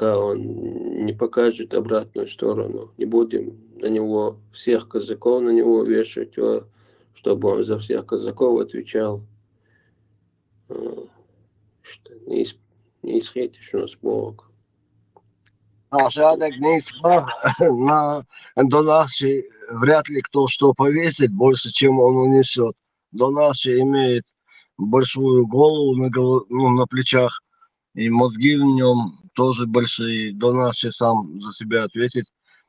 пока он не покажет обратную сторону. Не будем на него всех казаков на него вешать, чтобы он за всех казаков отвечал. Что не исхитишь у нас Бог. Шадек не исправ до нашей вряд ли кто что повесит больше, чем он унесет. До нашей имеет большую голову на плечах, и мозги в нем тоже большие. До нашей сам за себя ответит.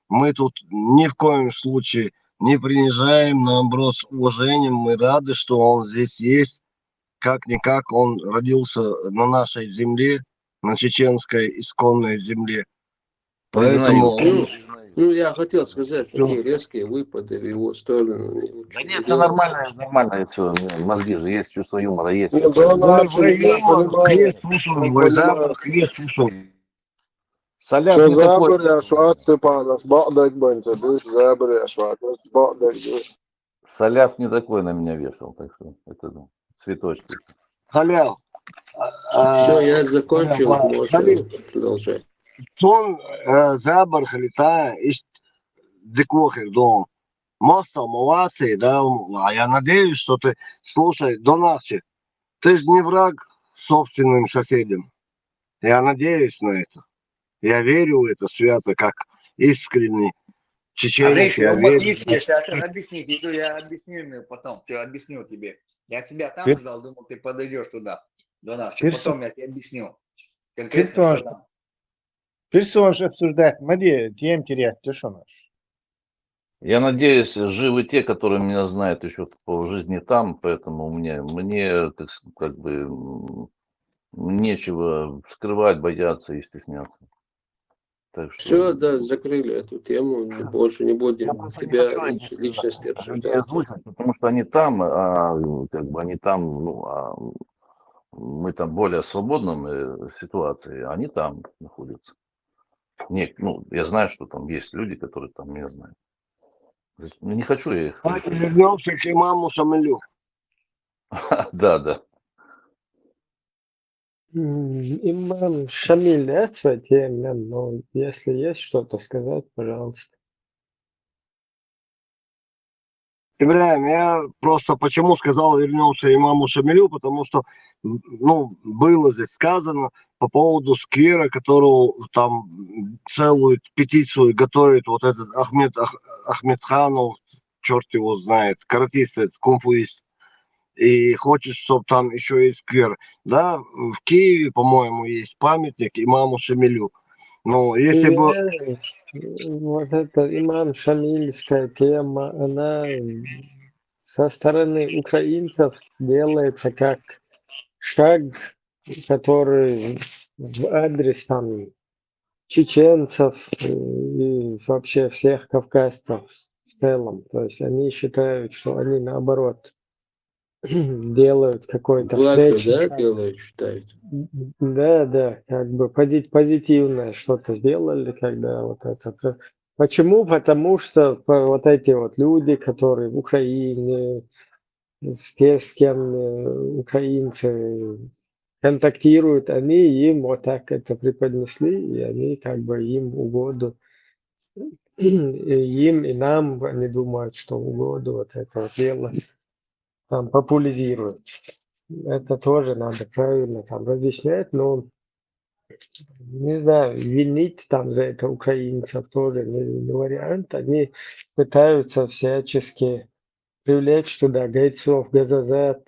Мы тут ни в коем случае не принижаем, наоборот, с уважением. Мы рады, что он здесь есть. Как-никак он родился на нашей земле, на чеченской исконной земле. Признаю. Поэтому Ну, я хотел сказать, такие резкие выпады в его сторону. Да нет, все нормально, нормально, все. Мозги же есть, чувство юмора есть. есть, слушал, запах, есть, слушал. Соляп Şu не такой. забереш от Степана, бадать będzie, будешь заберешь от, бадать. Соляп не такой на меня вешал, так что это цветочки. Халяв. Все, я закончил, можно продолжать. Сон забар халита ищ дикохер дом. Моста мовасы, да, а я надеюсь, что ты, слушай, Донахчи, ты же не враг собственным соседям. Я надеюсь на это. Я верю в это свято, как искренний чеченец. Я верю. Объяснить, иду, я объясню ему потом, все объясню тебе. Я тебя там ждал, думал, ты подойдешь туда, до нас. Потом я тебе объясню. Конкретно, что там. Персонаж обсуждать, Маде, тем терять, ты что наш? Я надеюсь, живы те, которые меня знают еще по жизни там, поэтому мне как бы нечего скрывать, бояться и стесняться. Так что... Все, да, закрыли эту тему, больше не будем тебя личности обсуждать. Озвучивать, потому что они там, как бы они там, ну, мы там более свободном ситуации, они там находятся. Ну, я знаю, что там есть люди, которые там меня знают. Не хочу я их. Вернемся к имаму Шамилю. Да. Имам Шамиль, да, свой термин, но если есть что-то сказать, пожалуйста. Ибраим, я просто почему сказал вернемся имаму Шамилю, потому что, ну, было здесь сказано по поводу сквера, которого там целую петицию готовит вот этот Ахмедханов, черт его знает, каратист, этот кунфуист, и хочет, чтобы там еще и сквер. Да, в Киеве, по-моему, есть памятник имаму Шамилю. Ну, если бы... Вот эта имам Шамильская тема, она со стороны украинцев делается как шаг, который в адрес там чеченцев и вообще всех кавказцев в целом. То есть они считают, что они наоборот делают какой-то Благо, встречный... да, делают, считают. Да, как бы позитивное что-то сделали, когда вот это. Почему? Потому что вот эти вот люди, которые в Украине, с кем украинцы контактируют, они им вот так это преподнесли, и они как бы им угоду, им и нам, они думают, что угоду вот это вот дело там популяризируют. Это тоже надо правильно там разъяснять, но не знаю, винить там за это украинцев тоже не вариант. Они пытаются всячески привлечь туда гайцов, газазет,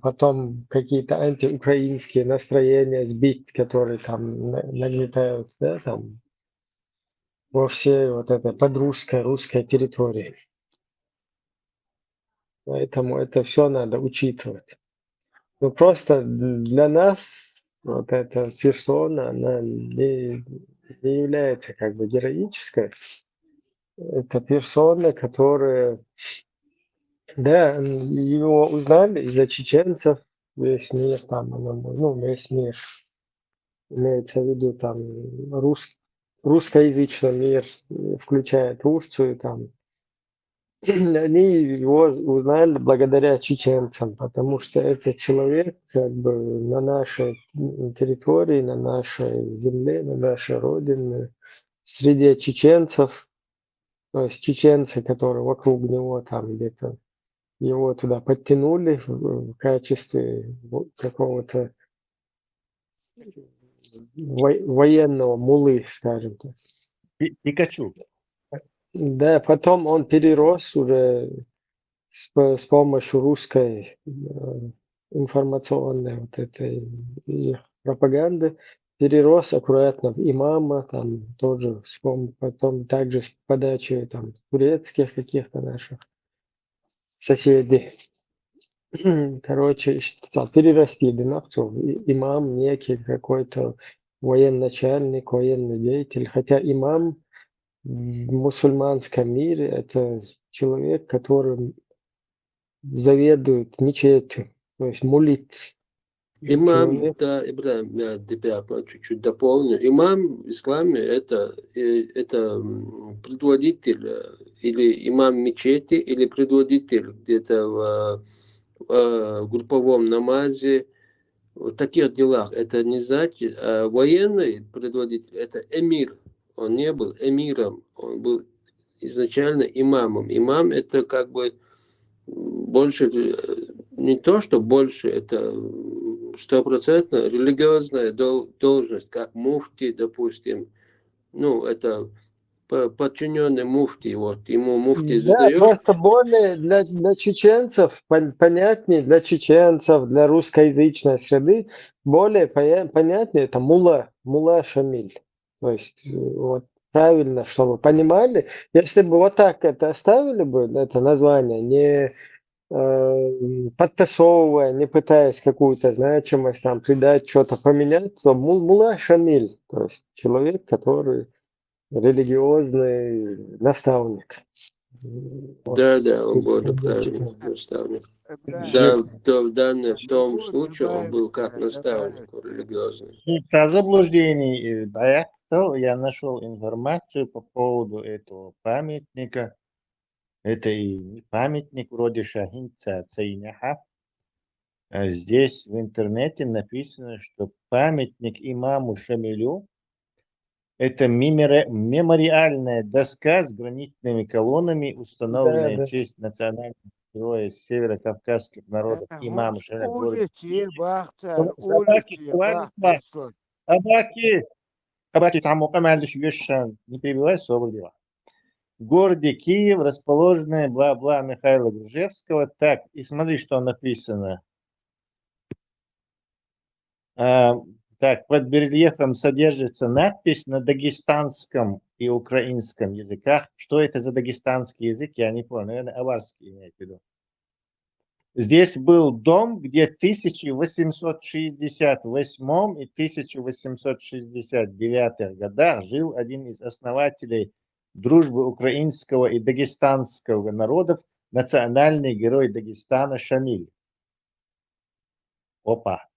потом какие-то антиукраинские настроения сбить, которые там нагнетают, да, там во всей вот этой русской территории. Поэтому это все надо учитывать. Ну просто для нас вот эта персона, она не является как бы героической. Это персона, которая, да, его узнали из-за чеченцев, весь мир там, ну, весь мир, имеется в виду там русскоязычный мир, включая Турцию, там, они его узнали благодаря чеченцам, потому что этот человек как бы на нашей территории, на нашей земле, на нашей родине, среди чеченцев, то есть чеченцы, которые вокруг него там где-то его туда подтянули в качестве какого-то военного мулы, скажем так. Пикачу. Да, потом он перерос уже с помощью русской информационной вот этой их пропаганды, перерос аккуратно в имама, там тоже потом также с подачи там турецких каких-то наших соседей. Короче, стал перерасти Динавцев, имам некий какой-то военачальник, военный деятель, хотя имам в мусульманском мире это человек, который заведует мечетью, то есть мулит. Имам, Человек. да, Ибрахим, я тебя чуть-чуть дополню. Имам в исламе это предводитель или имам мечети, или предводитель где-то в групповом намазе, в таких делах. Это не значит, а военный предводитель, это эмир. Он не был эмиром, он был изначально имамом. Имам это как бы больше, не то, что больше, это стопроцентно религиозная должность, как муфти, допустим. Ну, это подчиненный муфти, вот, ему муфти Да, задает. просто более для чеченцев, понятнее для чеченцев, для русскоязычной среды, более понятнее это мула Шамиль. То есть вот правильно, чтобы понимали, если бы вот так это оставили бы, это название, не подтасовывая, не пытаясь какую-то значимость там придать, что-то поменять, то мула Шамиль, то есть человек, который религиозный наставник. Вот. Да, да, он более правильный наставник. Да, в том случае он был как наставник религиозный. Со заблуждений, я нашел информацию по поводу этого памятника. Это и не памятник вроде Шахинца Цейняха. Здесь в интернете написано, что памятник имаму Шамилю – это мемориальная доска с гранитными колоннами, установленная Да. в честь национального героя северокавказских народов имама Шамиля. улицы Бахтар, Собаки, улицы хватит Бахтар. вас. Собаки, самука мальдыш вешан. Не перебивай, собак дела. В городе Киев расположенная бла-бла Михаила Гружевского. Так, и смотри, что написано. Так, под барельефом содержится надпись на дагестанском и украинском языках. Что это за дагестанский язык, я не понял. Наверное, аварский имеет в виду. Здесь был дом, где в 1868 и 1869 годах жил один из основателей дружбы украинского и дагестанского народов, национальный герой Дагестана Шамиль. Опа.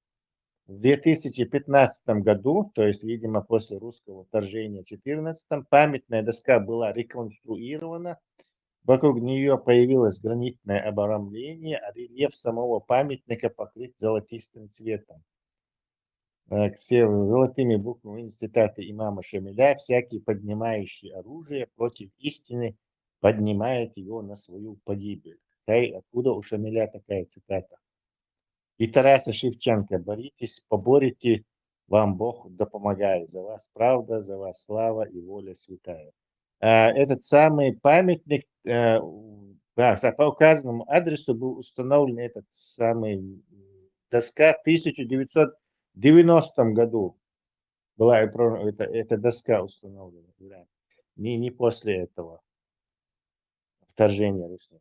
В 2015 году, то есть, видимо, после русского вторжения в 2014, памятная доска была реконструирована. Вокруг нее появилось гранитное обрамление, а рельеф самого памятника покрыт золотистым цветом. Золотыми буквами цитаты имама Шамиля: «Всякий, поднимающий оружие против истины, поднимает его на свою погибель». Откуда у Шамиля такая цитата? И Тараса Шевченко: «Боритесь, поборите, вам Бог да помогает. За вас правда, за вас слава и воля святая». Этот самый памятник, по указанному адресу был установлен этот самый доска в 1990 году. Была эта доска установлена. Да. Не после этого вторжения Руси.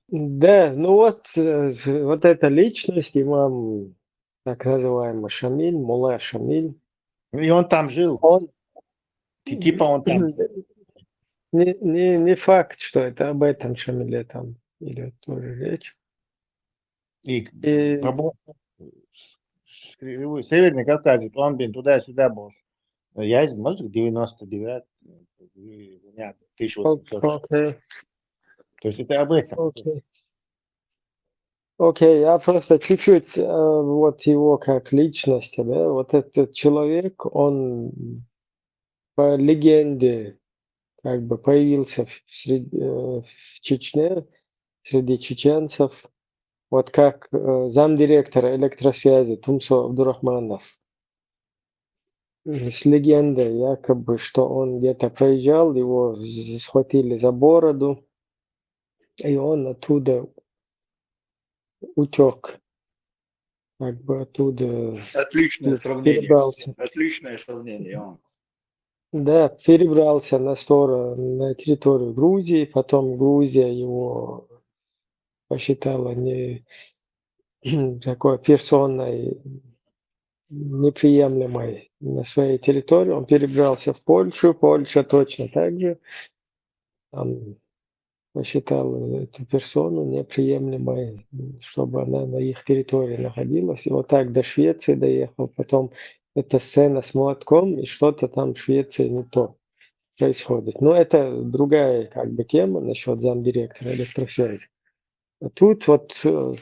Да, ну вот эта личность, имам, так называемый Шамиль, мулла Шамиль, И он там жил. он Типа он там. не факт, что это об этом Шамиле там идет тоже речь. И И Северный Кавказ, он, блин, туда-сюда был. Я из, может, 99, понятно. 1806. Окей, То есть это об этом. окей. Окей, я просто чуть-чуть вот его как личности, да, вот этот человек, он по легенде как бы появился в Чечне, среди чеченцев, вот как замдиректора электросвязи Тумсо Абдурахманов. С легендой якобы, что он где-то проезжал, его схватили за бороду, и он оттуда утек, как бы оттуда Отличное сравнение. перебрался. Отличное сравнение. Да, перебрался на территорию Грузии, потом Грузия его посчитала не такой персоной неприемлемой на своей территории. Он перебрался в Польшу, Польша точно так же там посчитала эту персону неприемлемой, чтобы она на их территории находилась. И вот так до Швеции доехал, потом эта сцена с молотком, и что-то там в Швеции не то происходит. Но это другая как бы тема насчет замдиректора электросвязи. А тут вот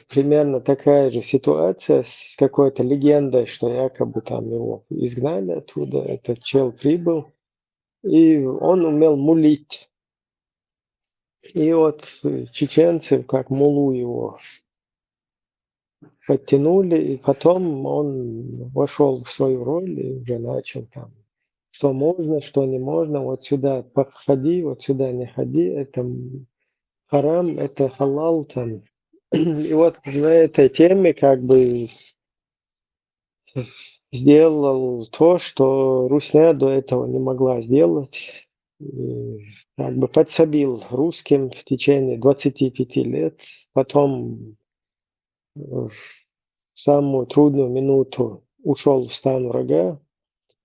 примерно такая же ситуация с какой-то легендой, что якобы там его изгнали оттуда, этот чел прибыл, и он умел мулить. И вот чеченцы как мулу его подтянули, и потом он вошел в свою роль и уже начал там, что можно, что не можно, вот сюда подходи, вот сюда не ходи, это харам, это халал там. И вот на этой теме как бы сделал то, что Русня до этого не могла сделать. И как бы подсобил русским в течение 25 лет. Потом в самую трудную минуту ушел в стан врага.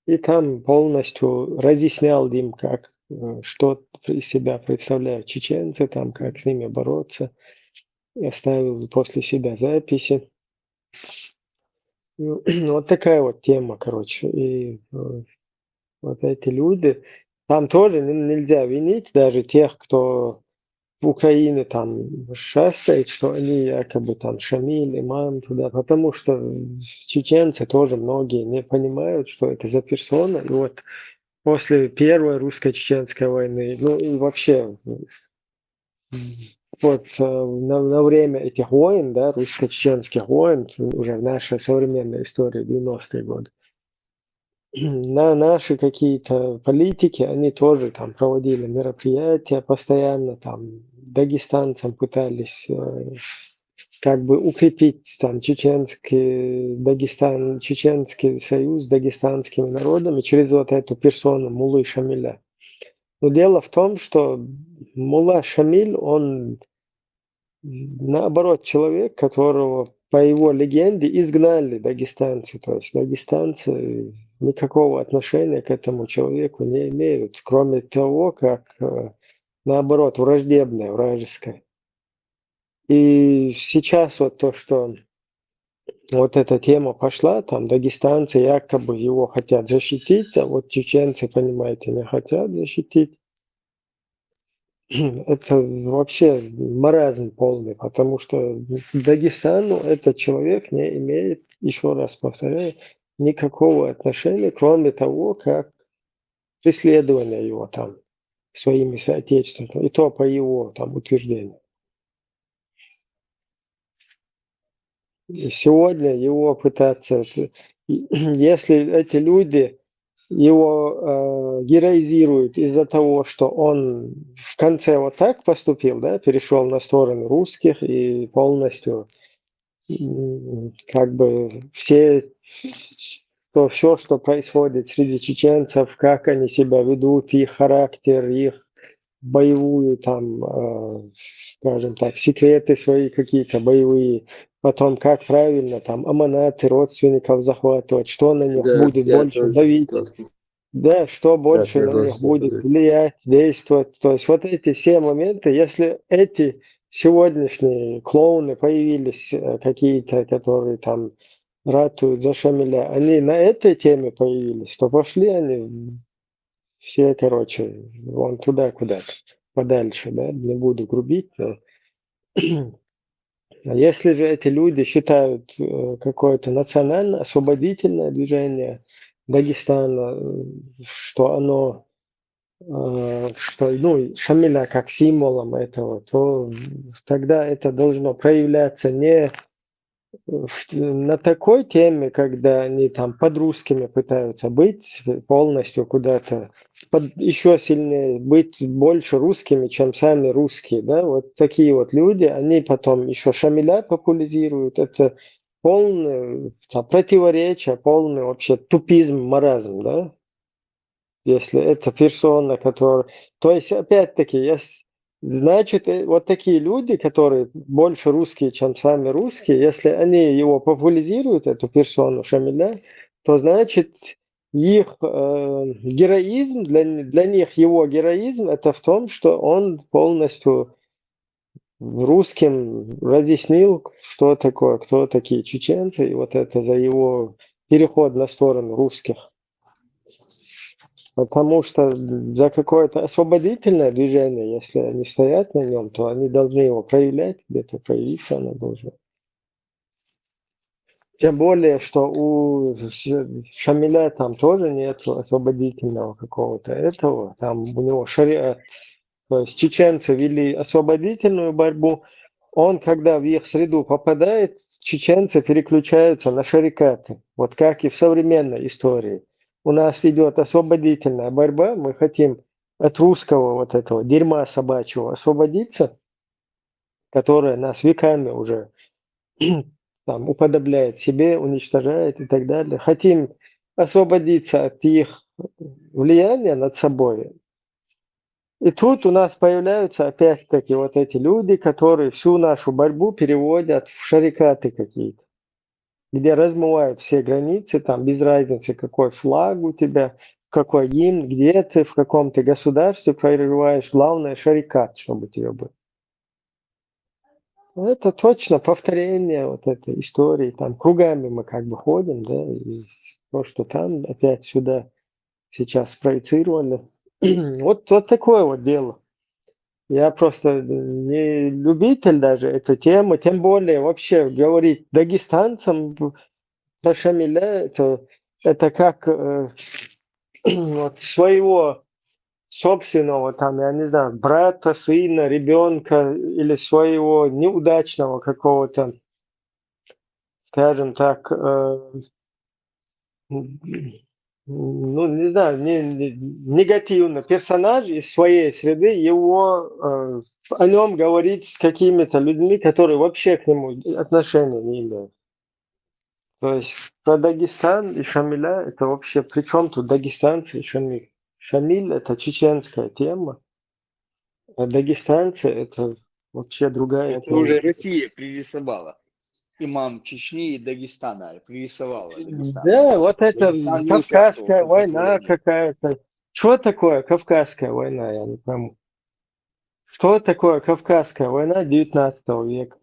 И там полностью разъяснял им, как, что из себя представляют чеченцы, там, как с ними бороться. И оставил после себя записи. Вот такая вот тема, короче. И вот эти люди, там тоже нельзя винить даже тех, кто в Украине там шастает, что они якобы там Шамиль, имам туда, потому что чеченцы тоже многие не понимают, что это за персона. И вот после первой русско-чеченской войны, ну и вообще вот на время этих войн, да, русско-чеченских войн, уже в нашей современной истории 90-е годы, на наши какие-то политики, они тоже там проводили мероприятия постоянно, там дагестанцам пытались как бы укрепить там чеченский союз с дагестанскими народами через вот эту персону Муллы Шамиля. Но дело в том, что Мулла Шамиль, он наоборот человек, которого по его легенде изгнали дагестанцы. То есть дагестанцы никакого отношения к этому человеку не имеют, кроме того, как наоборот враждебное, вражеское. И сейчас вот то, что вот эта тема пошла, там дагестанцы якобы его хотят защитить, а вот чеченцы, понимаете, не хотят защитить. Это вообще маразм полный, потому что Дагестану этот человек не имеет, еще раз повторяю, никакого отношения, кроме того, как преследование его там своими соотечественниками, и то по его там утверждению. И сегодня его пытаться, если эти люди его героизируют из-за того, что он в конце вот так поступил, да, перешел на сторону русских и полностью как бы все, что происходит среди чеченцев, как они себя ведут, их характер, их боевую там, скажем так, секреты свои какие-то боевые, потом как правильно там аманаты родственников захватывать, что на них Да, будет я больше тоже давить, согласен. да, что больше на них Согласен. будет влиять, действовать. То есть вот эти все моменты, если эти сегодняшние клоуны появились, какие-то, которые там ратуют за Шамиля, они на этой теме появились, то пошли они все, короче, вон туда куда-то, подальше, да, не буду грубить. Но а если же эти люди считают какое-то национально-освободительное движение Дагестана, что оно, что, ну, Шамиля как символом этого, то тогда это должно проявляться не на такой теме, когда они там под русскими пытаются быть полностью куда-то, еще сильнее быть больше русскими, чем сами русские, да, вот такие вот люди, они потом еще Шамиля популяризируют, это полное противоречие, полный вообще тупизм, маразм, да, если это персона, которая... То есть, опять-таки, значит, вот такие люди, которые больше русские, чем сами русские, если они его популяризируют, эту персону Шамиля, то значит, их героизм, для них его героизм, это в том, что он полностью русским разъяснил, что такое, кто такие чеченцы, и вот это за его переход на сторону русских. Потому что за какое-то освободительное движение, если они стоят на нем, то они должны его проявлять, где-то проявиться оно должно. Тем более, что у Шамиля там тоже нет освободительного какого-то этого. Там у него шариат. То есть чеченцы вели освободительную борьбу. Он, когда в их среду попадает, чеченцы переключаются на шарикаты. Вот как и в современной истории. У нас идет освободительная борьба, мы хотим от русского вот этого дерьма собачьего освободиться, которое нас веками уже там уподобляет себе, уничтожает и так далее. Хотим освободиться от их влияния над собой. И тут у нас появляются опять-таки вот эти люди, которые всю нашу борьбу переводят в шарикаты какие-то, где размывают все границы, там без разницы, какой флаг у тебя, какой гимн, где ты, в каком ты государстве прорываешь, главное шарикат, чтобы у тебя был. Это точно повторение вот этой истории, там кругами мы как бы ходим, да, и то, что там опять сюда сейчас спроецировали. Вот такое вот дело. Я просто не любитель даже этой темы, тем более вообще говорить дагестанцам про Шамиля, это как вот своего собственного, там, я не знаю, брата, сына, ребенка или своего неудачного какого-то, скажем так, ну, не знаю, негативно персонаж из своей среды, его о нем говорить с какими-то людьми, которые вообще к нему отношения не имеют. То есть про Дагестан и Шамиля это вообще, при чем тут дагестанцы и Шамиль? Шамиль это чеченская тема, а дагестанцы это вообще другая Это уже тема. Россия пририсовала. Имам Чечни и Дагестана пририсовала Дагестан. Да, вот это Дагестан не участвовал в Кавказская война сопротивлении. какая-то. Что такое Кавказская война, я не пойму. Что такое Кавказская война 19 века?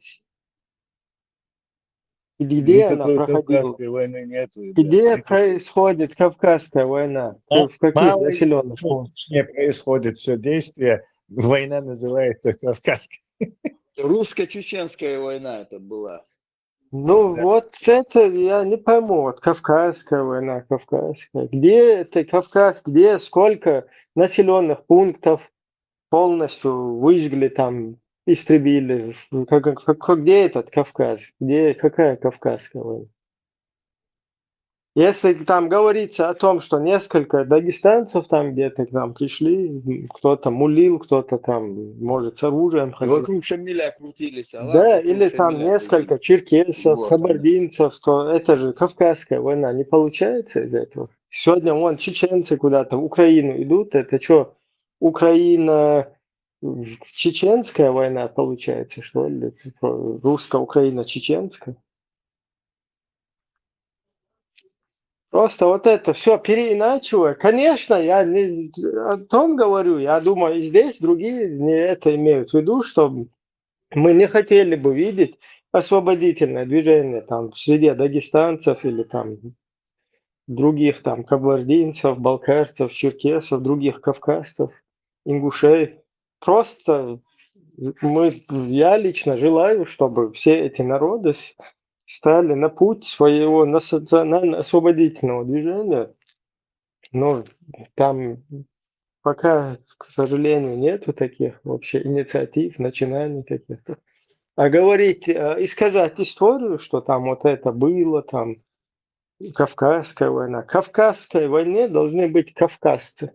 И где она Никакой проходила? Кавказской войны нету, ребят. Где Никакой. происходит Кавказская война? Да, В каких мало населенных что пунктах? не происходит все действие. Война называется Кавказской. Русско-чеченская война это была. Ну вот это я не пойму. Вот Кавказская война, Кавказская. Где это Кавказ? Где сколько населенных пунктов полностью выжгли там, истребили? Где этот Кавказ? Где какая Кавказская война? Если там говорится о том, что несколько дагестанцев там где-то к нам пришли, кто-то мулил, кто-то там, может, с оружием И ходил. вокруг Шамиля крутились, Да, вокруг или там Шамиля несколько крутились. черкесов, Его охраняли. кабардинцев, то это же Кавказская война, не получается из этого. Сегодня вон чеченцы куда-то в Украину идут, это что, Украина, чеченская война получается, что ли? Русско-Украина-чеченская? Просто вот это все переиначивая. Конечно, я не о том говорю, я думаю, и здесь другие не это имеют в виду, что мы не хотели бы видеть освободительное движение там в среде дагестанцев или там других там кабардинцев, балкарцев, черкесов, других кавказцев, ингушей. Просто я лично желаю, чтобы все эти народы стали на путь своего национально-освободительного движения. Но там пока, к сожалению, нету таких вообще инициатив, начинаний каких-то. А говорить, искажать историю, что там вот это было, там Кавказская война. Кавказской войне должны быть кавказцы.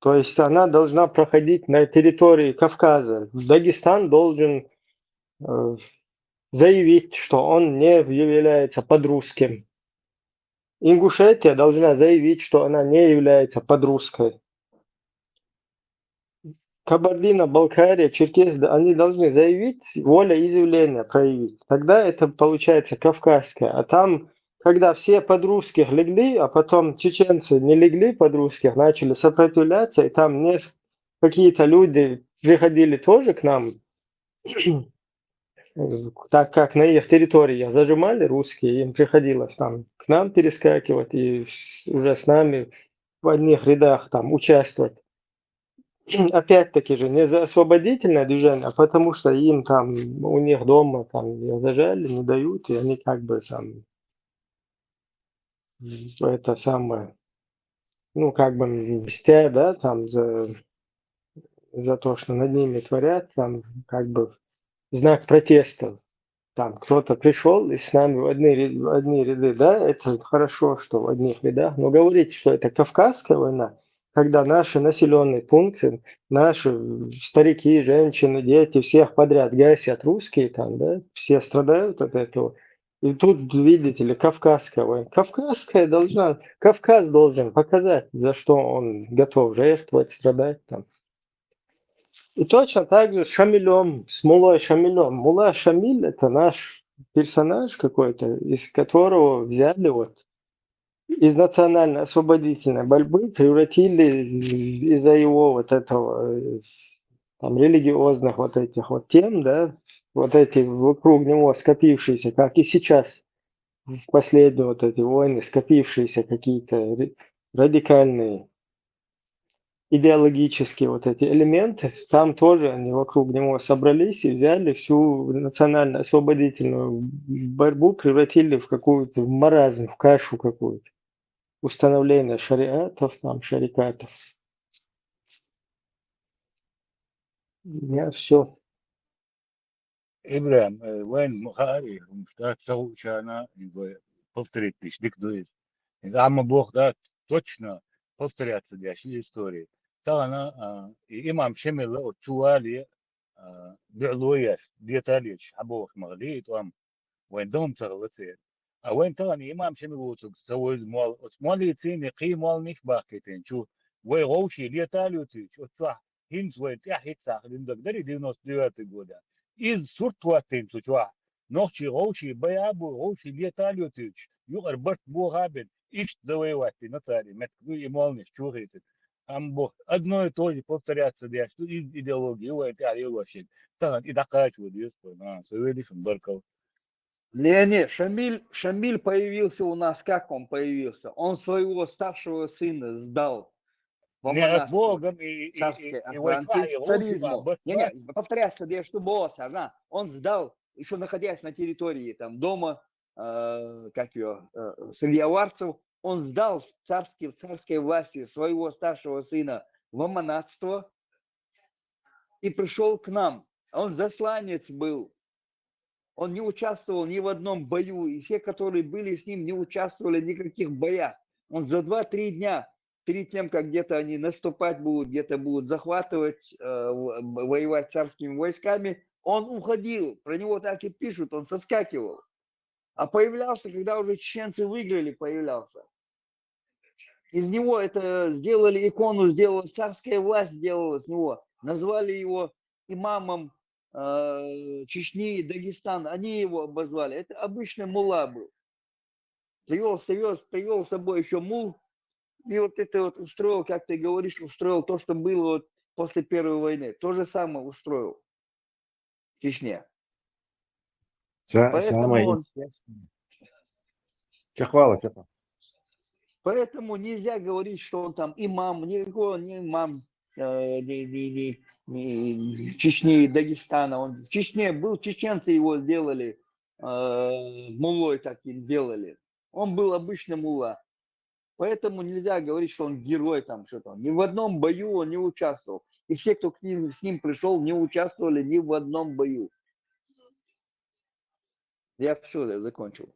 То есть она должна проходить на территории Кавказа. Дагестан должен заявить, что он не является подрусским. Ингушетия должна заявить, что она не является подрусской. Кабардино-Балкария, Черкес, они должны заявить, волеизъявление проявить. Тогда это получается кавказское. А там, когда все под русских легли, а потом чеченцы не легли под русских, начали сопротивляться, и там какие-то люди приходили тоже к нам, так как на их территории зажимали русские, им приходилось там к нам перескакивать и уже с нами в одних рядах там участвовать. Опять-таки же не за освободительное движение, а потому что им там, у них дома там её зажали, не дают, и они как бы там это самое, ну как бы мстя, да, там за то, что над ними творят, там как бы в знак протеста. Там кто-то пришел и с нами в одни ряды, да, это хорошо, что в одних рядах, но говорить, что это Кавказская война, когда наши населенные пункты, наши старики, женщины, дети, всех подряд гасят русские там, да, все страдают от этого. И тут, видите ли, Кавказская война. Кавказ должен показать, за что он готов жертвовать, страдать там. И точно так же с Шамилем, с Мулой Шамилем. Мула Шамиль – это наш персонаж какой-то, из которого взяли вот из национально-освободительной борьбы, превратили из-за его вот этого там религиозных вот этих вот тем, да, вот эти вокруг него скопившиеся, как и сейчас в последние вот эти войны, скопившиеся какие-то радикальные идеологические вот эти элементы, там тоже они вокруг него собрались и взяли всю национально-освободительную борьбу, превратили в какую-то маразм, в кашу какую-то. Установление шариатов, там, шарикатов. Я все. إبراهيم وين مخاري ومشتاق سو شانا повторить лишь дикдует. Ама Бог да точно повторяться дящие истории. Тана и имам Шемил от Чуали بعلوياش ديتاليش حبوخ مغليت وام وين دوم تغلطين. وين تاني إمام شمل سوي مال يتين يقيم مال نيش باقيتين شو وي غوشي ديتاليوتي شو تصح هينز وين تحت صح لندق دري دينوس ديوات جودا إز صرت واتين شو نوشي غوشي بيابو غوشي ديتاليوتي يقر برت بو غابن إيش دوي واتي نصاري متكوي مال نيش شو غيتين Ам Бог одно и то же повторяться, да, что из идеологии, это вообще. Тан и докачивают, на свой лишен баркал. Не, Шамиль появился у нас, как он появился? Он своего старшего сына сдал в Не от монастырь Богом царской и Wi-Fi, и царизму. Wi-Fi, Не, повторяться, да, что босса, да. Он сдал, еще находясь на территории там дома, как ее, сырьеварцев, он сдал в царской власти своего старшего сына в монастырство и пришел к нам. Он засланец был. Он не участвовал ни в одном бою, и все, которые были с ним, не участвовали в никаких боях. Он за 2-3 дня, перед тем, как где-то они наступать будут, где-то будут захватывать, воевать царскими войсками, он уходил. Про него так и пишут, он соскакивал. А появлялся, когда уже чеченцы выиграли, появлялся. Из него это сделали икону, сделала царская власть, сделала с него. Назвали его имамом Чечни, Дагестана, они его обозвали. Это обычный мулла был. Привел с собой еще мул, и вот это вот устроил, как ты говоришь, устроил то, что было вот после Первой войны. То же самое устроил в Чечне. Поэтому Самое он... интересное. Чахвала, Поэтому нельзя говорить, что он там имам, никакой он не имам Чечни и Дагестана. Он в Чечне был, чеченцы его сделали, муллой таким сделали. Он был обычный мулла. Поэтому нельзя говорить, что он герой там что-то. Ни в одном бою он не участвовал. И все, кто с ним пришел, не участвовали ни в одном бою. Я все, я закончил.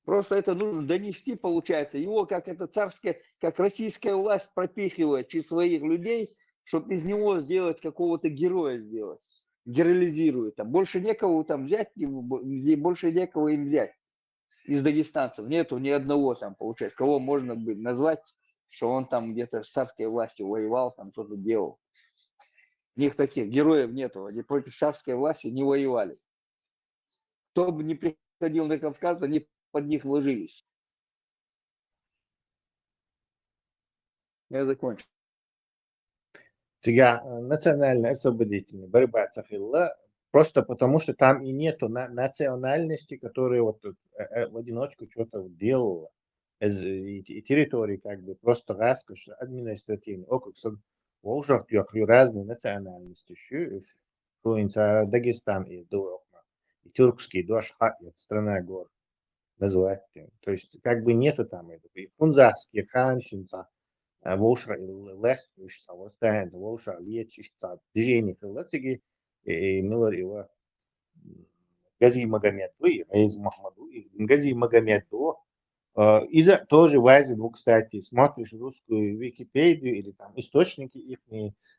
Просто это нужно донести, получается. Его как это царское, как российская власть пропихивает через своих людей, чтобы из него сделать какого-то героя сделать. Героизирует. Там больше некого там взять, больше некого им взять из дагестанцев. Нету ни одного там, получается, кого можно бы назвать, что он там где-то с царской властью воевал, там что-то делал. У них таких героев нету. Они против царской власти не воевали. Кто бы не приходил на Кавказ, они под них ложились. Я закончил. Сега национально-освободительная борьба Цахилла, просто потому что там и нету национальности, которая вот в одиночку что-то делала из территории, как бы просто раскош административный округ, уже разные национальности, что Дагестан и Дурахма, и тюркский, Дуашха, это страна гор, называть. То есть как бы нету там этого. И хунзарские, ханшинца, Волша Лес, Савостайн, Волша Лечишца, движение Хилацики, и Миллер его Гази Магомеду, и Раиз Махмаду, и Гази Магомеду. Из-за тоже Вайзен, кстати, смотришь русскую Википедию или там источники их,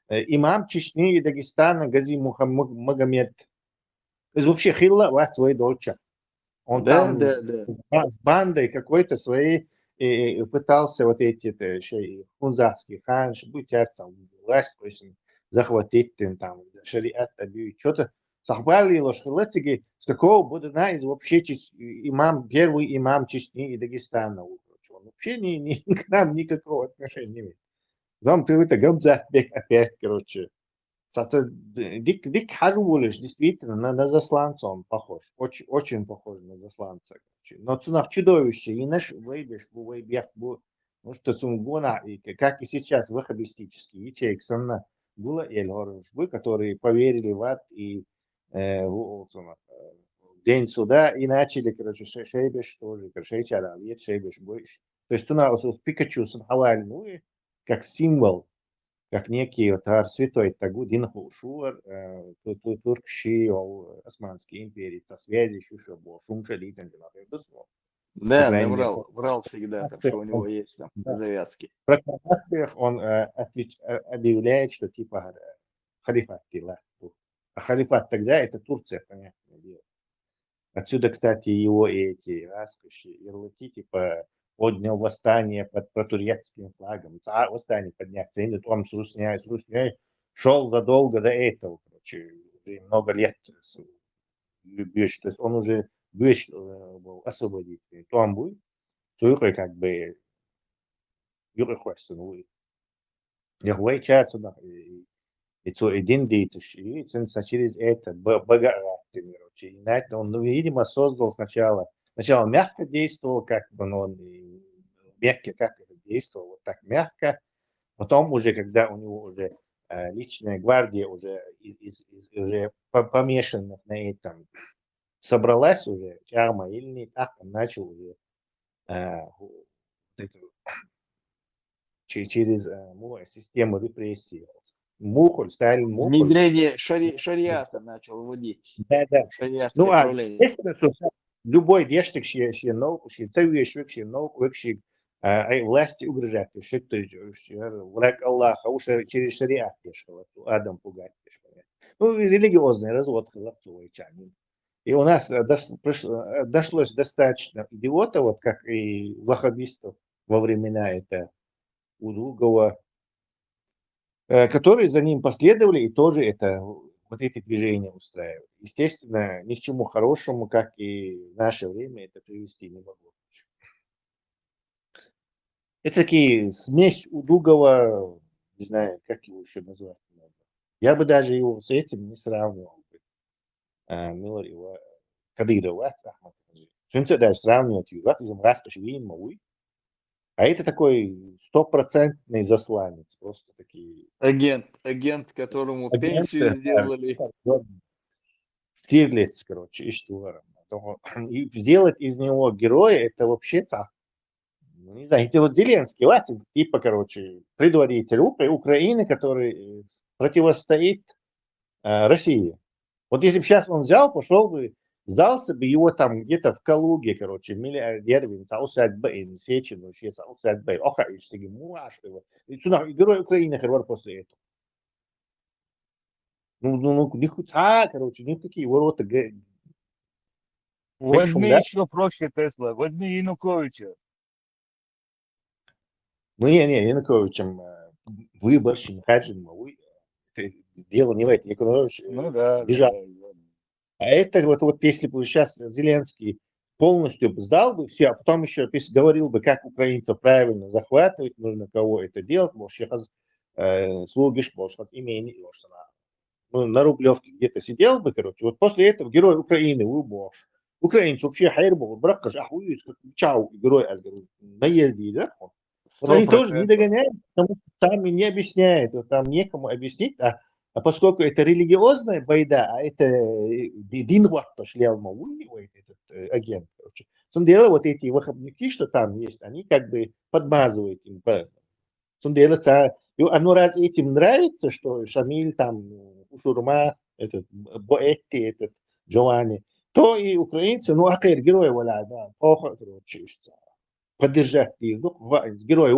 имам Чечни и Дагестана Гази Магомед. То есть вообще Хилла вот свой дочь. Он Да, там да, да. с бандой какой-то своей и пытался вот эти хунзарские ханши, бутярца, власть, то есть захватить там шариат, что-то. Сахбали лошхилатиги, с какого года из вообще имам, первый имам Чечни и Дагестана. Он вообще к нам никакого отношения не имеет. Там ты это Гамзатбек опять, короче. Дик Хажулыш действительно на засланца он похож. Очень, очень похож на засланца. Но цунах чудовище. И наш вейбеш, вейбех, ну что сунгона, как и сейчас ваххабистический ячейк санна было эльгорыш, вы, которые поверили в ад и день суда и начали, короче, шейбеш тоже, шейчара, вет шейбеш больше. То есть у нас Пикачу санхаваль, ну и как символ, как некий вот святой Тагу Динху Шуар, туркши, Османской империи, со связи еще был Шумша Литин, по Да, да, крайней мере, врал всегда, там, что у него есть там завязки. в прокламациях он объявляет, что типа халифат Тилаху. А халифат тогда это Турция, понятное дело. Отсюда, кстати, его эти раскоши, ярлыки, типа поднял восстание под протурецким флагом. Восстание подняться. И он с Русней шел задолго до этого, короче, уже много лет. То есть он уже был освободитель. Там будет, то как бы юры хочется, ну, я говорю, сюда, и то один дейтыш, и через это богатый, короче. И на это он, ну, видимо, создал сначала мягко действовал, как бы, но он мягко как это действовал, вот так мягко. Потом уже, когда у него уже личная гвардия уже, уже помешанных на этом собралась уже, арма или не так, он начал уже через систему репрессий. Сталин Мухоль. Внедрение шариата начал вводить. Да. Шариатское Ну, правление. естественно, что любой дештик, царь вообще власти угрожает. Враг Аллаха, уж через шариат Адам пугать. Ну, религиозный развод халахтовый. И у нас дошлось достаточно идиотов, вот как и ваххабистов во времена это Удугова, которые за ним последовали и тоже это вот эти движения устраивали. Естественно, ни к чему хорошему, как и в наше время, это привести не могло. Это такие смесь Удугова, не знаю, как его еще назвать. Я бы даже его с этим не сравнивал. Миллер его Кадырова с Ахматовым. Шунца даже сравнивать его. Вот из Мраска Швин Мауи. А это такой стопроцентный засланец, просто такие Агент, которому пенсию агенты, сделали. Штирлиц, короче, и Штурм. И сделать из него героя, это вообще ну, не знаю, это вот Зеленский, Латин, типа, короче, предводитель Украины, который противостоит России. Вот если бы сейчас он взял, пошел бы, сдался бы его там где-то в Калуге, короче, миллиардер, усадь Б, Сечину, сейчас усадь Б, оха, и все муашки. И сюда, герой Украины, короче, после этого. Короче, никакие ворота, Возьми да? еще проще Тесла, возьми Януковича. Ну, не, Януковичем выборщик, Хаджин, дело не в этом. Янукович Ну да, сбежал. да. А это вот если бы сейчас Зеленский полностью сдал бы все, а потом еще говорил бы, как украинцев правильно захватывать, нужно кого это делать, может, сейчас слугиш, может, имени, может, на Рублевке где-то сидел бы, короче, вот после этого герой Украины выбор. Украинцы вообще хайрбол, бракаш, ахуюсь, как чау, герой, наезде, да? Вот они тоже не 100%. догоняют, потому что сами не объясняют, вот там некому объяснить, а поскольку это религиозная байда, а это Динватто шлялма этот агент, короче. В том деле, вот эти выходники, что там есть, они как бы подмазывают им. В том деле, оно раз этим нравится, что Шамиль там, Шурма, этот Боэтти, этот Джованни, то и украинцы, ну, а герои, валя, да, плохо, короче, поддержать их. Ну, герой,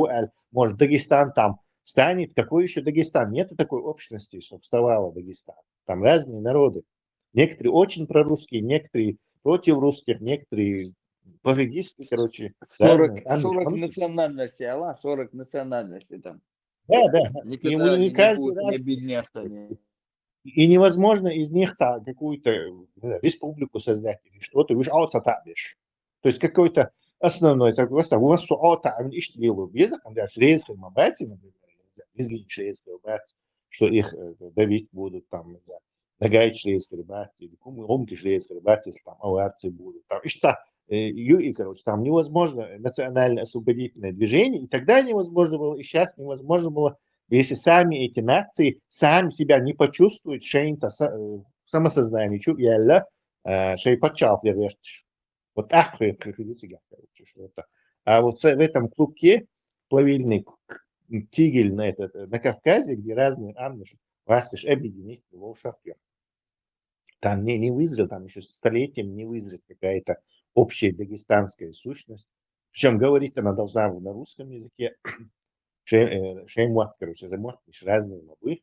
может, Дагестан там станет. Какой еще Дагестан? Нету такой общности, чтобы вставала Дагестан. Там разные народы. Некоторые очень прорусские, некоторые против русских, некоторые пофигисты, короче. 40 разные. национальностей, 40 национальностей там. Да. Никогда не они не каждый будут раз. не объединяться. И невозможно из них какую-то республику создать или что-то. Вы же То есть какой-то основной такой состав. У вас делают язык, там шведской мабати, например, язык шведской мабати, что их давить будут там, нагай шведской мабати, или омки шведской мабати, если там аварцы будут. Там, и, короче, там невозможно национально освободительное движение, и тогда невозможно было, и сейчас невозможно было, если сами эти нации сами себя не почувствуют, шейнца самосознание, шей почал, вот короче, что-то. А вот в этом клубке плавильный тигель на Кавказе, где разные амниши, вас объединить в волшебе. Там не вызрел, там еще столетием не вызрет какая-то общая дагестанская сущность. Причем говорить она должна на русском языке. Шеймуат, короче, разные мобы.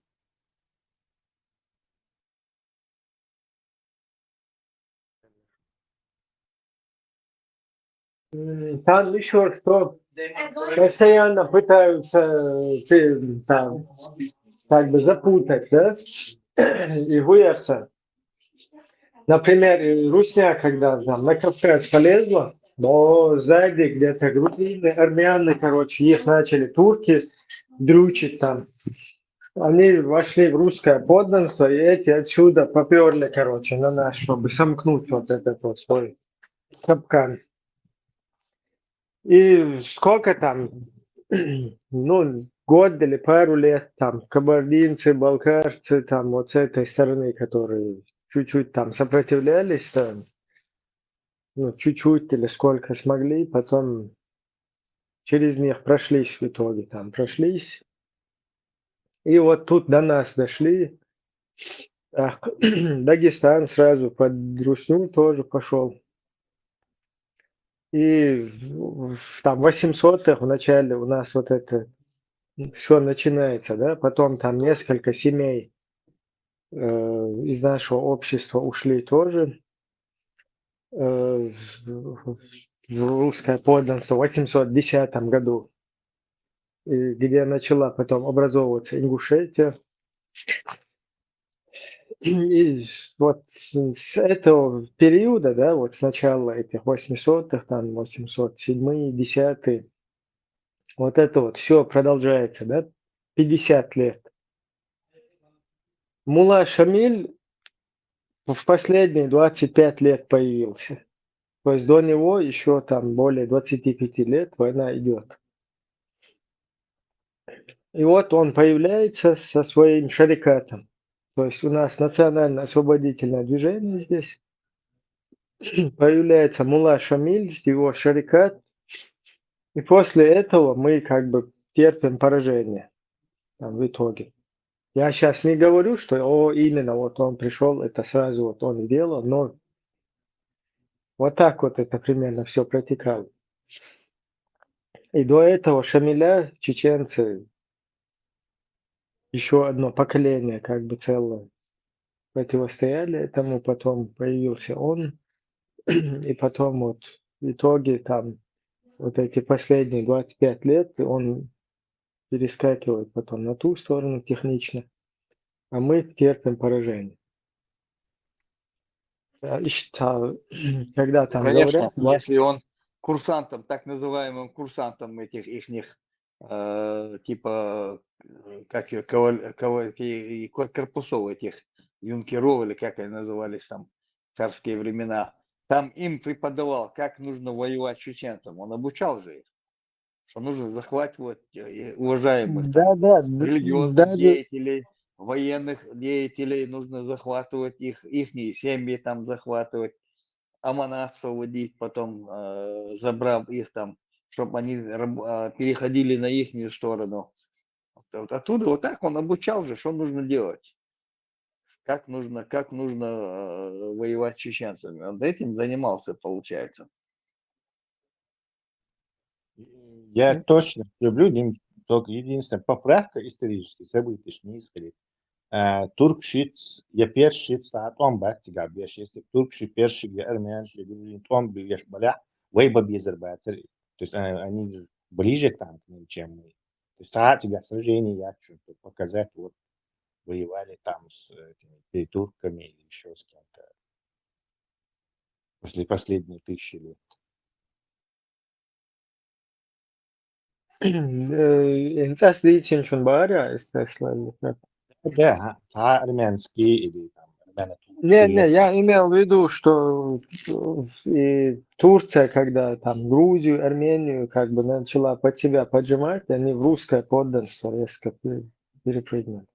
Там еще что, постоянно пытаются там, как бы запутать, да, и Гуерса. Например, Русня, когда там на Кавказ полезла, но сзади где-то грузины, армяне, короче, их начали турки дрючить там. Они вошли в русское подданство, и эти отсюда поперли, короче, на нас, чтобы сомкнуть вот этот вот свой капкан. И сколько там, ну, год или пару лет там кабардинцы, балкарцы там вот с этой стороны, которые чуть-чуть там сопротивлялись, ну, чуть-чуть или сколько смогли, потом через них прошлись в итоге, там прошлись. И вот тут до нас дошли. Дагестан сразу под Русню тоже пошел. И там в 800-х в начале у нас вот это все начинается, да, потом там несколько семей из нашего общества ушли тоже в русское подданство в 810 году, где начала потом образовываться Ингушетия. И вот с этого периода, да, вот с начала этих 800-х, там 807-е, 10-е, вот это вот все продолжается, да, 50 лет. Мулла Шамиль в последние 25 лет появился. То есть до него еще там более 25 лет война идет. И вот он появляется со своим шарикатом. То есть у нас национально-освободительное движение здесь. Появляется Мулла Шамиль, его шарикат. И после этого мы как бы терпим поражение там, в итоге. Я сейчас не говорю, что именно вот он пришел, это сразу вот он делал, но вот так вот это примерно все протекало. И до этого Шамиля чеченцы, еще одно поколение как бы целое, противостояли этому, потом появился он, и потом вот в итоге там вот эти последние 25 лет он перескакивает потом на ту сторону технично, а мы терпим поражение. Я считаю, когда там Конечно, говорят, да, если он курсантом, так называемым курсантом этих ихних, типа, как ее, корпусов этих, юнкеров, или как они назывались там, в царские времена, там им преподавал, как нужно воевать чеченцам. Он обучал же их, что нужно захватывать уважаемых там да, религиозных даже деятелей, военных деятелей, нужно захватывать ихние семьи там захватывать, аманат водить, потом забрав их там, чтобы они переходили на их сторону. Вот оттуда вот так он обучал же, что нужно делать, как нужно воевать с чеченцами. Он этим занимался, получается. Я точно люблю, только единственная поправка исторических событий, что не искали. Turkshit, я першит саатом баттига беш, если туркши перши я армянши грузин том беш баля, вейба безер баттер. То есть они ближе к там, к ним, чем мы. То есть саатига сражение я что-то показать, вот воевали там с этими турками или еще с кем-то после последние 1000 лет. инцас için şun bağır ya istersen. Да, армянские или там Не, армяно-турецкие. я имел в виду, что и Турция, когда там Грузию, Армению как бы начала под себя поджимать, они в русское подданство резко перепрыгнули.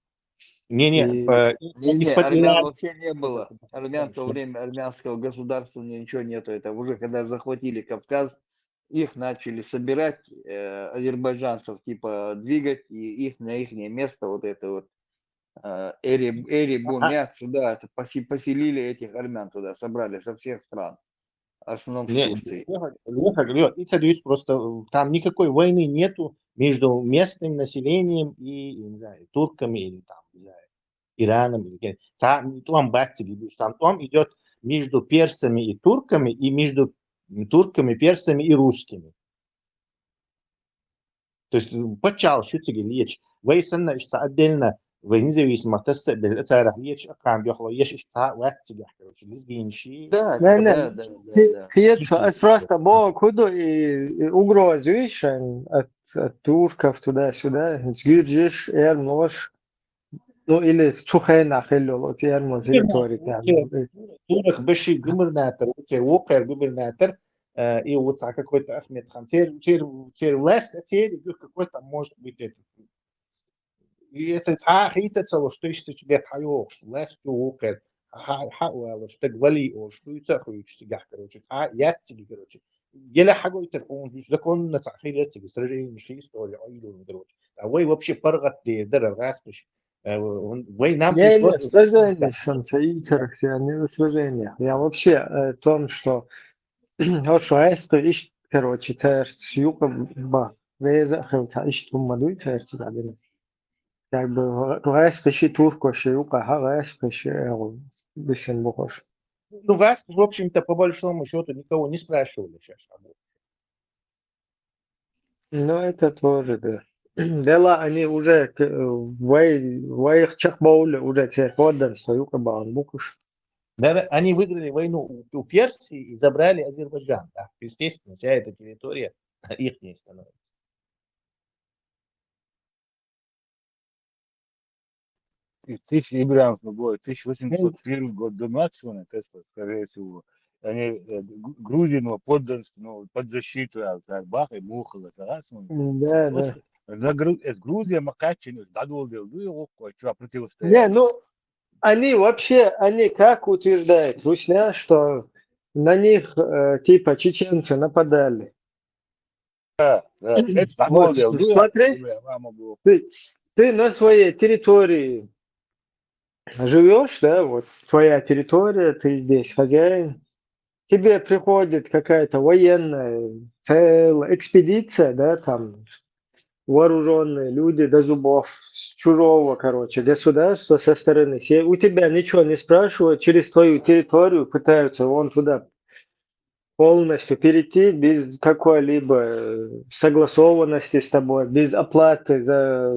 Не-не, Не, из-под армян Ирана. вообще не было. Армян в то время, армянского государства ничего нету. Это уже когда захватили Кавказ, их начали собирать, азербайджанцев, типа двигать, и их на их место вот это вот Эребу, Мят, сюда это поселили этих армян туда, собрали со всех стран, в основном с Не, Турции. говорю, просто там никакой войны нету между местным населением и, не знаю, турками или там, не знаю, Ираном. Там идет между персами и турками, и между турками, персами и русскими. То есть почал шутиги лечь. Вейсен отдельно в независимых царах лечь, кам бьехло, ешь ваттига, короче, лезгинщи. Да, Не, да. Киец просто бо куду и угрозу от турков туда-сюда, сгиржишь, можешь, ну или чухайнах или вот ермо территории там. Турок бывший губернатор, губернатор, и вот какой-то Ахмед Хан. Теперь власть, теперь какой-то может быть это. И это хитецало, что если тебе хайок, что власть уокер, хауэло, что гвали, что это хуйчти гах, короче, яттиги, короче. Еле хагой он закон на цахир ястиги, сражение, шли история, идол, короче. А вы вообще паргат дергаскиш. Вы нам Не, пришлось... сражение, шанса, я не в сражениях. Я вообще о том, что вот что это ищет, короче, царь юга ба, веза, хотя ищет умаду царь один. Как бы это ищет турко, юга, это ищет бесен бухош. Ну, вас, в общем-то, по большому счету, никого не спрашивали сейчас. Ну, это тоже, да. Дела, они уже в их чахбауле уже те подданство, юга баан бухош. Да, они выиграли войну у Персии и забрали Азербайджан. Да. Естественно, вся эта территория их не становится. И Ибрахим Бой, 1801 год до Максимума, Тесла, скорее всего, они Грузину подданство, ну, под защиту Бах и Мухала, Да, да. Грузия Макачин, дадул делу, что Не, противостояние. ну, они как утверждают, Русня, что на них типа чеченцы нападали. Это дадул Вот, делу, смотри, мама был. ты на своей территории живешь, да, вот твоя территория, ты здесь хозяин, тебе приходит какая-то военная экспедиция, да, там вооруженные люди до зубов с чужого, короче, государства со стороны. У тебя ничего не спрашивают, через твою территорию пытаются вон туда полностью перейти без какой-либо согласованности с тобой, без оплаты за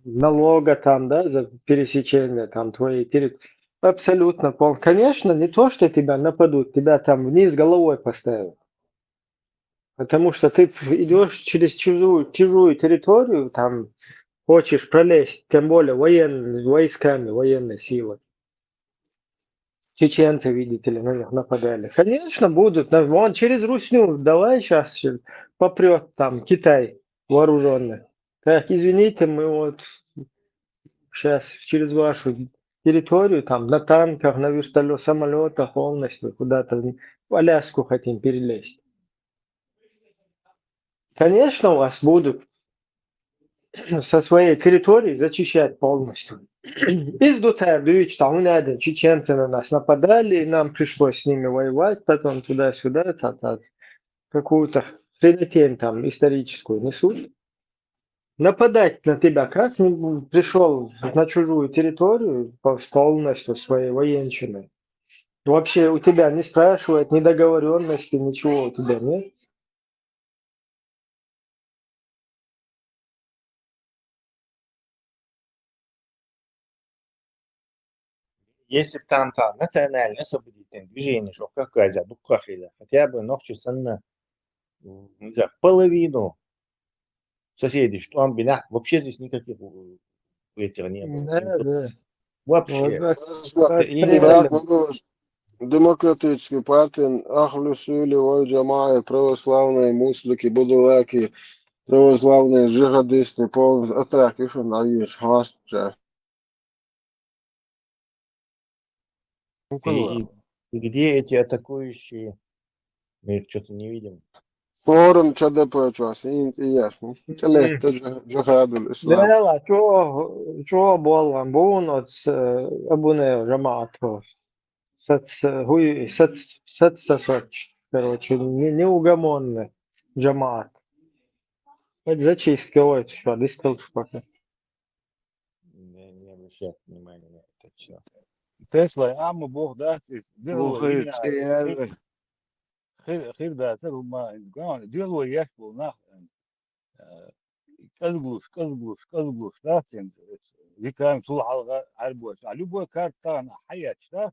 налога там, да, за пересечение там твоей территории. Абсолютно пол. Конечно, не то, что тебя нападут, тебя там вниз головой поставят. Потому что ты идешь через чужую территорию, там хочешь пролезть, тем более войсками, военной силой. Чеченцы, видите ли, на них нападали. Конечно, будут. Вон через Русню, давай сейчас попрет там Китай вооруженный. Так, извините, мы вот сейчас через вашу территорию, там на танках, на вертолетах, самолетах полностью куда-то в Аляску хотим перелезть. Конечно, у вас будут со своей территории зачищать полностью. Из Дуцердович, там надо, чеченцы на нас нападали, и нам пришлось с ними воевать, потом туда-сюда, какую-то хренотень там историческую несут. Нападать на тебя как? Пришел на чужую территорию полностью своей военщиной. Вообще у тебя не спрашивают ни договоренности, ничего у тебя нет. Если бы там национальное освободительное движение, что какая хотя бы ночью не знаю, половину соседей, что он бинах, вообще здесь никаких этих не было. Да, да. Вообще. Irak Могилаш, демократические партии, Ахлю Сули, Оль Джамая, православные муслики, будулаки, православные джихадисты, полностью атаки, что наешь, хасча. И где эти атакующие? Мы их что-то не видим. Форум ЧДП, инт и ясно. Челеста джихаду ислам. لا لا شو والله بونوت أبونا جماعته ست соч, короче, неугомонны джамаат. Это зачистка, ой, что, дистал пока. Не обращать внимания на это все. Тесла, Аму Бог, да, дело Слухай, именно خير ده سر ما дело яшку нах كذبوش لكن ذكرهم طول عربوش любой карта حياة شتا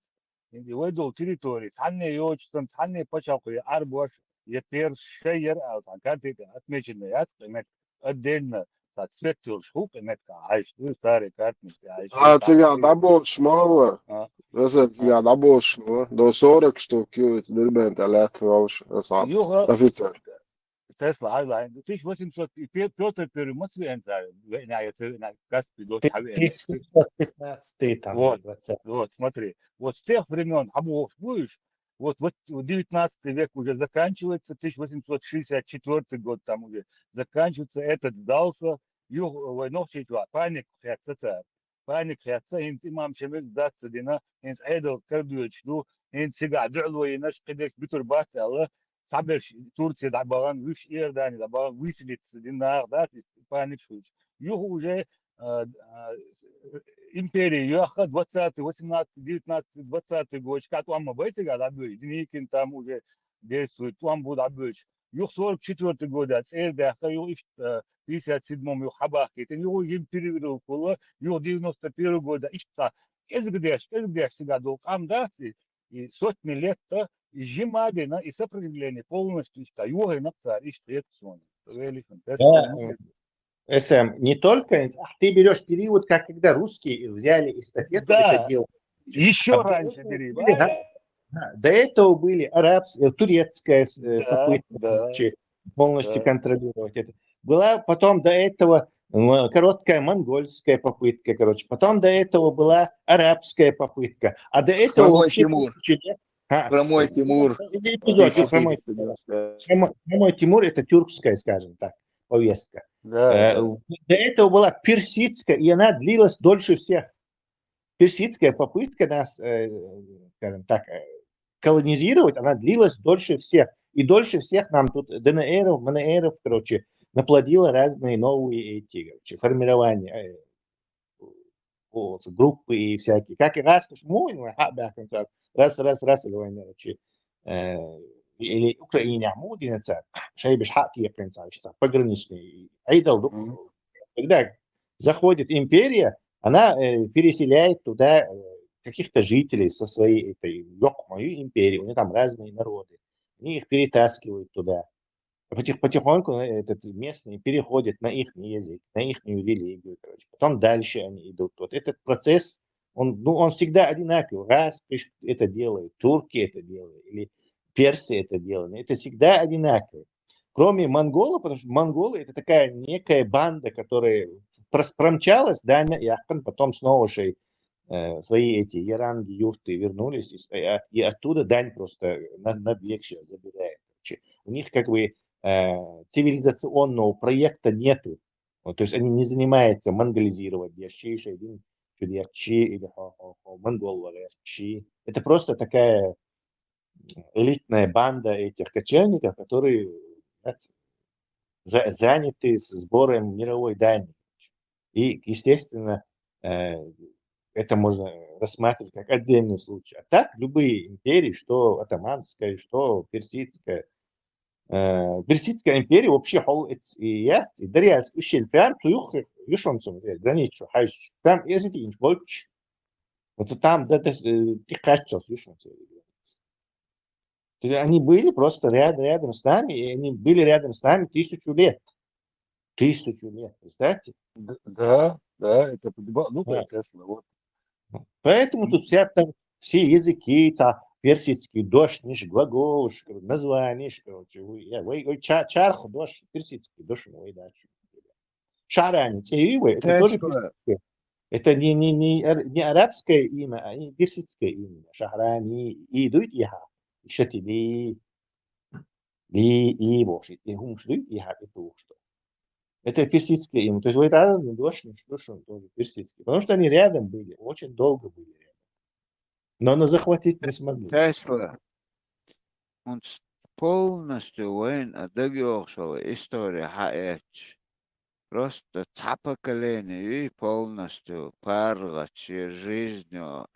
يعني ويدو تريتوري تعني يوش تعني بشاقي عربوش يتير شير أو كانت أتمشي نيات قيمة قدين تسويتر شو قيمة عايش دو ساري كارت مش عايش Цыган, dabūs šmala. Tas ir jā, dabūs šmala. Do 40 штук jūtas dirbēntā Latvijas valsts. يوغا Oficiāli. تسلا هاي فيش واسم صوت بيوتر بيرو مصري انت يعني كاسبي دوت حبيبي 1615 там, вот 20. вот смотри вот с тех времен Абу будешь вот 19 век уже заканчивается 1864 год там уже заканчивается этот сдался юг войнов числа паник хятца инт имам шемез датса дина инт айдл кардуч ду инт сига дуло ينش قدش بتربات الله صعبش تورسي دعبان وش إيرداني دعبان ويسلت دينار دات паник шуш юг уже империи ياخد 20 18 19 20 год как он мобайте гадабы дникин там уже действует он будет абыч юг 44 года это юг 57 юг хабахи юг им перевел кулла юг 91 года ишта эзгдеш гадок амдати и сотни лет Жимадина и сопротивление полностью юга и нацар и штексон. Не только, ты берешь период, как когда русские взяли эстафету, да. это дело. Еще раньше бери. До этого были турецкая попытка полностью да. контролировать это. была потом до этого короткая монгольская попытка, короче. Потом до этого была арабская попытка. А до этого Хромой вообще Тимур. 1000 лет... Хромой Тимур. Идет, хромой, 1490. хромой Тимур — это тюркская, скажем так, повестка. Да, да. До этого была персидская, и она длилась дольше всех. Персидская попытка нас, скажем так, колонизировать, она длилась дольше всех. И дольше всех нам тут ДНРов, МНРов, короче, наплодило разные новые эти, короче, формирования, группы и всякие. Как и раз, раз, короче, или Украине, амудица, шайбиш хатия, пограничный. Когда заходит империя, она переселяет туда каких-то жителей со своей этой мою империи, у них там разные народы, они их перетаскивают туда. Потихоньку этот местные переходят на их язык, на их религию, короче. Потом дальше они идут. Вот этот процесс, он всегда одинаковый. Раз это делают, турки это делают, или персы это делают, это всегда одинаково. Кроме монголов, потому что монголы это такая некая банда, которая промчалась, да, потом снова свои эти яранги, юрты вернулись, и оттуда дань просто на век сейчас забирает. У них как бы цивилизационного проекта нету. Вот, то есть они не занимаются монголизировать или монгол. Это просто такая элитная банда этих кочевников, которые заняты сбором мировой дани. И, естественно, это можно рассматривать как отдельный случай. А так любые империи, что Отtomанская, что Персидская, Персидская империя вообще и Дарьяльск ущель прям юшонцом границу хайш прям если инч больше вот там да ты качал юшонцом. Они были просто рядом с нами, и они были рядом с нами 1000 лет. 1000 лет, представьте? Да, это ну, Да. естественно, вот. Поэтому тут все языки, персидский дождь, глагол, название, чарх, дождь, персидский дождь, дальше. Шарани, это тоже персидское. Это не арабское имя, а персидское имя. Шахрани, и идут иха. Шатили, ли, и вошит. И хумшли, иха, и тухшто. Это персидское имя. То есть это разные дождь, тоже персидский. Потому что они рядом были, очень долго были рядом. Но захватить не смогли. Тесла, он полностью довершил историю Хаэч. Просто та поколение и полностью паргать жизнью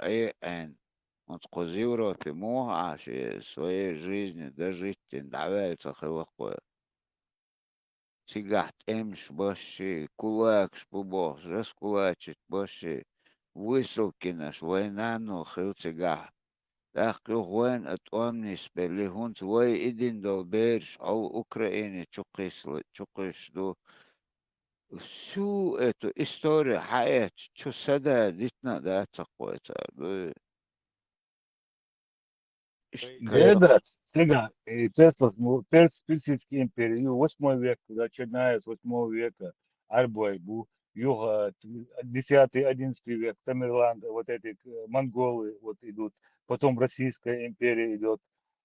он в Европе мог своей жизнью дожить, давается хлопое. Сигат эмш баши, кулакш бубох, раскулачить баши, высылки наш, война ну хилцега. Так войн от омнис берлихун твой един долберш, ал Украине чукишлу. Всю эту историю хаят, что сада дитна да такое-то. Да, сега, Персидская империя, 8 век, начиная с 8 века, Арбой, юга, 10-11 век, Тамерланд, вот эти монголы вот идут, потом Российская империя идет.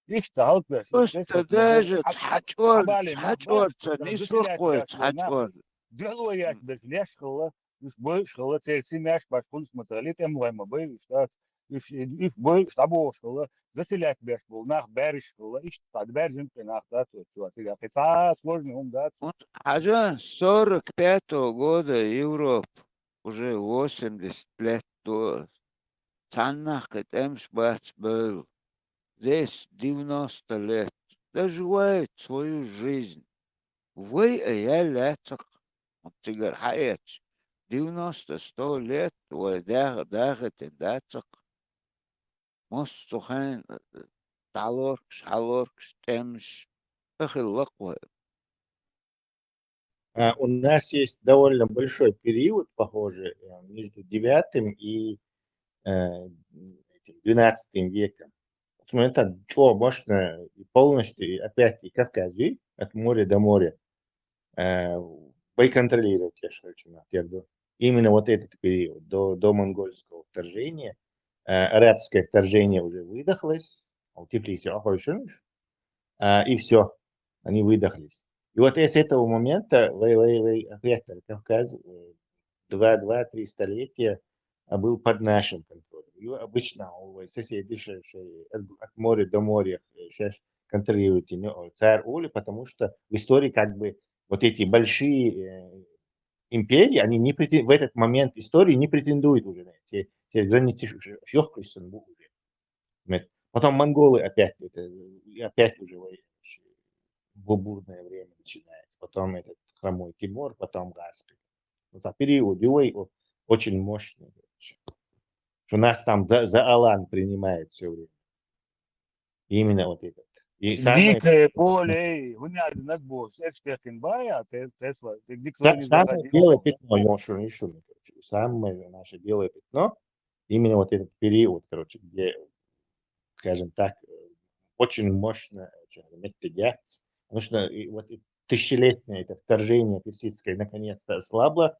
Их сталкиваешь, Просто даже хачор, не сухой хачор. Дело я без лешкала, больше терси мяш, башкулс маталит, эмлайма, бэй, штат, их бой, штабошкала, заселять беш был, нах берешкала, их так бержин, нах, да, то есть, я хотя сложный ум, да. Хажа 45-го года Европа, уже 80 лет до Цаннах Эмш был. Здесь 90 лет. Доживает свою жизнь. Вы я летах. Вот ты говоришь, 90-100 лет, вы дахете датах. Мост сухайн, шалорк, темш. Ахиллаква. У нас есть довольно большой период, похоже, между 9 и 12 веком. Это что, можно полностью опять и Кавказе, от моря до моря. вы контролируете, я хочу наверное, именно вот этот период до монгольского вторжения. Арабское вторжение уже выдохлось, и все, они выдохлись. И вот с этого момента Кавказ 2-3 столетия был под нашим контролем. И обычно соседи от моря до моря сейчас контролируют царь Оли, потому что в истории как бы вот эти большие империи, они не в этот момент истории не претендуют уже на те границы уже. Потом монголы опять, опять уже бурное время начинается. Потом этот хромой Тимур, потом Гаспри. Вот период очень мощный. Что нас там за Алан принимает все время. Именно вот этот. И самое Дикое поле, гунят нагбош, экспертин бая, Тесла, никто не самое заходил. белое пятно, самое наше белое пятно, именно вот этот период, где, скажем так, очень мощно тягаться. Потому что вот тысячелетнее это вторжение персидское наконец-то ослабло,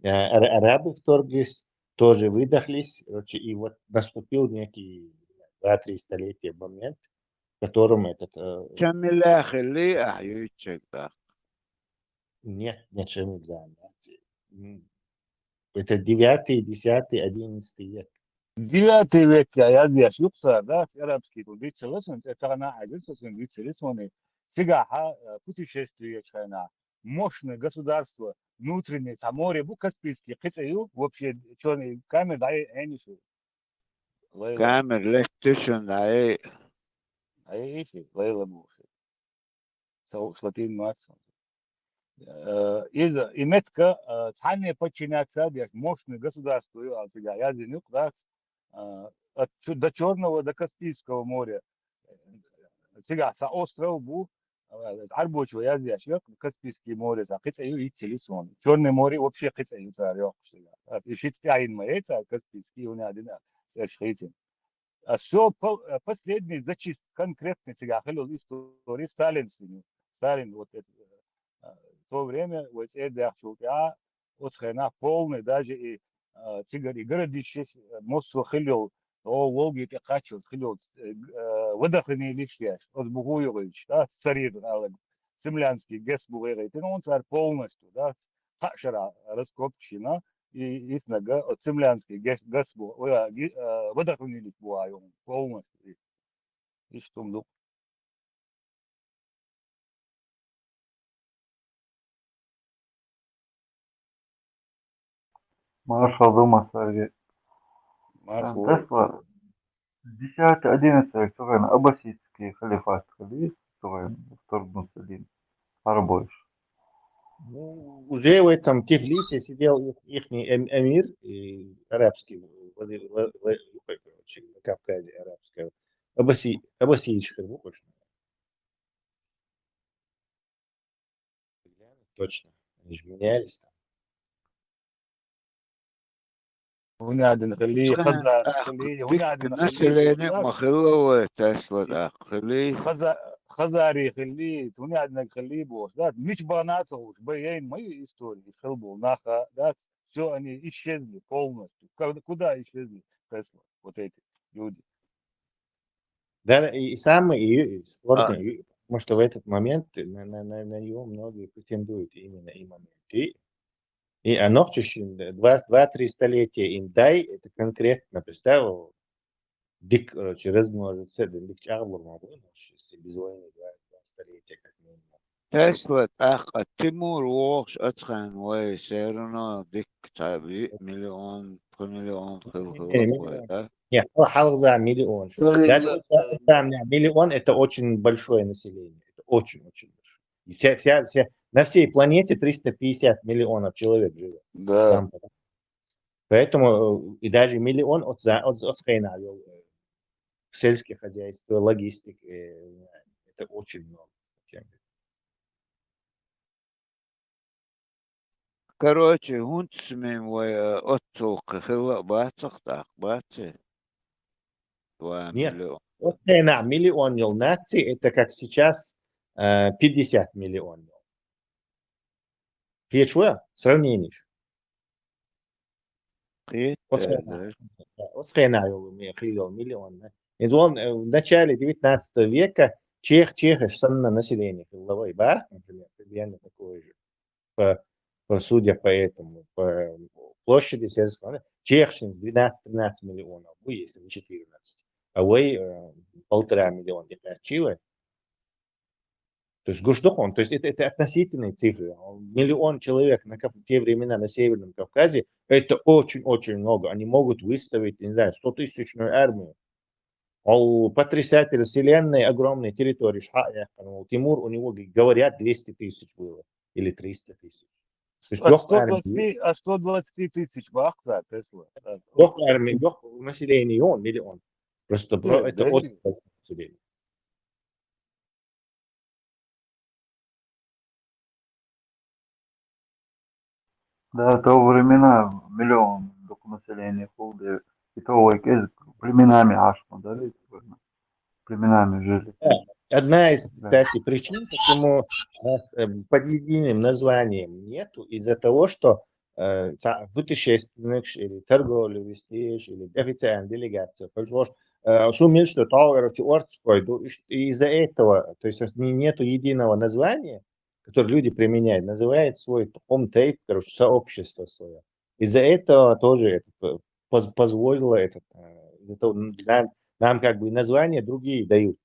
арабы вторглись, тоже выдохлись, и вот наступил некий 2-3 столетия момент, в котором этот... شملاخ اللي أحيوتشك ده. Нет, это 9, 10, 11 век. 9 век я здесь юкса, да, арабский тут дичелесен, это она один сосен дичелесен, сигаха путешествие чайна, мощное государство, внутреннее, саморе, Каспийский, Китаю, вообще черный камер, да, и Энишу. كامل ليش تشن هاي Эйфи, Лейла Муши. Слатин Максон. И метка, цанне подчиняться, мощное государство, я зенюк, да, до Черного, до Каспийского моря. Сега, со острова Бу, Арбочего, я здесь, Каспийское море, Китаю и Телесон. Черное море вообще Китаю, сега. И Шитяин море, Каспийский, у меня один, Шитин. Все последний зачист конкретно сега, хэлил истории Сталин, Сталин, вот это, в то время, вот это, я, вот хрена полный, даже и цигар и городище, мост хылил, о, Волги, это качел, хылил, выдохленные лишья, от Бугуевич, да, царит, землянский, гес Бугуевич, ну, он царь полностью, да, хашера, раскопчина, и их нога от землянский, гес выдохленные лишья, полностью, и что он Маршал Дума Сарги. Маршал. Тесла 10-11 век, аббасидский халифат, вторгнулся один, больше. Ну, уже в этом Тифлисе сидел их эмир, арабский, на Кавказе арабского, Аббасидчик, точно, они же менялись там. ونادن خليه خزر خليه ونادن خليه نسليني مخلوة تسلا ده خليه خزاري خليه ونادن خليه بوش ده مش بناته وش بيين ما истории خلبوا наха да все они исчезли полностью куда исчезли Тесла вот эти люди. Да, и самый спорный, потому что в этот момент на него многие претендуют именно и моменты. И оно в 2-3 столетия им дай, это конкретно, представил, дик, размножится, дик чарлор могу, без войны 2 столетия как минимум. تسلا أخ تيمور ووش أتخن وي سيرنا ديك تابي مليون خلق Нет, халза миллион. Даже миллион это очень большое население. Это очень-очень большое. И на всей планете 350 миллионов человек живет. Да. Поэтому и даже миллион от схайнавил сельское хозяйство, логистика. Это очень много. Короче, гунтсмин вой отцук хила бацах. Нет, миллион наций, это как сейчас 50 миллионов. Печуя, сравнение. Да. Миллион. И он в начале 19 века Чехия самое население было, например, примерно такое же. Судя по этому, по площади сельского, Чехия 12-13 миллионов, вы если не 14, а вы 1,5 миллиона Чили. То есть Гушдохон, то есть это относительные цифры. Миллион человек в те времена на Северном Кавказе, это очень-очень много. Они могут выставить, не знаю, 100-тысячную армию. Потрясатель вселенной, огромной территории. Тимур, у него, говорят, 200 тысяч было. Или 300 тысяч. То есть От 120 тысяч бахта, Тесла. армии, население, он миллион. Просто это очень много населения. Да, то времена миллион только населения худы. И то племенами ашма, да, племенами жили. Одна из, кстати, причин, почему под единым названием нету, из-за того, что путешественник или торговлю вести, или официальная делегация, шумел, что короче, из-за этого, то есть нету единого названия, которое люди применяют, называет свой home-tape, короче, сообщество свое. Из-за этого тоже это позволило это, из-за того, нам как бы названия другие дают.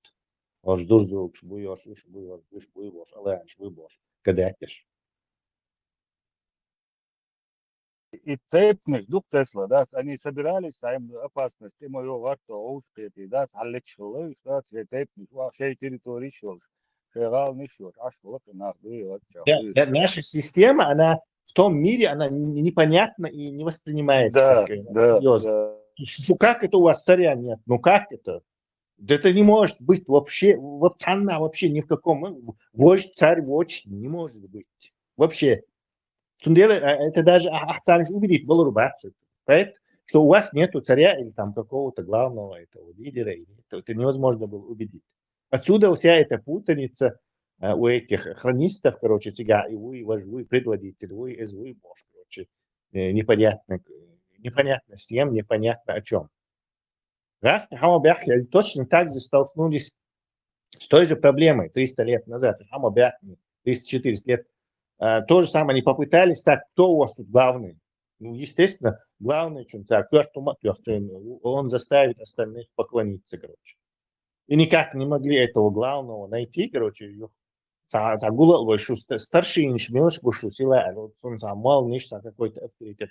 И цепность, дух Тесла, да, они собирались, а им опасность, и мое варто, ушки, да, аллеч шелы, да, цепность, шей территории шел, шерал не шел, аж вот и нахуй, вот Наша система, она в том мире, она непонятна и не воспринимается как серьезно. Как это у вас царя нет? Ну как это? Да это не может быть вообще ни в каком. Вождь, царь, вождь не может быть. Вообще. Это даже Ахцариш убедить Балурбацию. Поэтому, что у вас нету царя или там какого-то главного этого лидера. Это невозможно было убедить. Отсюда вся эта путаница у этих хронистов, короче, тяга, и вы, вождь, предводитель, вы, бож, короче, непонятно с тем, непонятно о чем. Раз Хамабяхи точно так же столкнулись с той же проблемой 300 лет назад, Хамабяхи 300-400 лет. То же самое, они попытались, так, кто у вас тут главный? Ну, естественно, главный, он заставит остальных поклониться, короче. И никак не могли этого главного найти, короче, загула, старший инженер, сила, он мал нечто, какой-то авторитет,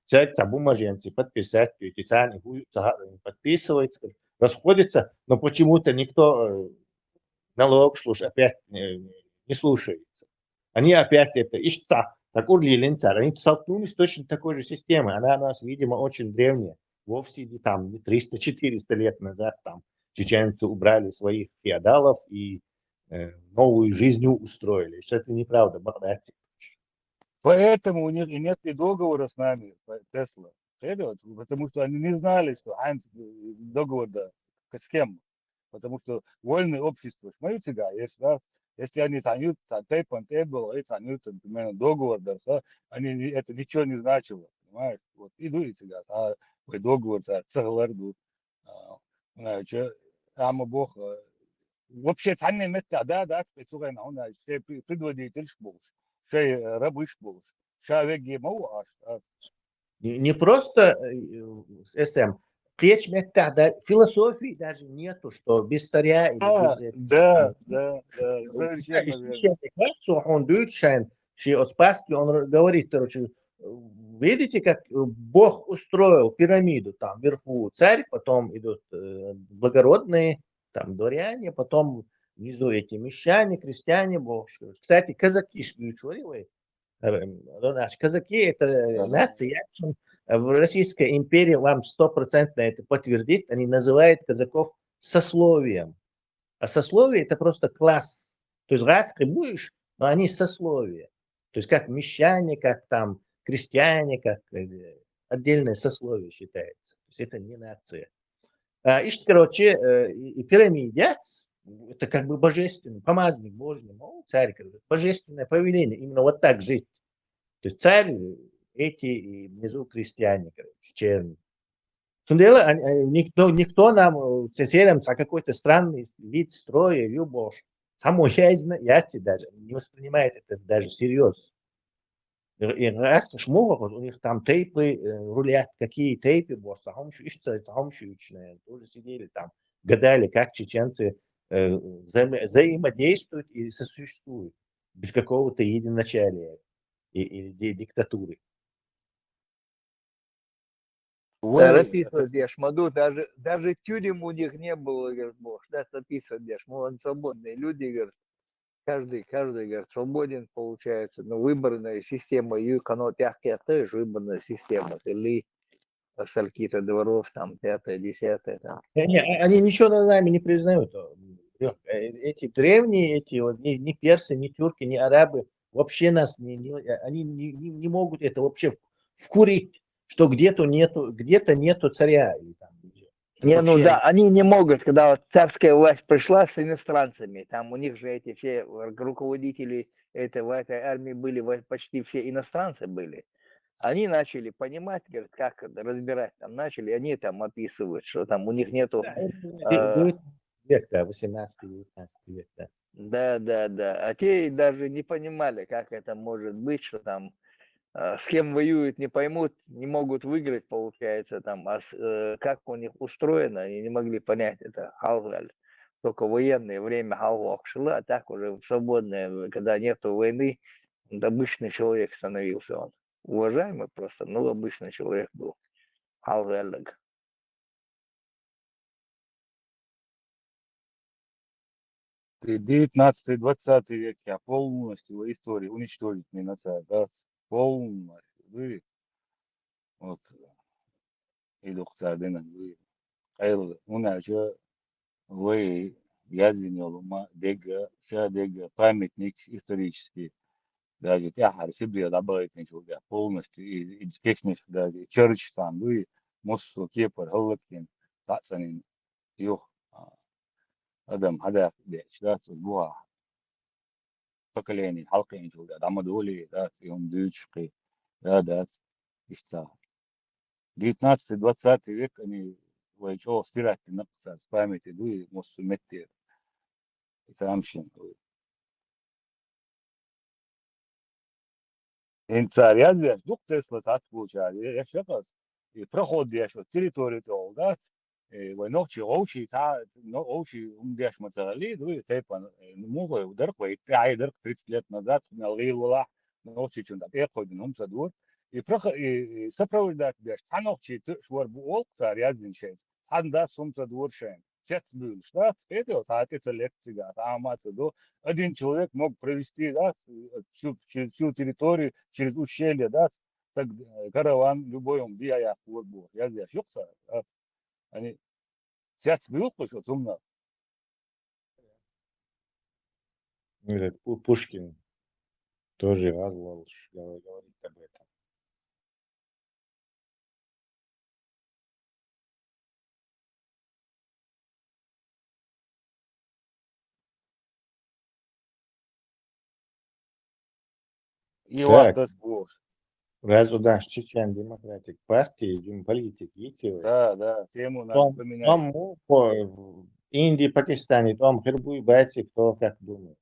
взять бумаженцы, подписать, подписывается, расходится, но почему-то никто налог, опять не слушается. Они опять это ищут, они столкнулись с точно такой же системой. Она у нас, видимо, очень древняя. Вовсе не там не 300-400 лет назад там чеченцы убрали своих феодалов и новую жизнь устроили. Что это неправда, молодцы. Поэтому у них и нет и договора с нами, Тесла. Потому что они не знали, что договор с кем. Потому что вольное общество, смотрите, если они танют, например, договор, они это ничего не значило, понимаешь? Вот идут сега, договор, цегларду, ама бог, вообще танне метта, да, спецугай на она, все предводитель шбулс, все рабы шбулс, шавеги мау Не просто СМ. Речь философии даже нету, что без царя или без... Да, совершенно верно. Он Дютшайн, он говорит, короче, видите, как Бог устроил пирамиду, там вверху царь, потом идут благородные, там дворяне, потом внизу эти мещане, крестьяне, Бог. Кстати, казаки, казаки это нация, в Российской империи вам 100% это подтвердит, они называют казаков сословием. А сословие это просто класс. То есть раз ты будешь, но они сословия. То есть как мещане, как там крестьяне, как отдельное сословие считается. То есть это не нация. Короче, пирамидец, это как бы божественный, помазанник Божий, царь, божественное повеление, именно вот так жить. То есть царь, эти и внизу крестьяне, короче, черни. Сунделы, никто нам соседям за какой-то странный вид строя, любовь. Само яйца даже не воспринимает это даже всерьез. И раз шмуга, у них там тейпы рулят, какие тейпы, босс, тоже сидели там, гадали, как чеченцы взаимодействуют и сосуществуют без какого-то единоначалия и диктатуры. Да, записывать, Деш, Маду, даже тюрем у них не было, говорит, Бог, да, записывать, Деш, мы свободные люди, говорит, каждый, говорит, свободен, получается, но выборная система, юканотяхкия тоже выборная система, или сколько-то дворов, там, 5-е, 10-е, там. Они ничего над нами не признают. Эти древние, эти вот, ни персы, ни тюрки, ни арабы, вообще нас они не могут это вообще вкурить, что где-то нету царя. Или там, Не, вообще, ну да, они не могут, когда вот царская власть пришла с иностранцами, там у них же эти все руководители в этой армии были почти все иностранцы были. Они начали понимать, говорят, как разбирать, там начали, они там описывают, что там у них нету... 19 век, да, 18-19 век, да. Да. А те даже не понимали, как это может быть, что там с кем воюют, не поймут, не могут выиграть, получается, там, как у них устроено, они не могли понять это, халгаль. Только военное время халвок шла, а так уже в свободное, когда нету войны, обычный человек становился он. Уважаемый просто, но обычный человек был. Халгаль. И 19-20 век я полностью истории уничтожить не нацелен, да, полностью. Вы вот и доктор Дина, вы аэро, у нас же вы язынёлума дега, вся дега памятник исторический. Даже тяхар себе добавить ничего, полностью и технически даже черч там, вы муссу кепар, халлаткин, тацанин, юх, адам хадаф беч, да, буа. Поколение, халкин juga, дамадоли, да, он дючки, да, иста. 19-20 век они воичо стирать написать с памяти, дуи, муссу метти, это амшин. Инцар язя, дук Тесла татпуча, я шакас, и проход дешо, территорию то, да, вы ночи, очи, очи, умдяш мацарали, дуи, тейпан, мугой, удар, квей, айдер, 30 лет назад, на лилула, ночи, чунда, эходин, умсадур, и сопровождать деш, таночи, швар буол, цар язин шесть, танда сумсадур шесть. Сет был, да, это вот, это лекция, там до один человек мог провести, да, через всю территорию, через ущелье, да, так караван любой он бия вот был. Я здесь ёкса, да, они сет был, что сумно. Пушкин тоже разлал, говорит об этом. И вот Так, это был. раз удаш Чечен Демократик партии, политик, видите, Да, тему надо поменять. Том по Индии, Пакистане, Том Хербуй, Байти, кто как думает.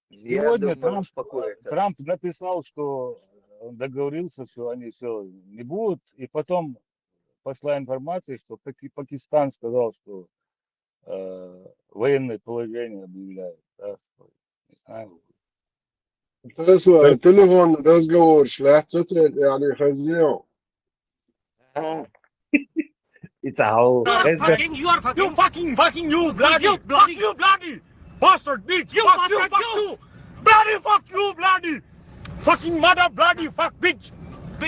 Я Сегодня думаю, успокоится. Трамп написал, что он договорился, что они все не будут, и потом пошла информация, что Пакистан сказал, что военное положение объявляет. Да, не знаю. Тесла, телефон, разговор, шляхтец, يعني خزينه. It's all. You fucking, you bloody bastard, bitch, fuck you, bloody, fucking mother, bloody, fuck, bitch,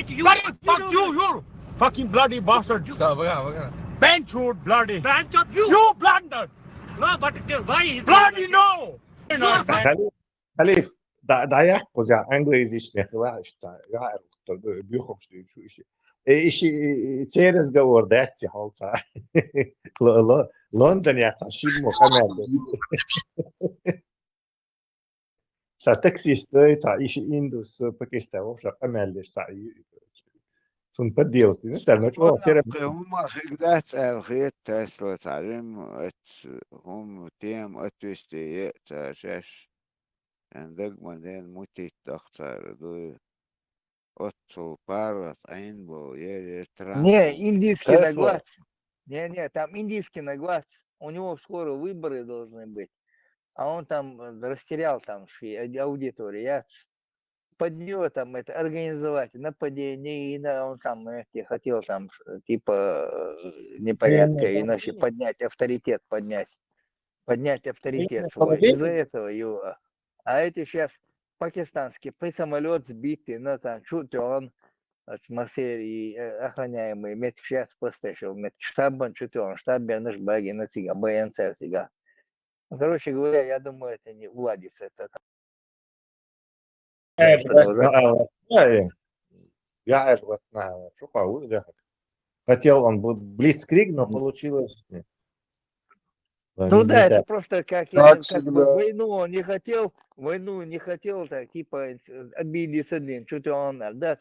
you, bloody, fuck you fucking bloody bastard, Benchwood, bloody, you blunder, no, but why is bloody, no, Халиф, dayak koca англоязычных я бюхом что еще. Еще разговор, да, тихолца. Лондон я сошиб Мухаммед. таксист تعيش индус Пакистан, вообще амалиш сон подделки. Ну, там, ну, чего, هم خجلات الخيط تسلا تعلم هم تيم أتوستي شاش عندك مدين موتي تختار دو أتصل بارت عين بو يري ترامب Не, индийский Тесла. наглад. Не, там индийский наглад. У него скоро выборы должны быть. А он там растерял там аудиторию. Я под него там это организовать нападение, и он там хотел там типа непорядка, иначе поднять авторитет, поднять авторитет свой. Из-за этого его. А эти сейчас пакистанский самолет сбитый, ну там чуть он и охраняемый метр сейчас постешил, метр штабан чуть он штабе наш баги на сига, БНЦ сига. Короче говоря, я думаю, это не уладится. Это Я что получилось? Хотел он блицкриг, но получилось. Ну да, это просто как всегда. войну он не хотел, так типа обидеться один, что-то он, да,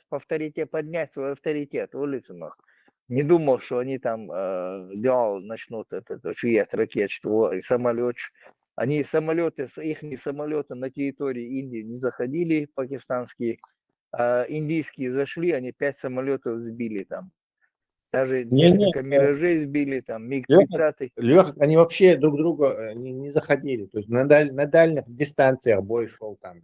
поднять свой авторитет, улицу нах. Не думал, что они там делал, начнут чуять ракет, что и самолет. Они их самолеты на территории Индии не заходили, пакистанские, а индийские зашли, они 5 самолетов сбили там. Даже несколько миражей сбили, там, МиГ-30. Леха, они вообще друг друга не заходили. То есть на дальних дистанциях бой шел там.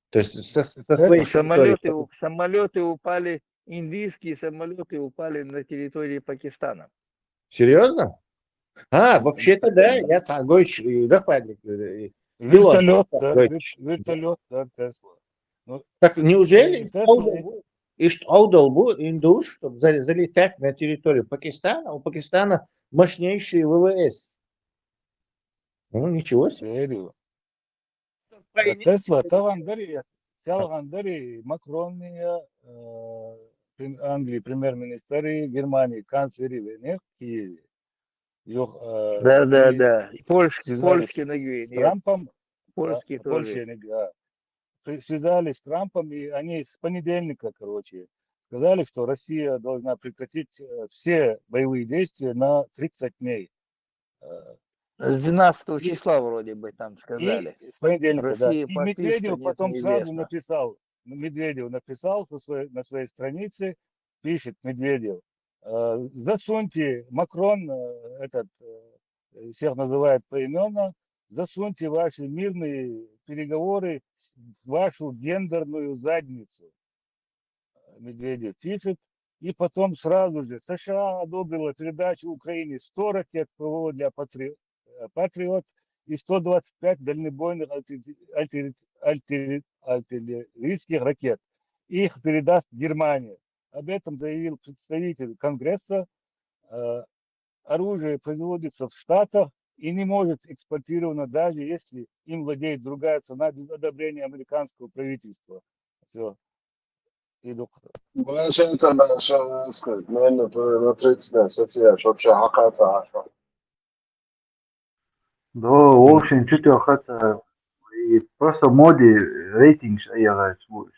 То есть со своей самолеты упали, индийские самолеты упали на территории Пакистана. Серьезно? Вообще-то да, я Цагойч, да, Фадлик. Вертолет, да, Тесла. Так неужели Аудал был индуш, чтобы залетать на территорию Пакистана? У Пакистана мощнейший ВВС. Ну, ничего себе. Тесла, Таландари, Макрон, Англии, премьер-министр, Германии, канцлер в Киеве. Да. Польский ногой. Трампом. Польский тоже. Связались с Трампом, и они с понедельника, сказали, что Россия должна прекратить все боевые действия на 30 дней. С 12 числа вроде бы там сказали. И с понедельника, Россия да. И Медведев потом сразу написал на своей странице, пишет Медведев, засуньте, Макрон, всех называет поименно, засуньте ваши мирные переговоры в вашу гендерную задницу. Медведев пишет. И потом сразу же США одобрила передачу Украине 100 ракет ПВО для Патриот и 125 дальнобойных артиллерийских ракет. Их передаст Германия. Об этом заявил представитель Конгресса. Оружие производится в Штатах и не может экспортировано, даже если им владеет другая страна без одобрения американского правительства. Все. باشه انت باشه اسكت من نطريتنا سوتيا вообще حقاتها Да, в общем, что-то хотя и просто моде рейтинг я свой.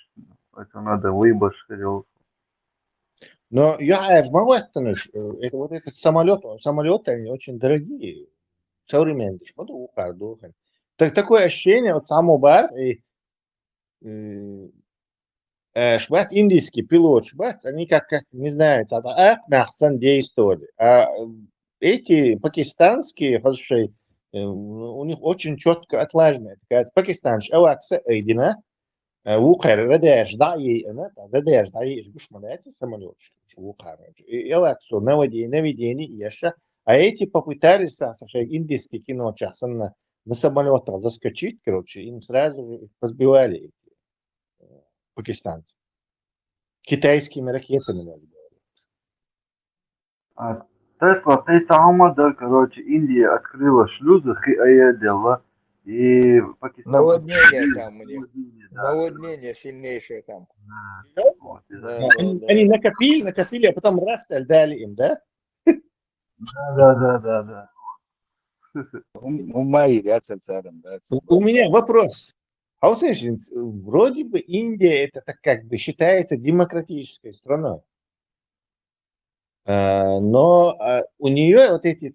Это надо выбор, скорее. Но я могу это вот этот самолеты, они очень дорогие, современные. Так такое ощущение, вот само бар и шбат индийский пилот шбат, они как не знаю, это нахсан действовали. А эти пакистанские хорошие, у них очень четко отлажено. Пакистанш авакса эйдина, وقع رداش ضعي أنا رداش ضعي إيش بوش مناعتي самолетчик وقع и аваксо наведение еще. А эти попытались сошли индийский кино часом на самолетах заскочить, им сразу же разбивали пакистанцы. Китайскими ракетами. Тесла, ты сама, да, Индия открыла шлюзы, дела, и Пакистан... Наводнение там у них. Наводнение сильнейшее там. Они накопили, а потом раз дали им, да? Да. У меня вопрос. А вот знаешь, вроде бы Индия это так как бы считается демократической страной. Но у нее вот эти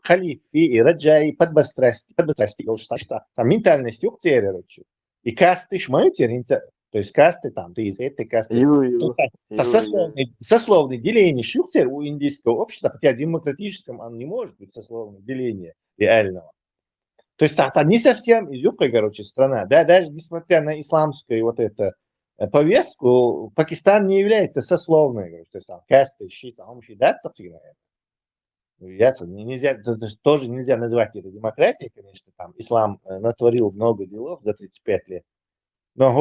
халифы и раджаи подбастрасти, там ментальность юктерерочи. И касты шмайтеринца, то есть касты там, ты из этой касты. Сословное деление шюктер у индийского общества, хотя демократическом он не может быть сословное деление реального. То есть это не совсем изюбкая, короче, страна. Да, даже несмотря на исламскую вот эту повестку, Пакистан не является сословной. То есть там касты, щита, он считается нельзя, тоже нельзя назвать это демократией, конечно. Там ислам натворил много делов за 35 лет. Но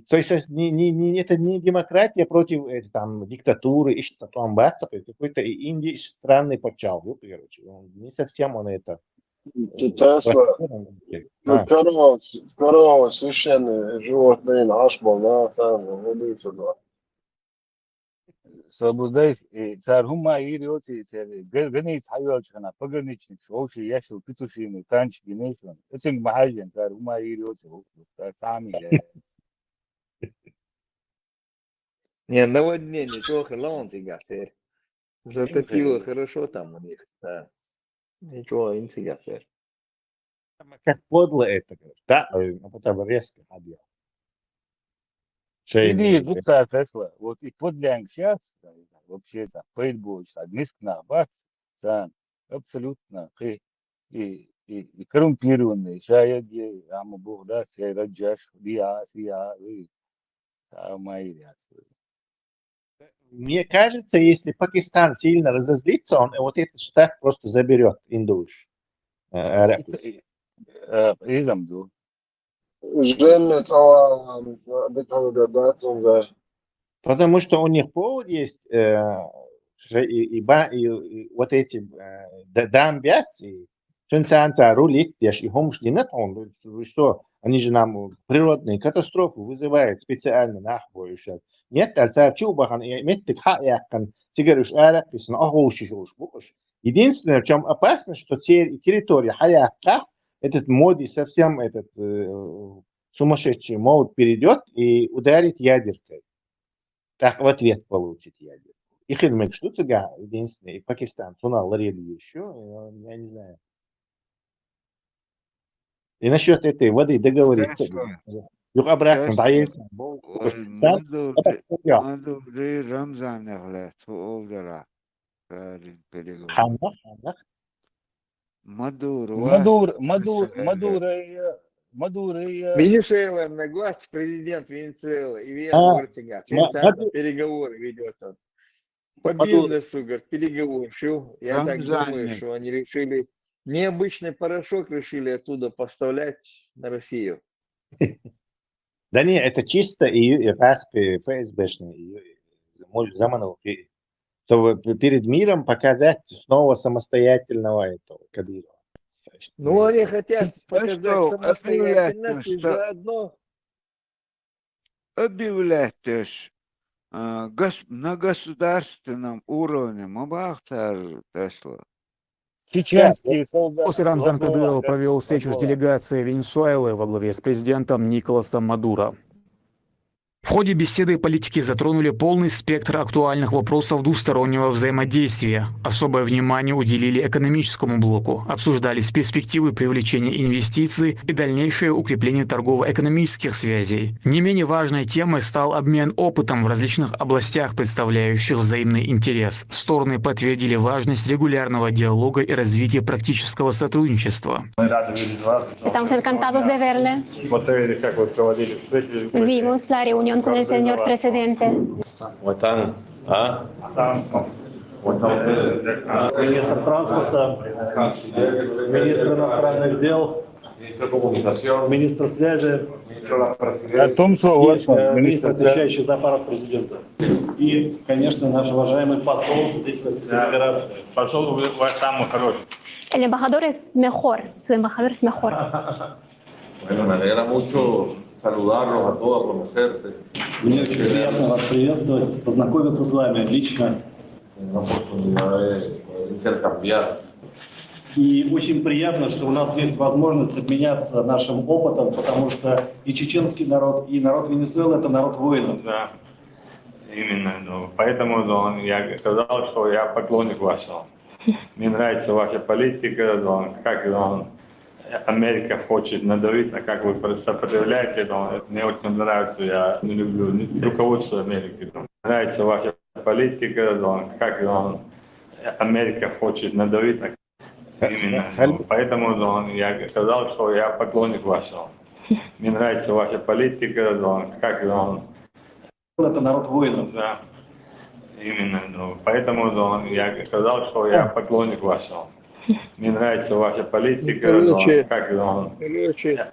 то есть это не демократия против там, диктатуры, и что там бацап, какой-то Индии странный почал. Короче, не совсем он это. Тесла, корова, священные животные, наш был, да, там, убийца, да. Свободой и царь Хума и Риоти, границ хайвелчана, пограничник, вообще яшил, петушины, танчи, генейшн. Это махажен, царь Хума и Риоти, сами. Не, наводнение, чего хелон цигацер. Затопило хорошо там у них, да. Ничего, инцигацер. Как подло это, да, а потом резко объял. Или губца Тесла, вот и подлянг сейчас, вообще там, пейтбольш, низких бац, абсолютно, и коррумпированные, шаяги, ама бог, да, сей раджаш, сия, и мои реакции. Мне кажется, если Пакистан сильно разозлится, он вот этот штат просто заберет Индуш. Изамду. Потому что у них повод есть, и вот эти дамбяцы, рулит, и хомшлинет, что они же нам природные катастрофы вызывают специально нахбоющие. Нет, чубахан и меттик хаякан, тигарыш аракис, ахушишуш букуш. Единственное, в чем опасно, что территория хаякка, этот моди совсем этот сумасшедший мод перейдет и ударит ядеркой. Так в ответ получит ядерку. И хилмек штуцега, единственное, и Пакистан, тунал ларели еще, я не знаю. И насчет этой воды договориться. Юг обратно дается. Венесуэла на глаз президент Венесуэлы и переговоры ведет он. Победный сугар, переговор. Я так думаю, что они решили необычный порошок решили оттуда поставлять на Россию. Да не, это чисто и распи ФСБшные, Заманов, чтобы перед миром показать снова самостоятельного этого Кадырова. Ну, они хотят показать самостоятельность и заодно объявлять на государственном уровне Мабахтар Тесла. Чеченские солдаты. После Рамзан Кадыров провел встречу с делегацией Венесуэлы во главе с президентом Николасом Мадуро. В ходе беседы политики затронули полный спектр актуальных вопросов двустороннего взаимодействия. Особое внимание уделили экономическому блоку. Обсуждались перспективы привлечения инвестиций и дальнейшее укрепление торгово-экономических связей. Не менее важной темой стал обмен опытом в различных областях, представляющих взаимный интерес. Стороны подтвердили важность регулярного диалога и развития практического сотрудничества. Estamos encantados de verle. Смотрели, как вы проводили встречи. Vimos la reunión con el señor presidente. Министр транспорта, министр иностранных дел, министр связи, министр, отвечающий за аппарат президента. И, конечно, наш уважаемый посол здесь в Российской Федерации. Посол ваш самый хороший. El embajador es mejor, su embajador es mejor. Bueno, me alegra mucho saludarlos a todos, conocerte. Мне очень приятно вас приветствовать, познакомиться с вами лично. Una oportunidad de intercambiar. И очень приятно, что у нас есть возможность обменяться нашим опытом, потому что и чеченский народ, и народ Венесуэлы – это народ воинов. Да, именно. Ну, поэтому я сказал, что я поклонник вашего. Мне нравится ваша политика, как Америка хочет надавить, на как вы сопротивляете. Мне очень нравится, я не люблю руководство Америки. Мне нравится ваша политика, как Америка хочет надавить на именно. Поэтому я сказал, что я поклонник вашего. Мне нравится ваша политика, как это народ воинов. Да, именно. Поэтому я сказал, что я поклонник вашего. Мне нравится ваша политика, как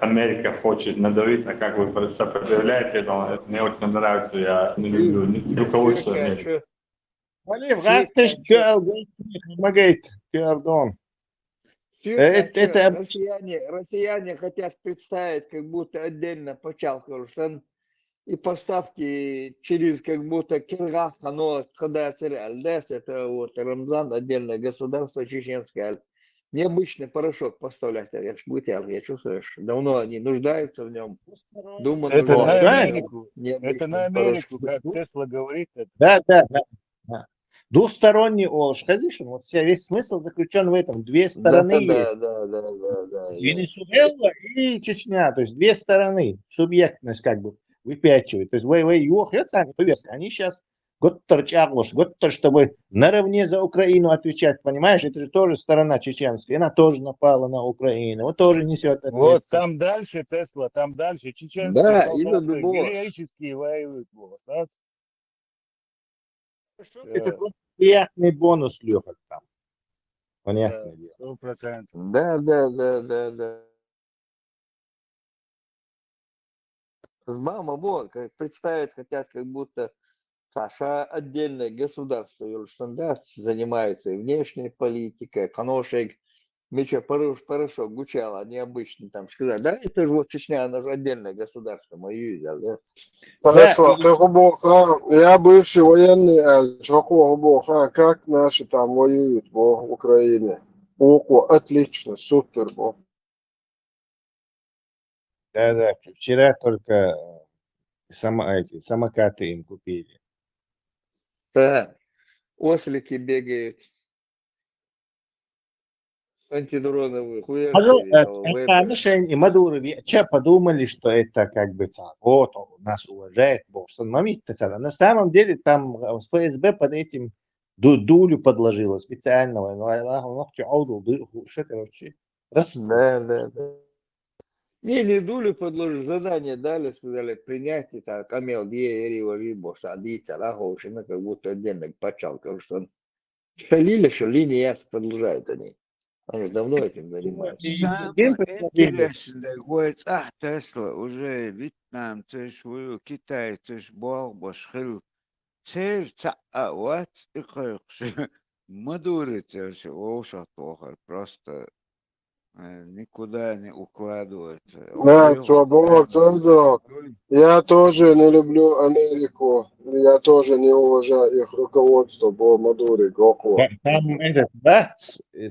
Америка хочет надавить, на как вы сопротивляете. Мне очень нравится, я не люблю руководство Америки. Россияне хотят представить, как будто отдельно Почалкурсан и поставки через как будто Киргиз, оно ходается реально. Это вот Рамзан, отдельное государство чеченское. Необычный порошок поставлять, я чувствую, что давно они нуждаются в нем. Думаю, Это на Америку, как Тесла говорит. Да. Двусторонний Олшхадишин, вот весь смысл заключен в этом. Две стороны есть. Венесуэла и Чечня, то есть две стороны. Субъектность как бы выпячивает. То есть они сейчас чтобы наравне за Украину отвечать, понимаешь? Это же тоже сторона чеченская, она тоже напала на Украину, вот тоже несет ответственность. Вот там дальше Тесла, там дальше чеченские солдаты героические воюют. Да? Это просто приятный бонус, Леха, там. Понятно. 100%. Да. С мамой вот, представить хотят, как будто Саша отдельное государство, занимается и внешней политикой, Коношек, Меча порошок гучала, необычно там сказать. Да, это же вот Чечня, она же отдельное государство, мою взял, да? Тесла, ты глубоко, я бывший военный, глубоко, как наши там воюют в Украине? Ого, отлично, супер, бо. Да, вчера только самокаты им купили. Да, ослики бегают. Антидроновые хуярки. Мадуры, подумали, что это как бы вот нас уважает Бог. На самом деле там ФСБ под этим дулю подложила специального. Да. Не дулю подложили, задание дали, сказали принять и так, Камел, Рибо, садиться, как будто отдельно почал, что шалили, что линия продолжают они. Они давно этим занимаются. Самое интересное, говорит, Тесла, уже Вьетнам, свою Китай, Бог, Башхил, цель, вот, и как Мадуры, просто никуда не укладывается. Да, свобода, цензор. Я тоже не люблю Америку. Я тоже не уважаю их руководство по Мадуре, Гоку. Там этот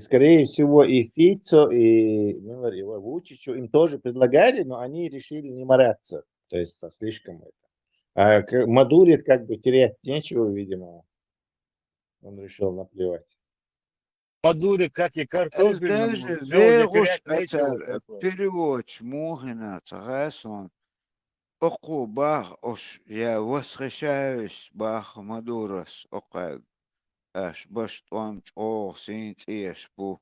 скорее всего, и Фицо, и Вучичу им тоже предлагали, но они решили не мараться. То есть слишком это. А Мадуре как бы терять нечего, видимо. Он решил наплевать. Мадуре, как и картофель, даже веруш перевод Мухина, Царасон, Оку Бах, я восхищаюсь Бах Мадурас, Окаг, аж баштон, синт и шпу.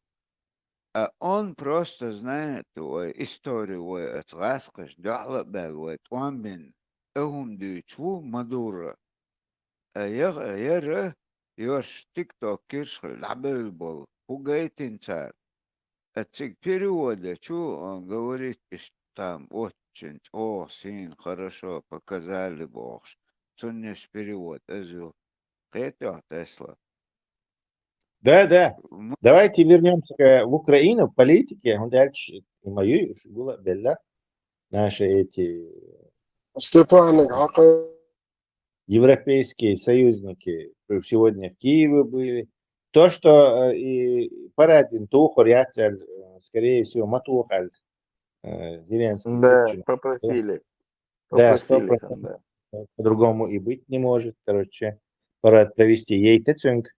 А он просто знает историю, от раскаш, дала он бин, дючу Мадура. А я Ёж тикток кирш лабел был, пугайтин царь. Отсек перевода, он говорит, что там очень, сын, хорошо, показали Бог. Сунешь перевод, это Тесла. Да. Давайте вернемся в Украину, в политике. Дальше мою было Белла, наши эти европейские союзники сегодня в Киеве были. То, что и парадин тухор яцель, скорее всего, матухаль Зеленский. Да, Сычину. попросили. Да, Попросили там, 100%. да. По-другому и быть не может. Короче, пора провести ейтецинг.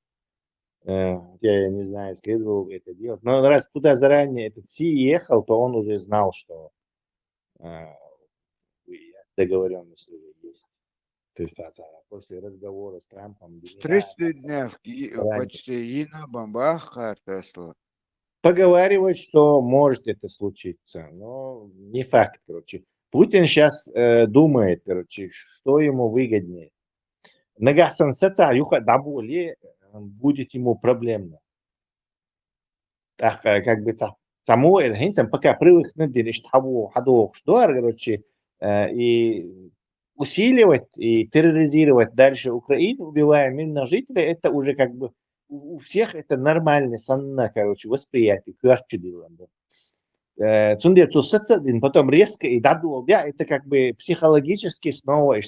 Я не знаю, следовало это делать. Но раз туда заранее этот Си ехал, то он уже знал, что договоренность уже есть. То есть после разговора с Трампом. 30 дней почти и на бомбах картесло. Поговаривают, что может это случиться, но не факт, короче. Путин сейчас думает, короче, что ему выгоднее. Нагасан саца юха дабули будет ему проблемно. Так, как бы само это пока привыкнуть, что короче, и усиливать и терроризировать дальше Украину, убивая мирных жителей, это уже как бы у всех это нормально, санна, короче, восприятие, Цундер потом резко и дадул, это как бы психологически снова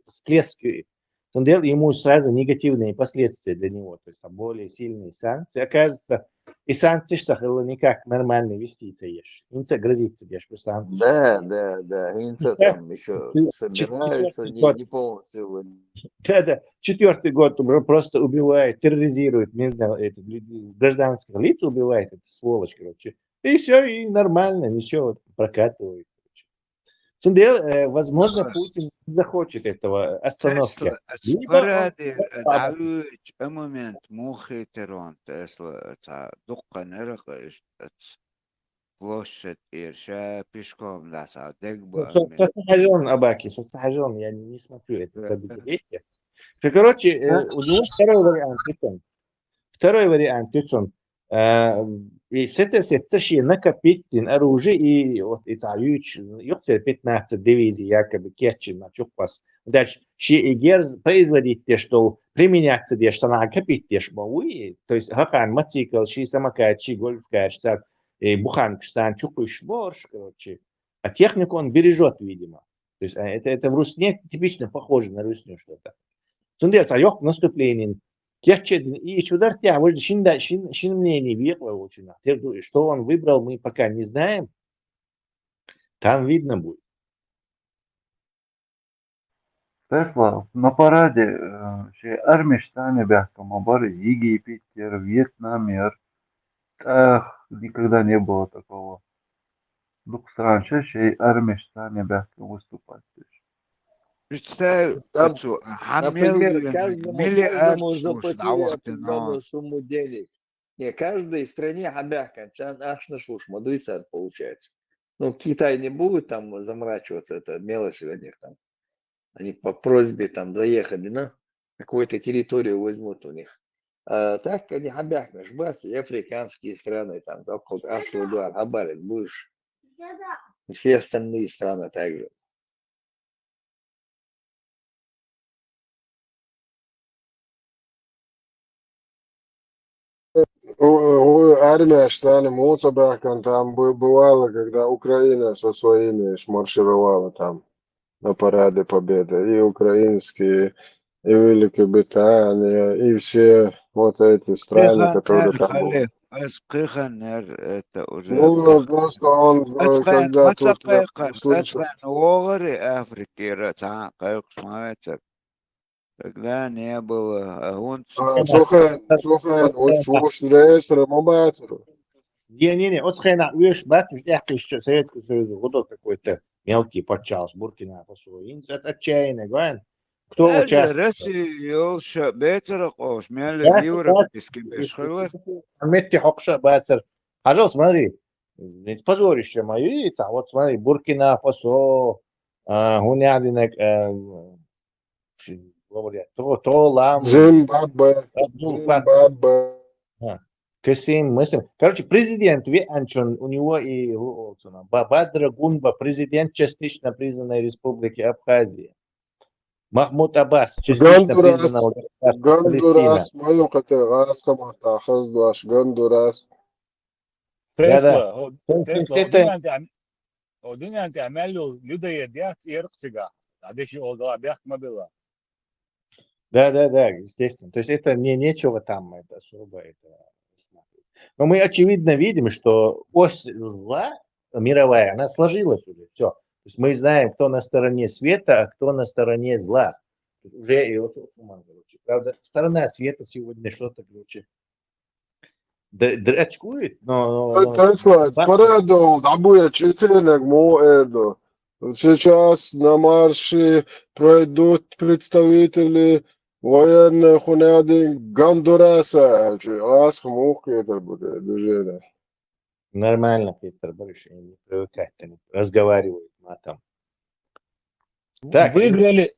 всплески. Цундер ему сразу негативные последствия для него, то есть более сильные санкции. Оказывается, и санкции сахала никак нормально веститься ешь. Инца грозится ешь по санкции. Да. Инца там еще собирается, не полностью. Да. 4-й год просто убивает, терроризирует гражданских лиц, убивает, это сволочь, короче. И все, и нормально, ничего, прокатывает. Возможно, Путин захочет этого остановки. момент мухи терон Тесла дукка нерахаш площадь Ирша пешком ласа дегба. Соцсахажен, Абаки, соцсахажен, я не смотрю это действие. Короче, у него второй вариант, и с этой накопить оружие и вот эти 15 дивизий якобы Керчи на Чукпас. Дальше и герз производить те, что применяться те, что накопить те, то есть хакан, мотоцикл, самокат, гольфкар, буханка, чукуш, борщ, короче. А технику он бережет, видимо. То есть это в Русне типично похоже на Русню что-то. Сундец, наступление. И сюда вот мнение верно очень. Что он выбрал, мы пока не знаем. Там видно будет. Tesla на параде Армянстане бяхтом, бары Египет, Вьетнам, никогда не было такого. Двух стран, Армянстане бяхтом выступать. Представь, например, каждому заплатили определенную сумму денег. Не, каждой стране хабяка, аж на шушма, получается. Ну, Китай не будет там заморачиваться, это мелочи для них там. Они по просьбе там заехали на какую-то территорию возьмут у них. А так они хабяка, жбац, и африканские страны там, Афродуар, Хабарик, будешь. И все остальные страны также. Армия стали Муцабаком, там бывало, когда Украина со своими маршировала там на параде Победы, и украинские, и Великобритания, и все вот эти страны, которые там были. это уже... Ну, просто он, когда тут услышал... Тогда не было. Он... Слухай, уж рейсеры, мобайцеры. Не, вот хрена, видишь, батюш, еще Советский Союз, вот какой-то мелкий подчас, Буркина Фасо, это отчаянно, говорят. Кто участвует? Россия, бетер, смели европейский бешхилы. Метти Хокша, бетер. Пожалуйста, смотри, позорище мое, вот смотри, Буркина Фасо, Гунядинек, Зимбабве. Короче, президент Вианчон, у него и Бадра Гунба, президент частично признанной республики Абхазия. Махмуд Аббас, частично признанного Гондурас, мою раз кому-то, Хаздуаш, Гондурас. Тесла, один антиамелю людей едят и рксига. А деши олда бях мобила. Да, естественно. То есть это нечего там это особо это рассматривать. Но мы очевидно видим, что ось зла мировая, она сложилась уже. Все. То есть мы знаем, кто на стороне света, а кто на стороне зла. Уже и вот короче. Правда, сторона света сегодня что-то, короче, очкует, но Тесла, факт, порадовал, Абуя Чеченек Моэдо. Сейчас на марше пройдут представители военных унядин Гондураса. Асх мух это будет движение. нормально, Питер Борисович, не привыкать, они разговаривают матом. Так, Выиграли,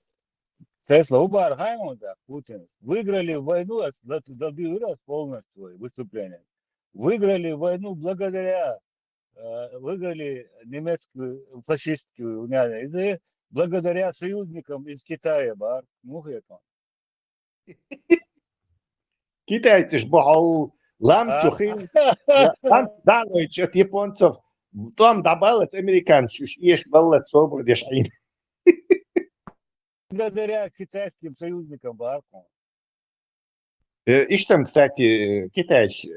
Тесла, Убар Хаймонда, Путин, выиграли войну, добил раз полностью выступление. Выиграли войну благодаря, выиграли немецкую фашистскую уняние, благодаря союзникам из Китая, бар, ну это. китайцы ж бахал ламчухи, ламч от японцев, там добавилось американцев, ешь баллет собор дешайн. Благодаря китайским союзникам, бар. Ишь там, кстати, китайцы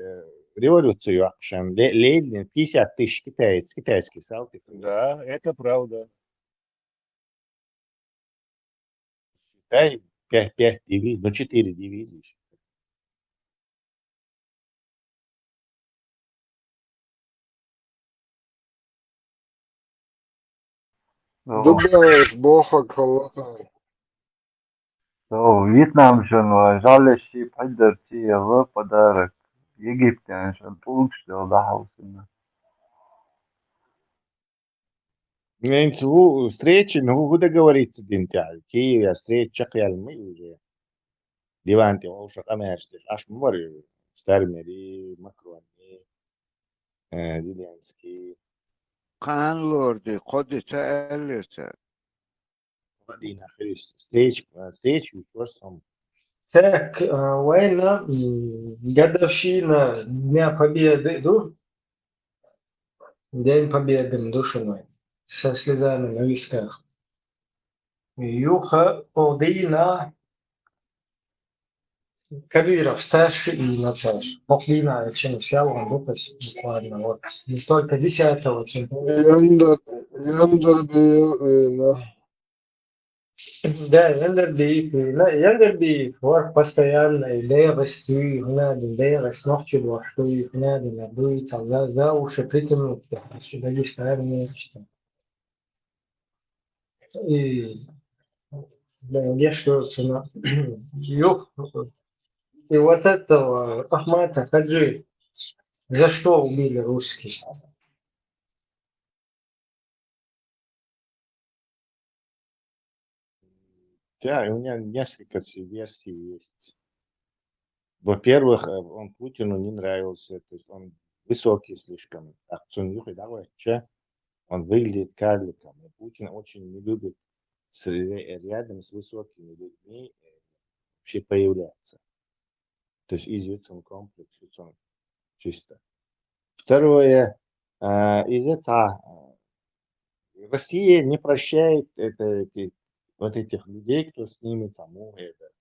революцию акшен, Ленин, 50 тысяч китайских солдат. Да, это правда. Считай, 5 дивизий, ну 4 дивизии. Дубайс, Боха, Калаха. Вьетнам шон жалящий поддержи в подарок Египтян шон получил дахаусына. Встречи, ну вы договориться, Динтяй, Киеве, встреча, мы уже. Диванти, уж амяштиш, аж море, Стармери, Макрон, Зеленский. Хан лорди, ходится эллица. Вадина Хрис, встречу, что сам. Так, война, годовщина Дня Победы, День Победы душиной, со слезами на висках. Юха Ордина Кабиров старший и Нацаш. Поклина, чем вся он выпуск буквально. Вот не только 10-го, чем да, Яндербиев, вот постоянно левостью, левость, ногти два, что их надо набыть, за уши притянуть, сюда есть нечто. И я что, и вот этого Ахмата Хаджи, за что убили русские? Да, у меня несколько версий есть. Во-первых, он Путину не нравился, то есть он высокий слишком. Он выглядит карликом. И Путин очень не любит рядом с высокими людьми вообще появляться. То есть изюцин комплекс, чисто. Второе, из-за Россия не прощает вот этих людей, кто снимет саму это.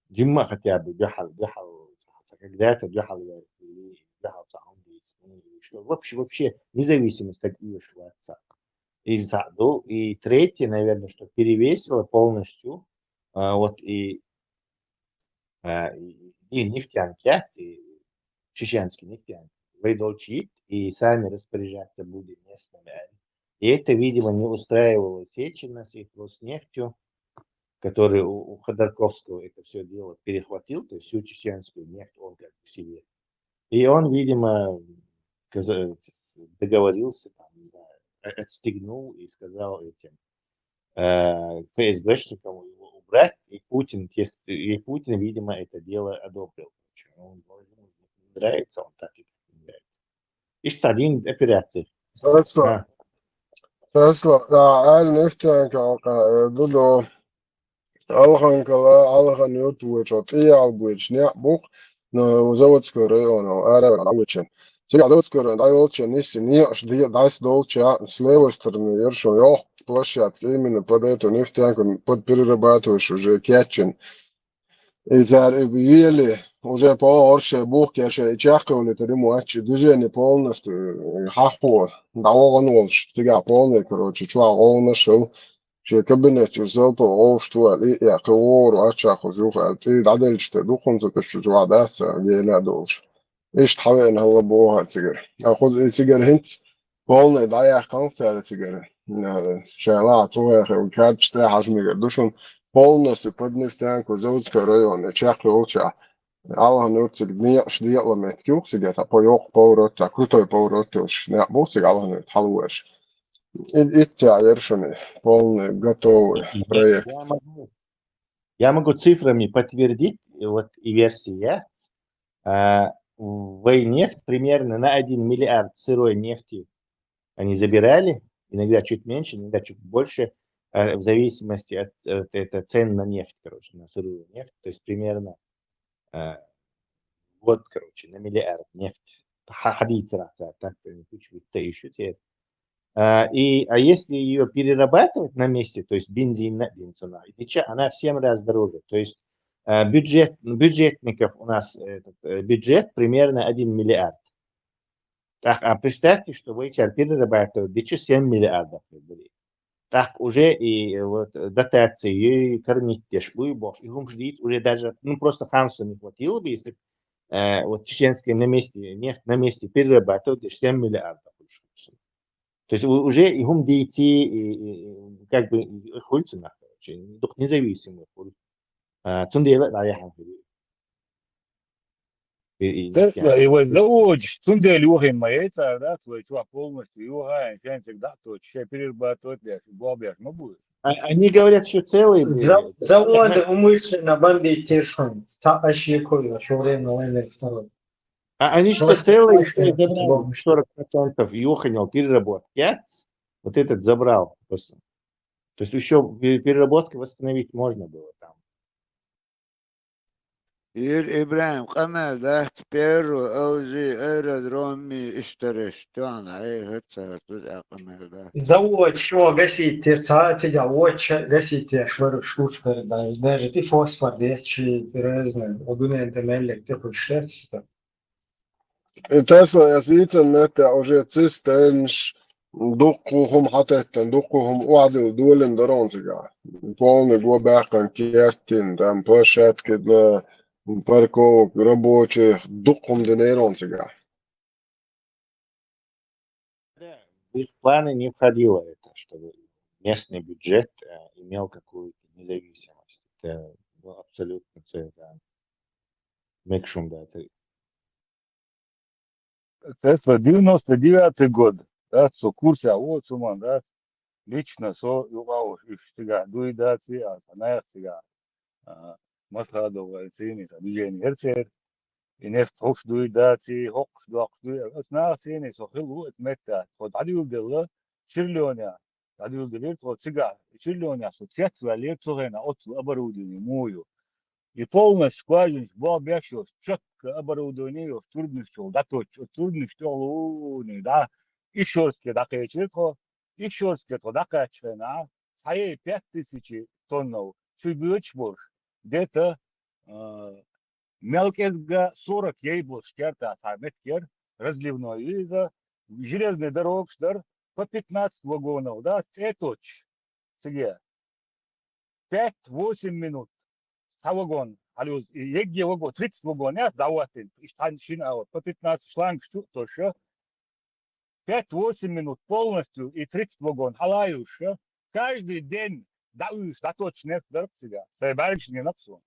Димма хотя бы бяхал, когда-то бяхал, что вообще независимость от ее отца. И третье, наверное, что перевесило полностью вот и нефтянки, и чеченские нефтянки, выдолчить и сами распоряжаться будут местными. И это, видимо, не устраивало Сечина с их Роснефтью, который у Ходорковского это все дело перехватил, то есть всю чеченскую нефть он как бы себе. И он, видимо, договорился, там, не знаю, отстегнул и сказал этим ФСБшникам его убрать, и Путин, видимо, это дело одобрил. Он не нравится, он так и не нравится. И один операция. Tesla, Al Neftanka, Dudo, Alhankala, Alhan Yutuich, or Tialwich, Nyabuk, no, Zawatsko, or Arab, Сега Зауцкара, дай Олча, Ниси, Ниаш, Дайс Долча, с левой стороны, Ершо, Йох, площадка, именно под эту нефтянку, под перерабатываешь уже Кетчин. И заревели уже по Орше, Бухкеше, Чахковли, Теремуачи, движение полностью, Хахпо, Даоган Волш, сега полный, короче, чуа, он нашел, че кабинет, взял по Олшту, и я ковору, Ачаху, Зуха, ты дадельчте, духом, то что чуа, даться, геля долш. ايش تحاول هلا بوها تجر اخذ تجر هنت والله ضايع كونتر تجر شغلات هو وكاد شتا حجم يقدوشون полностью под нефтянку Заудского района чахли улча Allah нурцик днеш диалами тюксига а по йох поворот крутой поворот уж не бусик Allah нурт халуэш и тя вершины полный готовый проект. Я могу цифрами подтвердить вот и версия. Войнефть примерно на 1 миллиард сырой нефти они забирали, иногда чуть меньше, иногда чуть больше, в зависимости от цен на нефть, короче, на сырую нефть. То есть примерно вот, короче, на миллиард нефть. Так-то не кучу-то еще теперь. А если ее перерабатывать на месте, то есть бензин на бензин, она в 7 раз дороже. То есть бюджетников у нас бюджет примерно 1 миллиард. Так, а представьте, что вы перерабатываете 7 миллиардов. Так уже и вот дотации, и кормить тяжелую бошь, и ждить уже даже, просто хансу не хватило бы, если вот чеченские на месте перерабатывают 7 миллиардов. То есть уже и гум дейти, и как бы хульцу нахуй, независимый хульцу. Цундела, да, я говорю. И вот заводишь, Цундель юхин мается, да, свой чувак полностью, юхайн, ченцик, да, то че перерабатывать, бабяш, ну будет. Они говорят, что целый... Заводы умышленно бомбить Тершон. Таашьякой, что время войны второй. Они что целый 40% юханил переработки. Вот этот забрал просто. То есть еще переработки восстановить можно было там. إبراهيم قمر ده بيرو أوزي أيرودرومي اشتريش توانا أي هرتسا تدع قمر ده Завод, что гасить терцать, завод, гасить швару шушка, да, даже ты фосфор, десчи, разные, обумен темелек, ты хочешь что? Tesla ja Sviitsen mötte уже цистернш дуккуhum hatetten, dukkuhum uadil duelen doronsiga. Полный глобахан кертин, там площадки для парковок рабочих, дуккум денеронсига. В их планы не входило это, чтобы местный бюджет имел какую-то независимость. Это абсолютно цель. Мекшум, да, это... Это 99 год, да, со курса, вот, суман, да, лично со югауш, и сега, дуидации, а санаях сега, масхадова, цини, движение герцер, и нефть хокс дуидации, хокс дуидации, сна цини, со хилу, это метта, вот адил дела, чирлёня, адил дела, вот сега, чирлёня, со цветва лет, согена, от оборудования, мою. И полностью скважин, бабящего, четко оборудование, трудностью, да, трудностью, да, еще раз, да, еще раз, да, качественно, 5000 тонн, чуть больше, где-то мелких 40 ейбл шкерта, меткер, разливной, из-за железной дорог, по 15 вагонов, да, это себе 5-8 минут. Вагон, алюз, егги вагон, 30 вагонов, заводин, шина, по 15 шланг, то еще 5-8 минут полностью и 30 вагон, халаюш, каждый день дауш, да точно, да, себя, больше не напсу.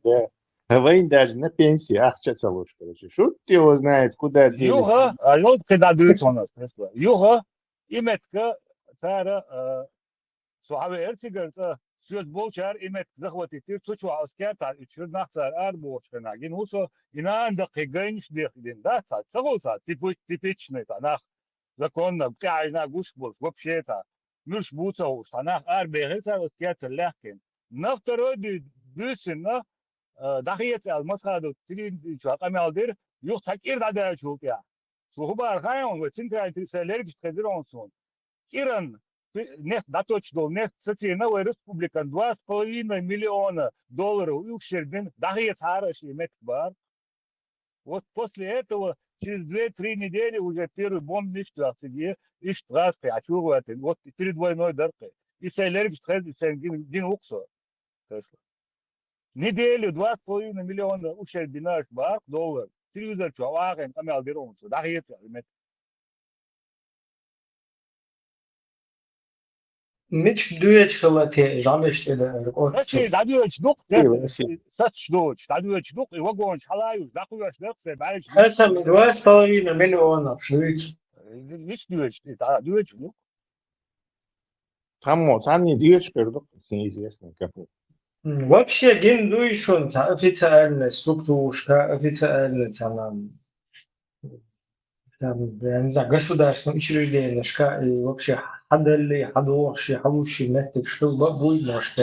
Да, Вейн даже на пенсии, что целуешь, короче, шут его знает, куда делись. Юга, алюз, когда дует у нас, юга, иметка, цара, сухаве эртигерца, сөз болчар имет захватитир чучу аскерта ичир нахтар арбош фенагин усо инанда кыгынш дехдин да сагоса типичный нах законно кайна гушбол вообще это мюш буца санах арбегеса аскерта лахкин на второй дюсин на дахиет алмасаду тирин чакамалдир Yok takir da der çok ya. Soğuba arkaya ve Çin'de liseler gittiler onsun. İran neft datoçdol neft satışına ve Respublikan 2,5 миллиона долларов укшерден дахи цараши метбар. Вот после этого через 2-3 недели уже первый бомбный штраф где и штраф очугывает. Вот перед войной дыркой. И сейлер гитхед дин уксо. Неделю 2,5 миллиона укшерден бар доллар. Телевизор чувак, камел берут. Дахи мет. Mitch Deutschland замешлены. Россия дадёт дух, Россия. сачдоч, дадёт дух, и вагон халаюш, дахуяш дерсе, баиш. Это 2,5 миллионов швейц. Виш дюэч, дюэч дух. Там не девочка, неизвестно как. Вообще Дин Дуйшон официальная структурушка, официальная там, я не знаю, государственное учреждение, и вообще хадали, хадоши, хавуши, метик, что будет, может,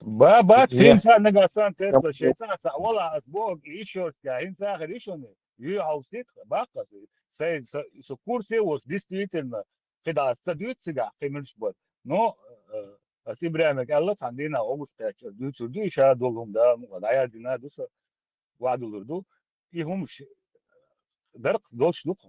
Ба тинса нагасан тесла шейтаса, вала бог еще инса решённый. Ее аусит, бака, со курсе вот действительно, когда садят себя, хемершбот. Но Сибирями калла сандина огустя, дүйсүрдү иша долумда, мугадая дина дуса вадулурду. И хумш дырк долшдук.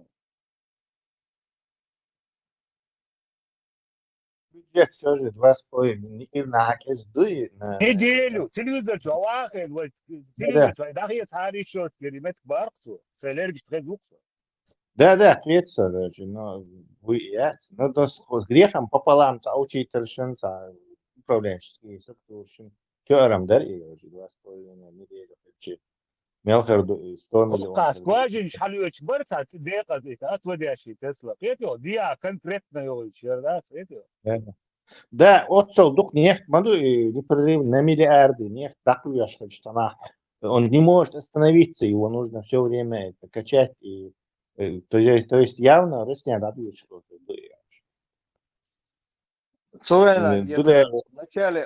Бюджет все же 2,5. И на дует. Неделю. Телевизор чувахен, вот телевизор чувахен. Да, я царь еще перемет барцу. Целерги трезуксу. Да, ответствую даже, но выяснить. Но то с грехом пополам, а учитель шанса управленческий структурщин. Кёром, да, и уже 2,5 недели. Мелхер 100 миллионов. Скважин шалюч барца, дека здесь, отводящий Тесла. Это диа конкретно его еще, да, это. Да, отцел дух нефть, маду непрерывно на миллиарды нефть такую что она, он не может остановиться, его нужно все время это качать и то есть явно Россия добьет что-то. Цурена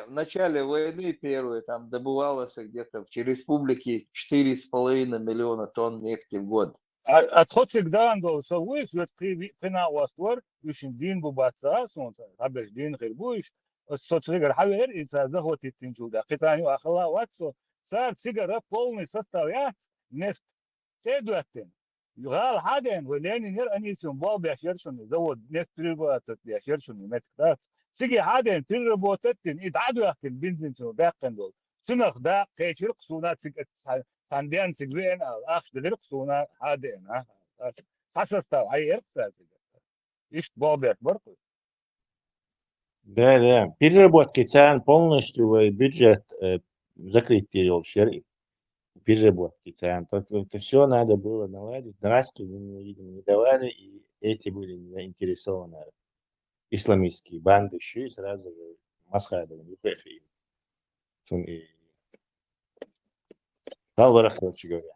в начале войны первой там добывалось где-то в республике 4,5 миллиона тонн нефти в год. А тот всегда он совой, что цена у вас твор, ушин дин бубаца, солнце, абеш дин хербуиш, соцсигар хавер, и захватит тинчуда. Китанию ахала ватсо, сар сигара полный состав, я нефть следует. Югал хаден, валени нер анисим бал бяшершуни, завод нефть прибывает бяшершуни, меткдат. Сиги хаден приработаттин, и дадуяхтин бензинчу бяхкендол. Сунах да, кечирк сунат сигат санден сигвен, ах, дырк суна хаден, состав, айеркса сигат. Ишт бал бяш барку. Да. Переработки цен полностью бюджет закрыть шериф. Переработки цен. Это все надо было наладить. Драски, видимо, не давали, и эти были заинтересованы. Исламистские банды еще и сразу же масхадовали. Талварах, короче говоря.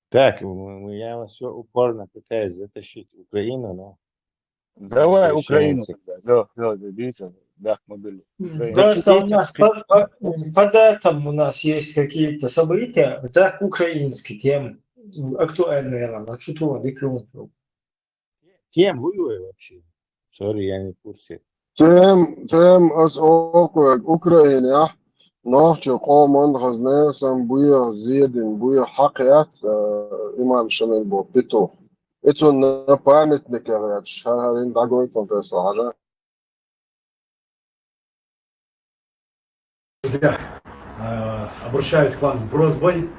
Так, я все упорно пытаюсь затащить Украину, но... Давай Украину тогда. Да, видите, да, мы были. Просто у нас под этим у нас есть какие-то события, так украинские темы, актуальные нам, а что туда декрутил? Тем воюю вообще. Сори, я не в курсе. Тем از Украина. ناخچه قومان غزنه سم بویا زیدن بویا حقیقت ایمان شمل بو بتو اتون نپامت نکرد شهرین داگوی کنته ساعه. Обращаюсь к вам с просьбой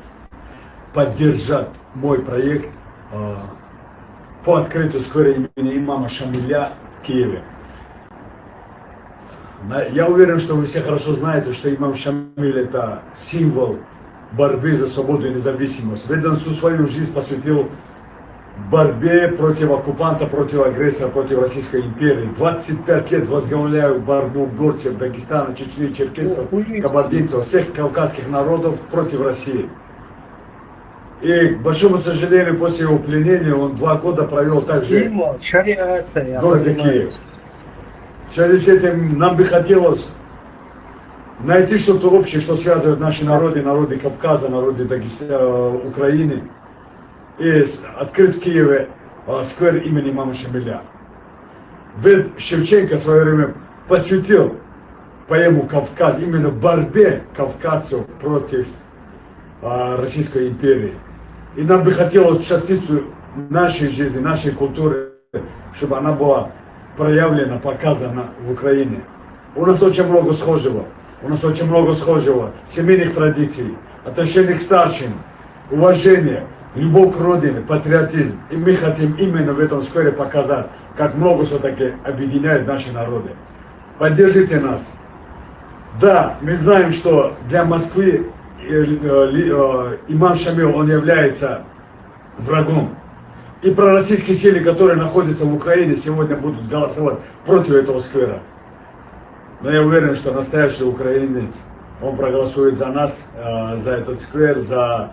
поддержать мой проект по открытию сквера имени имама Шамиля в Киеве. Я уверен, что вы все хорошо знаете, что имам Шамиль – это символ борьбы за свободу и независимость. Ведь он всю свою жизнь посвятил борьбе против оккупанта, против агрессора, против Российской империи. 25 лет возглавляю борьбу горцев Дагестана, Чечни, черкесов, кабардинцев, всех кавказских народов против России. И, к большому сожалению, после его пленения он 2 года провел также Символ шариата, я в городе понимаю. Киев. В связи с этим нам бы хотелось найти что-то общее, что связывает наши народы, народы Кавказа, народы Украины, и открыть в Киеве сквер имени имама Шамиля. Шевченко в свое время посвятил поэму «Кавказ» именно борьбе кавказцев против Российской империи. И нам бы хотелось частицу нашей жизни, нашей культуры, чтобы она была проявлена, показана в Украине. У нас очень много схожего. У нас очень много схожего семейных традиций, отношений к старшим, уважение, любовь к родине, патриотизм. И мы хотим именно в этом сквере показать, как много все-таки объединяет наши народы. Поддержите нас. Да, мы знаем, что для Москвы имам Шамил, он является врагом. И пророссийские силы, которые находятся в Украине, сегодня будут голосовать против этого сквера. Но я уверен, что настоящий украинец, он проголосует за нас, за этот сквер, за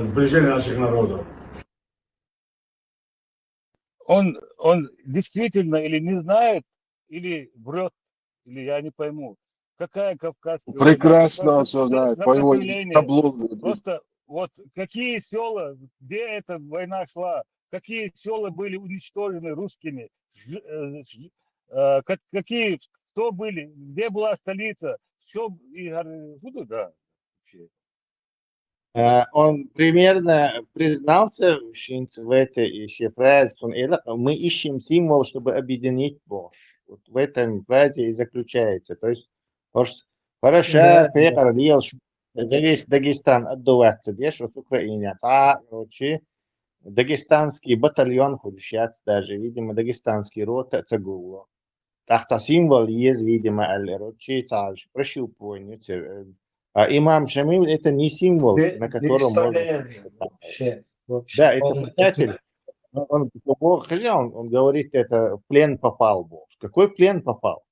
сближение наших народов. Он действительно или не знает, или врет, или я не пойму. Какая кавказская война? Прекрасно Какое он все знает, по его сопротивление? таблоиду. Просто вот какие села, где эта война шла, какие села были уничтожены русскими, какие, кто были, где была столица, все, и буду, да, вообще. Он примерно признался в этой еще фразе, мы ищем символ, чтобы объединить Бож. Вот в этом фразе и заключается. То есть, хорошо, перелил за весь Дагестан отдуваться, видишь, от Украины. Короче, дагестанский батальон, сейчас даже, видимо, дагестанский рота Цагуло. Так, символ есть, видимо, короче, прощупывание. А имам Шамиль это не символ, на котором можно... Да, это предатель. Он говорит, это в плен попал Бог. Какой плен попал?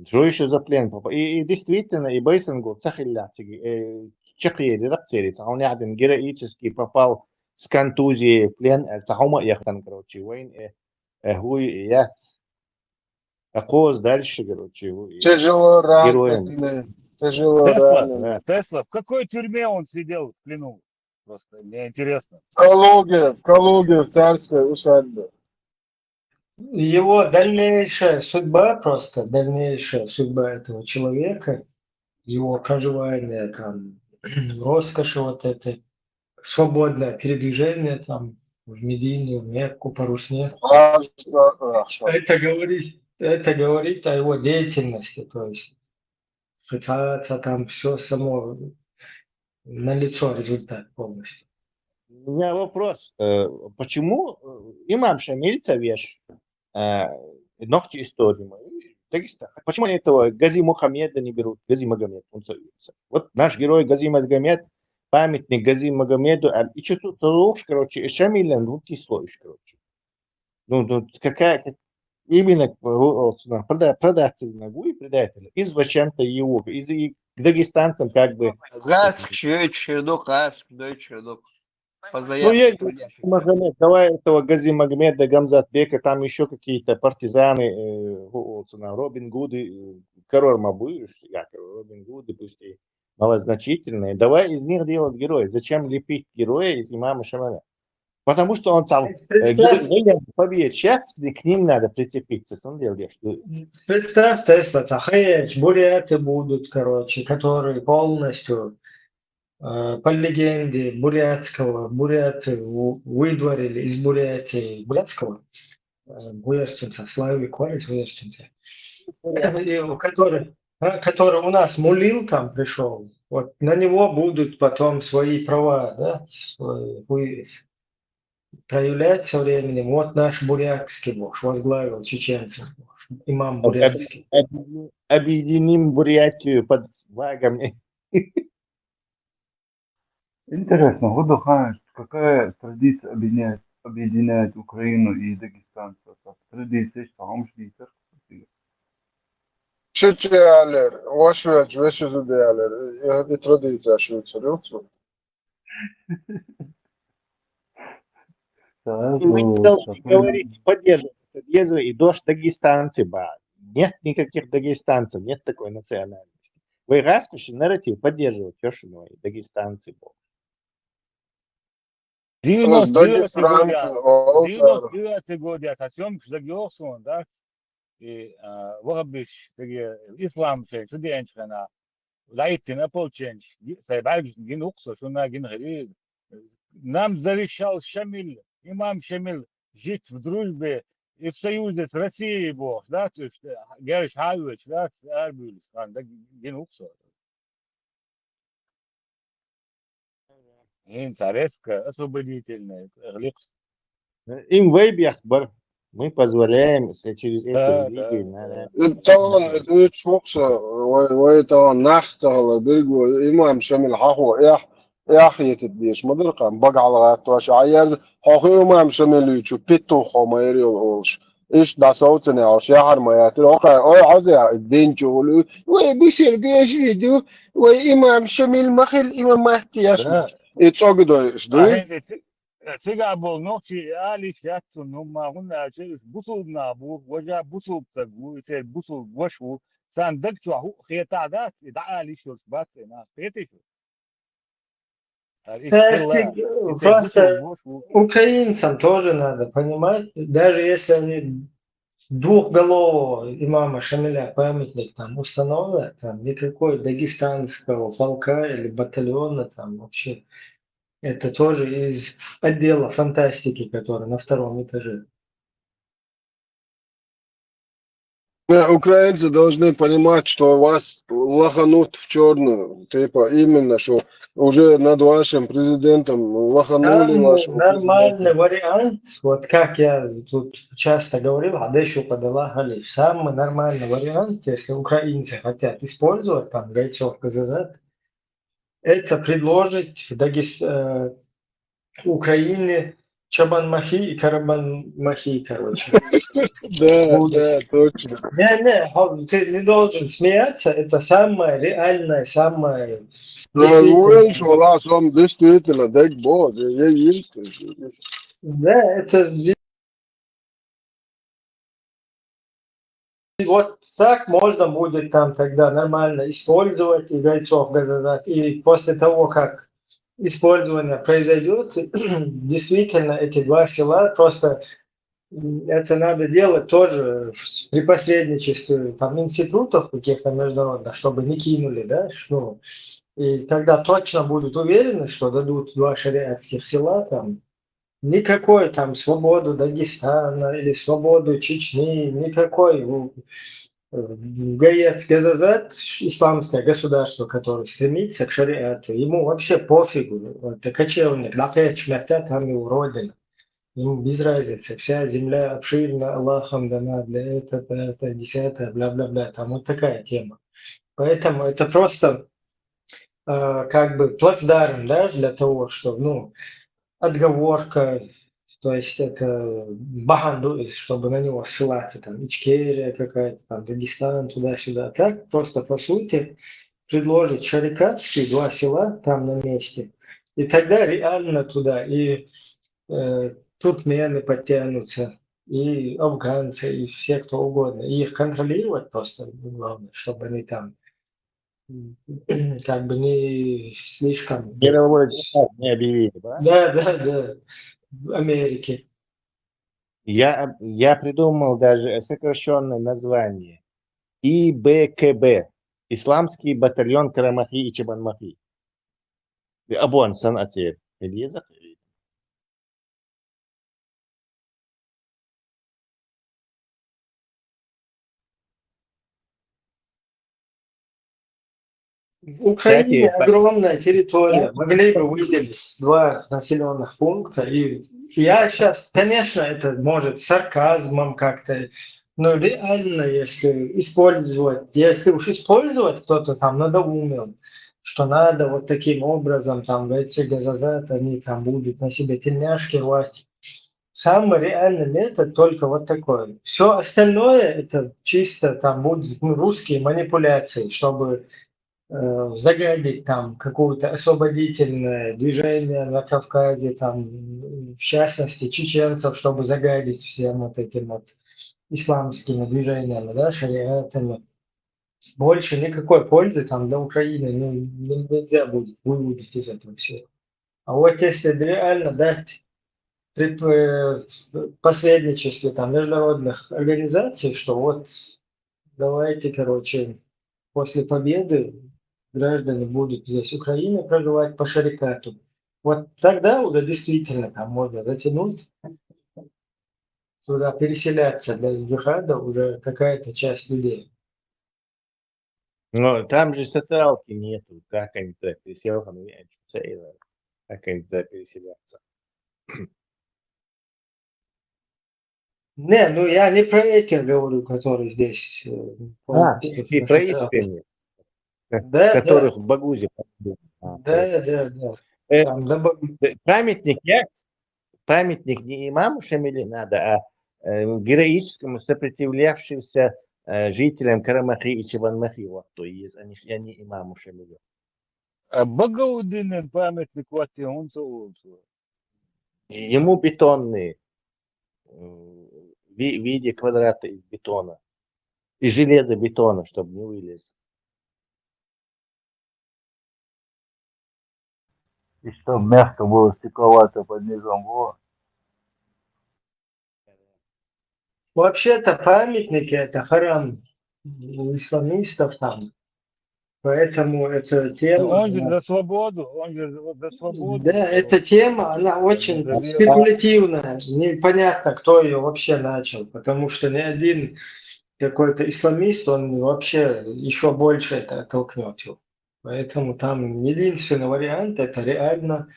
Что еще за плен попал? И действительно, и Байсенгу, он один героически попал с контузией в плен, короче, Акоз дальше, короче, Тяжело героем. раненый. Тяжело раненый. Тесла, в какой тюрьме он сидел в плену? Просто мне интересно. В Калуге, в царской усадьбе. Его дальнейшая судьба этого человека, его проживание там, роскоши вот этой, свободное передвижение там в Медине, в Мекку, по Русне. Это говорит о его деятельности, то есть пытаться там все само налицо результат полностью. У меня вопрос. Почему имам Шамиль Цавеш, ногти истории, почему они этого Гази Мухаммеда не берут? Гази Магомед, он зовется. Вот наш герой Гази Магомед, памятник Гази Магомеду, и что тут ложь, короче, и Шамиля, ну ты слоишь, короче. Ну, какая, именно продаться ногу и предателя. И зачем-то его, и к дагестанцам как бы... Ну, Магомед, давай этого Гази Магомеда, Гамзатбека, там еще какие-то партизаны, Робин Гуды, Корорма будешь, Робин Гуды, пусть и малозначительные. Давай из них делать героя. Зачем лепить героя из имама Шамиля? Потому что он там победит. Сейчас к ним надо прицепиться. Представь, Тесла, Тахеч, буряты будут, короче, которые полностью по легенде буряты выдворили из Бурятии бурятского, бурятинца, Славик Корец, бурятинца, который у нас Мулил там пришел, вот на него будут потом свои права, да, проявлять со временем. Вот наш бурятский Бог возглавил чеченцев, имам бурятский. Объединим Бурятию под флагами. Интересно, Гудуханыч, какая традиция объединяет Украину и дагестанцев? Традиция, что он ждет. Şu değerler, hoş ver, şu değerler, bir tradisiya şu Мы не Хорошо. должны говорить, поддерживать это Дезу и дождь дагестанцы, ба. Нет никаких дагестанцев, нет такой национальности. Вы раскоши нарратив поддерживать, Ёшиной, дагестанцы, бо. 99 Дагестанцы, год, Олтар. 99 год, я совсем шдагиосон, да, и вогабиш, таги, ислам шей, студентшена, зайти на полченч, сайбаль гин уксо, шуна гин гри. Нам завещал Шамиль, имам Шамиль, жить в дружбе и в союзе с Россией, Бог, да, то есть, Герш Хавич, да, с Арбюль, да, гин уксо. Гин царецкая, освободительная, гликс. Им вейбьях бар. Мы позволяем через эту Да, религию да, на طبعا شوكسا ويتا نحت على بيرجو إمام شامل حقو إحية الديش مدرقا بقى على غاتواش عيار حقو إمام شامل يشو بيتو خميري وش إيش دا صوتنا أو شهر ما ياتي أوكا أو عزي الدين شغلو ويبشر بيشيدو وإمام شامل مخل إمام مهدي يشمو да. يتصاقدو إيش دوي Сега был ночи, али шату, ну магуна, через бусул набу, вожа бусул тагу, через бусул вошу, сан дакчу аху хета да, да али шос басы на петишу. Кстати, просто украинцам тоже надо понимать, даже если они двухголового имама Шамиля памятник там установят, там никакой дагестанского полка или батальона там вообще. Это тоже из отдела фантастики, который на втором этаже. Украинцы должны понимать, что вас лоханут в черную. Типа именно, что уже над вашим президентом лоханули Там вашего нормальный президента. вариант, вот как я тут часто говорил, Адешу подала Галиф, самый нормальный вариант, если украинцы хотят использовать там бойцов КЗЗ, это предложить Украине Чабан-Махи и Карабан-Махи, короче. Да, точно. Не, ты не должен смеяться, это самое реальное, самое Да, уверен, что раз он действительно дай бог, я есть. Да, это вот так можно будет там тогда нормально использовать и бойцов ГЗЗ. И после того, как использование произойдет, действительно эти два села просто это надо делать тоже при посредничестве там институтов каких-то международных, чтобы не кинули, да, что и тогда точно будут уверены, что дадут два шариатских села там. Никакой там свободу Дагестана или свободу Чечни, никакой ГАЕЦ, ГЗЗ, исламское государство, которое стремится к шариату, ему вообще пофигу, это кочевник, там его родина, ему без разницы, вся земля обширна, Аллахом дана для этого, это, десятое, бла-бла-бла, там вот такая тема. Поэтому это просто как бы плацдарм, да, для того, чтобы, отговорка, то есть это Баганду, чтобы на него ссылаться, там, Ичкерия какая-то, там, Дагестан, туда-сюда. Так просто, по сути, предложить шарикатские два села там на месте, и тогда реально туда и туркмены подтянутся, и афганцы, и все кто угодно. И их контролировать просто главное, чтобы они там как бы не слишком... Мировой не объявили, да? Да, в Америке. Я придумал даже сокращенное название. ИБКБ. Исламский батальон Карамахи и Чабанмахи. Абон санатер. В Украине огромная территория. Могли бы выделить два населенных пункта. И я сейчас, конечно, это может сарказмом как-то, но реально, если уж использовать кто-то там надоумел, что надо вот таким образом, там, бойцы ГЗЗ, они там будут на себе тельняшки рвать. Самый реальный метод только вот такой. Все остальное это чисто там будут русские манипуляции, чтобы загадить там какое-то освободительное движение на Кавказе, там, в частности, чеченцев, чтобы загадить всем вот этим вот исламскими движениями, да, шариатами. Больше никакой пользы там для Украины нельзя будет выводить из этого всего. А вот если реально дать при посредничестве там международных организаций, что вот давайте, короче, после победы граждане будут здесь Украины проживать по шарикату. Вот тогда уже действительно там можно затянуть, туда переселяться для джихада уже какая-то часть людей. Но там же социалки нету, как они туда переселятся, как они туда переселятся. Не, ну я не про этих говорю, которые здесь полностью Ты на про социалке. искренних, Да, которых в Багузе. да. Там, Памятник не имаму Шамиле надо, а героическому сопротивлявшимся жителям Карамахи и Чебанмахи. Вот то есть, а не имаму Шамиле. Багаудинен памятник вати онцу. Ему бетонные, в виде квадрата из бетона. И железобетона, чтобы не вылез. И чтобы мягко было стекловато под низом. Во. вообще-то памятники это харам у исламистов там. Поэтому эта тема, Он же за свободу, да, эта тема, она очень спекулятивная. Непонятно, кто ее вообще начал, потому что ни один какой-то исламист, он вообще еще больше это оттолкнет его. Поэтому там единственный вариант это реально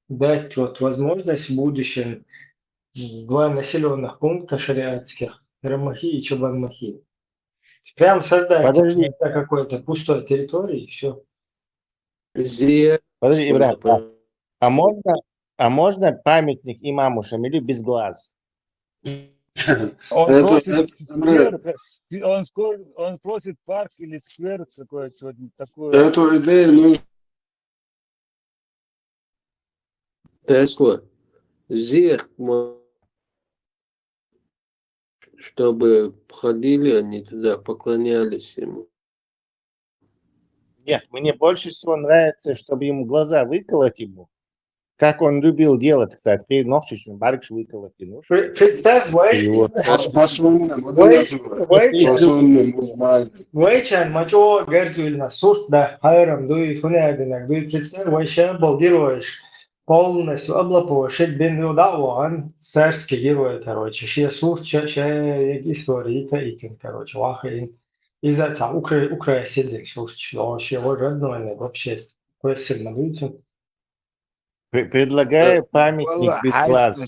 дать вот возможность в будущем два населенных пункта шариатских, Рамахи и Чабанмахи. Прям создать Подожди. какой-то пустой территории и все. Подожди, Ибрахим, а можно памятник имаму Шамилю без глаз? Он просит парк или сквер какой-то такое. Эту идею нужно... Тесла, зирк, чтобы ходили они туда, поклонялись ему. Нет, мне больше всего нравится, чтобы ему глаза выколоть ему. Как он любил делать, кстати, перед ночью барыш выколоть. Представь, Вайчан, мачо, Герзуильна, Сурт, да, Хайрам, Дуй, Фунядина, Дуй, представь, Вайчан был героиш, полностью облапошить бен Юдауан, царский герой, короче, ще Сурт, ще истории, короче, Вахаин. Из-за этого Украина сидел, вообще его родной, вообще, сильно выйти. Предлагаю памятник без глаз.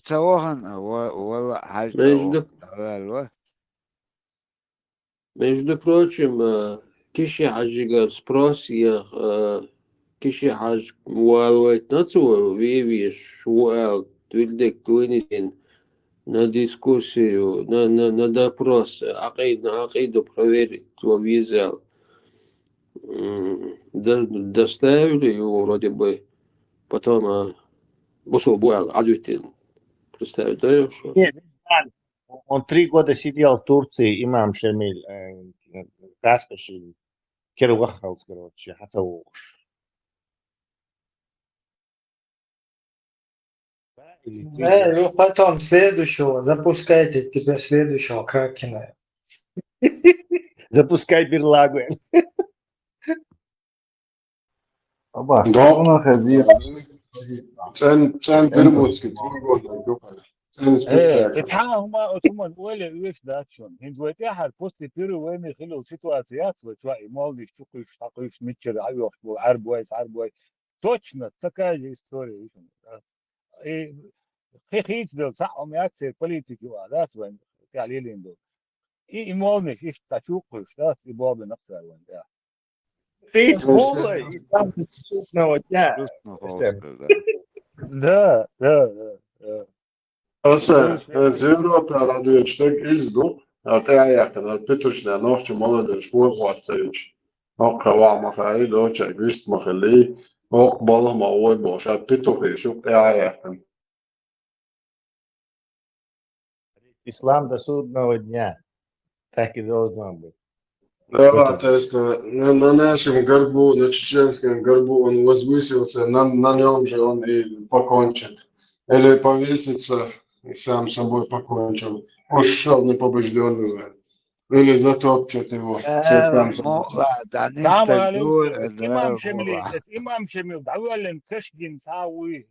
Между прочим, киши хаджигар спрос я киши хадж муалвайт нацу вивиш шуал твильдек твинитин на дискуссию, на допрос, акиду проверить, кто визал. Доставили его вроде бы, потом Бусулбуал Адвитин представить, да? Нет, он 3 года сидел в Турции, имам Шамиль, Каспаши, Керуахалс, короче, Хацауш. Да, ну потом следующего, запускайте теперь следующего Кракена. Запускай Берлагу. Sen Bermudski, 2 года. اتحاهما ثم ولا ويش داتشون هندوتي حد بوست بيرو وين خلو سيتواسيات وتواي مالي شقيش حقيش متشر عيوش عربويس точно такая же история. خيخيش دل صعهم يكسر политики وعداس وين تعليلين دول مالنش إيش تشوقش داس يباب نفسه وين ده Ты школа и там доступного дня. Да. Es Eiropā radījuši tik izdu, tajā, kad ar pitušņā nošķi molodieši porvācejuši. هو ما خايل هو شايفيست ما خليه هو قبله ما هو بوشات بيتو في شوك يعني Ислам до судного дня. Так и должно быть. Да, то есть на нашем горбу, на чеченском горбу он возвысился, на нем же он и покончит. Или повесится и сам собой покончил. Ушел непобежденным. Или затопчет его чертям собачьим. السلام عليكم إمام شملي إمام شمل دعوة كشجن ساوي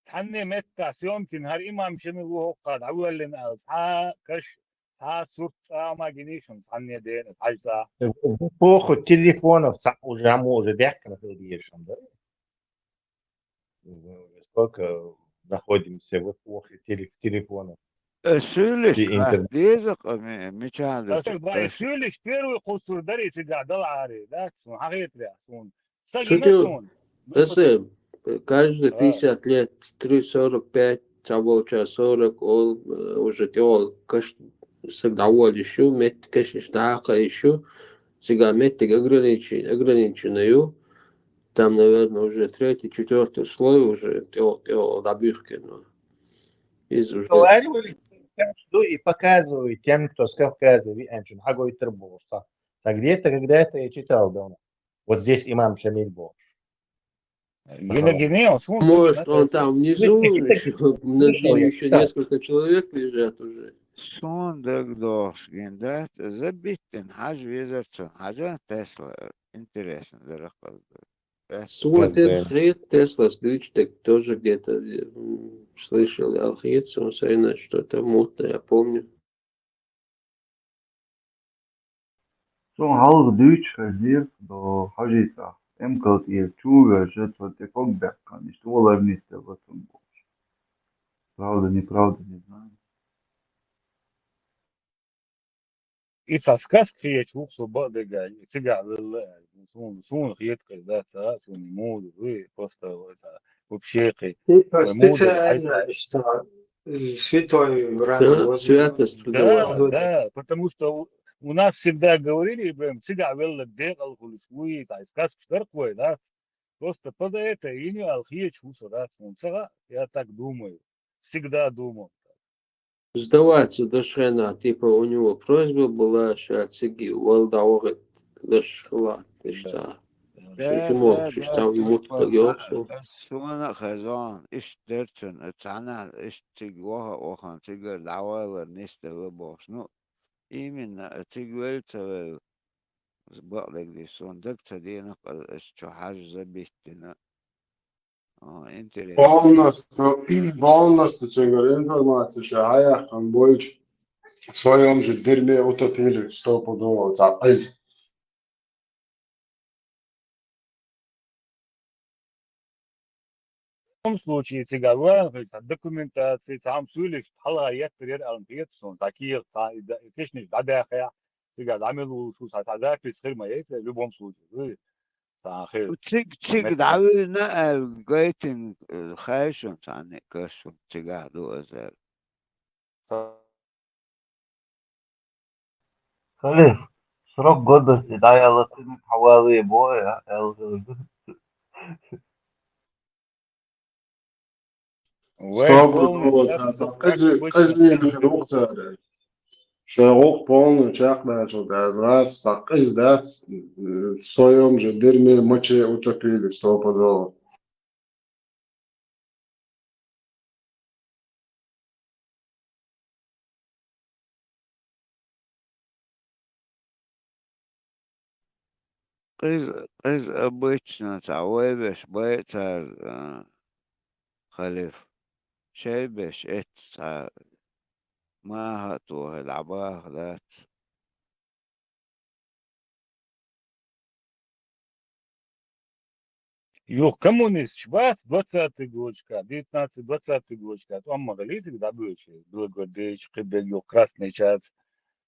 تحني متى سيومتين هر إمام شمل وهو قاد دعوة سا كش سا صوت سا ما جنيشن تحني دين حاجة В эпоху телефонов уже может бяка находишься, да? Сколько находимся в эпохе телефонов سولش и интернета. ديزق مشاهدة باي سولش первый قصور دري سجع دل عاري ذاك سون حقيقة يا سون سجي Что ты, متون СМ, каждые 50 лет, 3,45, цаволча 40, ол, уже теол, каш, всегда ол еще, мет, кашиш, таха еще, сега метик ограниченную, там, наверное, уже третий, четвертый слой уже теол добивки, но из уже... Разговаривали что и показывают тем, кто с Кавказа, Вианчин, Хагой Тербов. Где-то, когда-то я читал давно. Вот здесь имам Шамиль был. Может, он там внизу, над ним еще несколько человек лежат уже. صندوق دوش جندات زبيتن حاج ويزرتن حاجة تسلا интересно дорого. Свой Алхит, Тесла, Сдвичтек тоже где-то слышал Алхит, он saying что-то мутное, я помню. Zo'n halve Duits geleerd door Hajita. Emkelt hier чуга, что ты как бяка, не что ларниста в этом больше. Правда, неправда, не знаю. И сосказ хиеч вухсу бадыга, сега сун хиет когда са сун муд вы просто вообще Специально, что святой Враг Святость трудовая. Да, потому что у нас всегда говорили, блин, сега велла дегал хулисвуи, сосказ штерквой, да, просто под это имя алхиеч вухсу, да, я так думаю, всегда думал. Сдаваться до Шена, типа у него просьба была, что отсеги, волдаугат, лошла, ты что? Что ты можешь, там мут погелся. سونا خزان إيش درتن اتعنا إيش تجوها وخان تجر دعوة نست لباش نو إيمن تجوال تول زبالك دي سون دك تدينا قل إيش شو حاجة زبيتنا интересно. Полностью, информация, что Аяхан больше в своем же дерьме утопили стопудово. В любом случае, сега документации, сам сулиш, حلقة يكتر الانفيتسون такие технич дадахя, сега дамелу сус хатадафис خير ما يس в любом случае. صحيح. تيج دعونا الجيتين خايشون تعني كشون تيجا دو أزال. خليف سرق قدس دايا لطينك حوالي بويا Широк полный чах начал, да, раз, так из, да, в своем же дерьме моче утопили стопудово. قز обычно تعويبش بيتر خليف شيبش ات ما هاتو العباه ذات Юх, коммунист, шват, 20-й годка, 19-20-й годка, там магалисы, да, бывшие, Белгородич, Кыбек, юх, Красный Чац,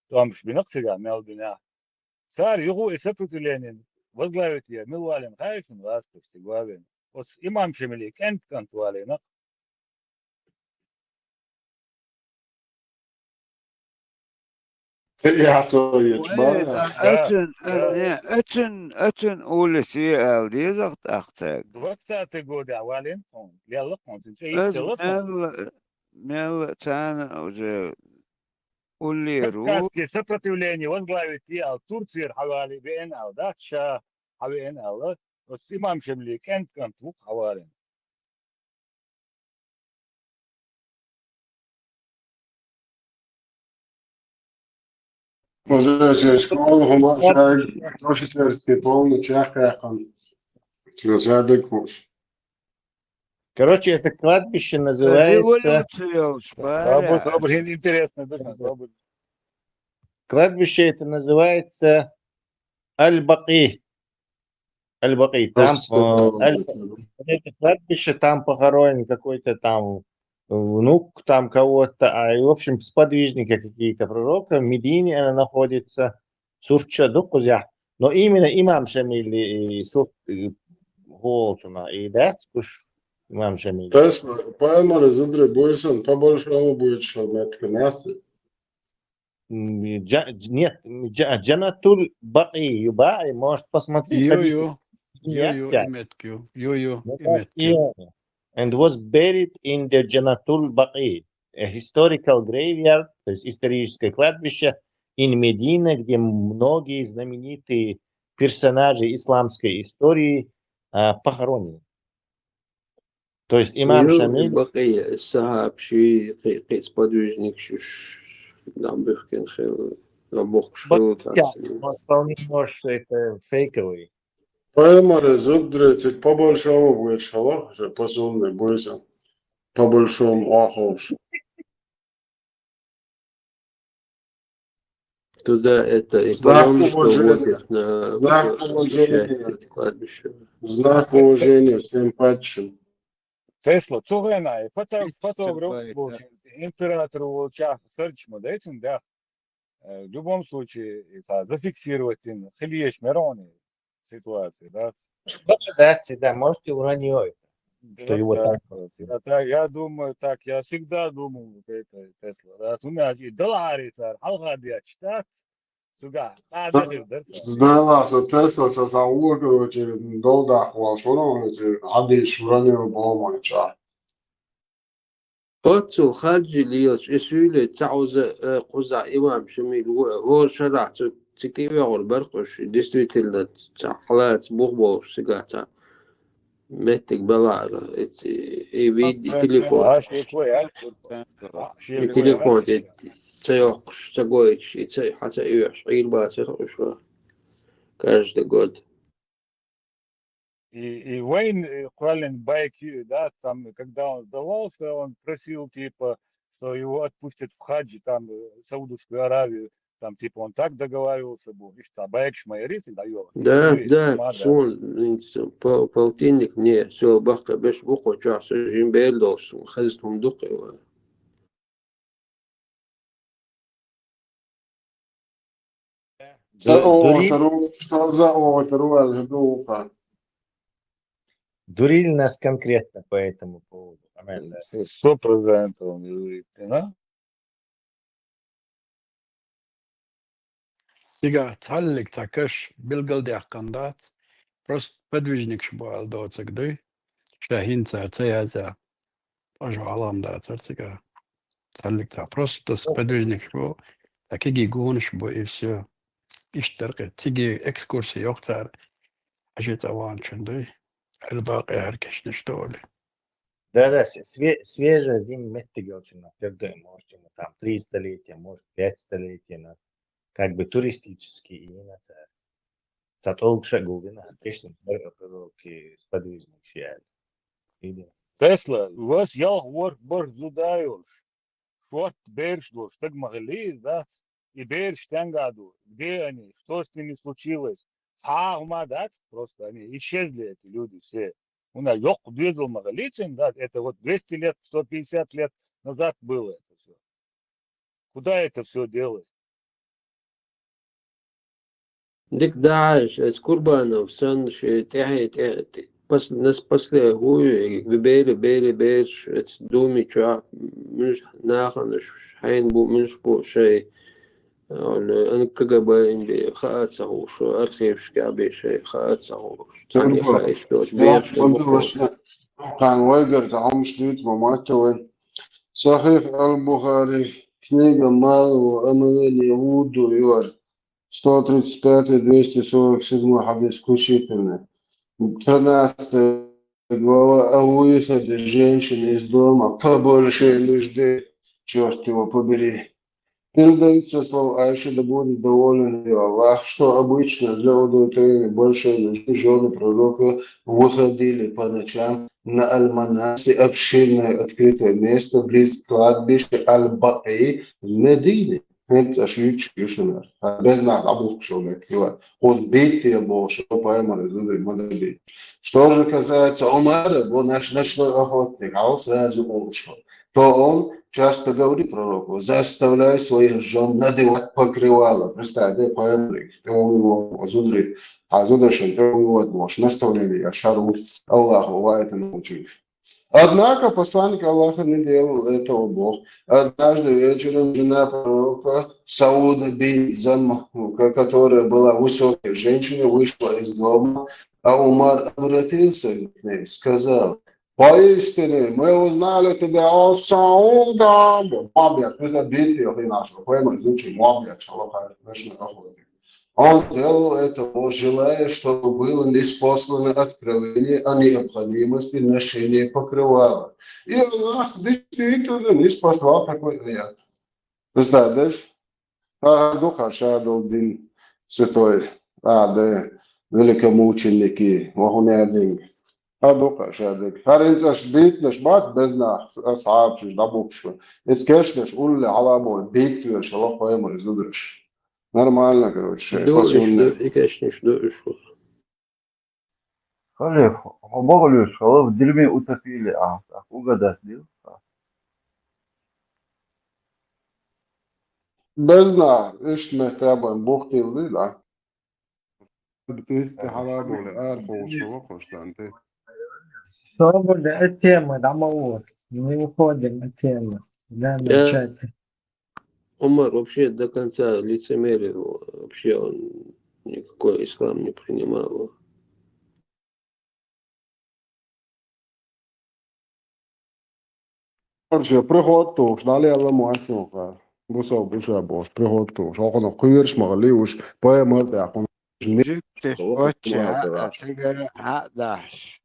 там шпинок сега, мелдина. Царь, югу, и сопротивление, возглавит я, Милвалин, Хайфин, Растов, Сигвавин. Вот имам Шемелик, Энткант Валин, يعطوا وين يجمع أتن أولسي ألدي زغت أختك Двадцатый годы, а Валентон, Лялакон, إيش تلقون؟ ميل تانا وجه أوليرو Кавказские сопротивления возглавит и Турция حوالي بين أو داتشا حوالين أو بس إمام شملي كانت فوق حوالي Уже через школу, человек учительский полный чахахан. Разрядок уж. Короче, это кладбище называется... Революцию Слабо, шпаря. интересно, да, слабо. Кладбище это называется Аль-Баки. Аль-Баки. Там это кладбище, там похоронен какой-то там внук там кого-то, и, в общем, сподвижники какие-то пророка. В Медине она находится. Сурча Дукузя. Но именно имам Шамиль и Сурч Голцуна и Дацкуш имам Шамиль. Тесла, поэма разудре бойся, по-большому будет что метканаты. Нет, Джанатуль Баки, Юбаи, может посмотреть. And was buried in the Janatul Baqi, a historical graveyard, то есть историческое кладбище, in Медине, где многие знаменитые персонажи исламской истории похоронены. То есть имам Шамиль... بقية السحاب شيء قيس подвижник нам бихкен хел набух шел Вполне может, что это фейковый. Поэма разудре, по-большому будет шалах, же посылный бойся. По-большому ахош. Туда это и паломничество водят на кладбище. Знак уважения всем падшим. Тесла, цугена, фотограф был император Волчах, сърчмо, да, этим, да, в любом случае, зафиксировать хилиеш мероны ситуации, да. Да, можете уранить, что его так. Я думаю, так, я всегда думал, вот это Тесла, да, у меня и доллары, алгадия, читать, суга, Знала, что Тесла со самого, короче, долда хвалшоном, ади шуранил болмача. قدسوا خارج ليش إسويله تعوز قزع إمام شميل هو شرع تكيبه والبرقش ديستويتل حالات بوغبوش سقاطع متك بلارة يبيد تليفون التليفون تيوقش تقويش حتى يوش عيل باتر وشو каждый год. И Уэйн Куалин Байки, да, там, когда он сдавался, он просил, типа, что его отпустят в хаджи, там, Саудовскую Аравию, там, типа, он так договаривался был, и что, Байк Шмайрис и даёт. Да, сон, полтинник мне, все, бахка, беш бухо, час, жимбель должен, хазистом духой. Дурили нас конкретно по этому поводу. 100% он говорит, да? Сега цаллик такаш билгалдях кандат. Просто подвижник шбал доцак ды. Шахинца цеяза. Пожалам да царцика. Цаллик так просто подвижник шбал. Такие гон шбал и все. Иштерка. Тиги экскурсии йохтар. Ажита ванчен ды. الباقي هركش نشتغل. Да, свежая зимняя метки очень напердой, может, ему там 3 столетия, может, 5 столетий, как бы туристический и на царь. Затолк шагулина, отлично, пророки сподвижник шиали. Тесла, у вас я говорю, задаешь, что берешь, так могли, да, и берешь тянгаду, где они, что с ними случилось. Да, просто они исчезли, эти люди все. У нас ёк двигал Магаличин, да, это вот 200 лет, 150 лет назад было это все. Куда это все делать? Дик Дааш, Курбанов, сон, нас после гуи, бери, думи, ча, миш, наханш, хайн бу, миш бу, шей, أنا كجبا إنبي خاطره شو أرخيف شكابي شيء خاطره تاني Turbo. خايش دوت Ja, بير und du بخور was كان ويجر تعم شديد وماتوي صحيح البخاري книга Малого омовения Иуду Иор 135-247 хадис включительно. 13 глава о выходе женщины из дома по большей нужде, черт его побери. Передается слово Айши, да будет доволен ее Аллах, что обычно для удовлетворения большей нужды жены пророка выходили по ночам на Аль-Манасе, обширное открытое место близ кладбища Аль-Баи в Медине. Это ошибочно. Без нас обух человек. Он бейте его, что поймали, модели. Что же касается Умара, он наш ночной охотник, а он сразу ушел. То он часто говорит пророку, заставляй своих жен надевать покрывало. Представьте, поймали, ты его зудрит, а зудришь, ты его можешь наставление, я шару Аллаху, в этом научил. Однако посланник Аллаха не делал этого Бог. Однажды вечером жена пророка Сауда бин Зам, которая была высокой женщиной, вышла из дома, а Умар обратился к ней, сказал: поистине мы узнали тебя о Сауда. Муабьях, мы забили его и нашего. Поэтому изучим Муабьях, шалаха, наши охотники. Он делал это, желая, чтобы было неспослано откровение о необходимости ношения покрывала. И Аллах действительно не спасал такой аят. Представляешь? Духа Шадалдин Святой, да, великомученики, Вахунядин. Духа Шадалдин. Харинцаш битнаш бат безна, асхабшиш, дабукшо. Искешнаш улли алабол, битвеш, Аллах поэмор изудраш. Нормально, короче, Дойш, посыльный. и конечно, дойш. Скажи, Богу, что в дерьме утопили, так угадать, да? Безна, ишь мехтабан, Бог килды, да? Ты халаболи, арху, шо, Константы. Свобода от темы, домовод. Мы уходим от темы. Да, на Я, чате. Умар вообще до конца лицемерил, вообще он никакой ислам не принимал. Короче, приготовь, дали alla muassinoka. Буша бош, приготовь. Охоно куирш магали уж поэмор да хон. جبتش بوتش تقرا داش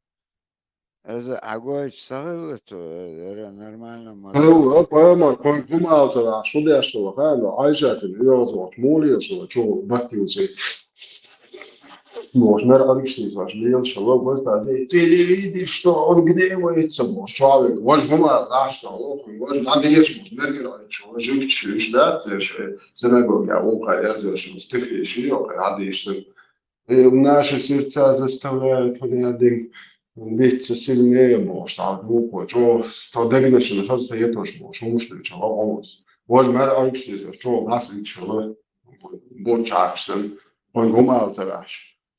إذا عقوج صغيرته نورمально هو поэмор кон кумалта, что я что, хало, айша ты, я зовут, моли, что бахтился. Может, наверное, обычный ваш лил, что просто ты видишь, что он гневается, может, человек, может, гума, да, что, может, надо ешь, наверное, что, жик чуешь, да, ты же, синагога, я же, что, стихи, еще, надо ешь, наши сердца заставляют один биться сильнее, может, а глупо, что дегнешь, что я тоже, что муж что может, наверное, обычный, что нас лично, бочаршен, он гума,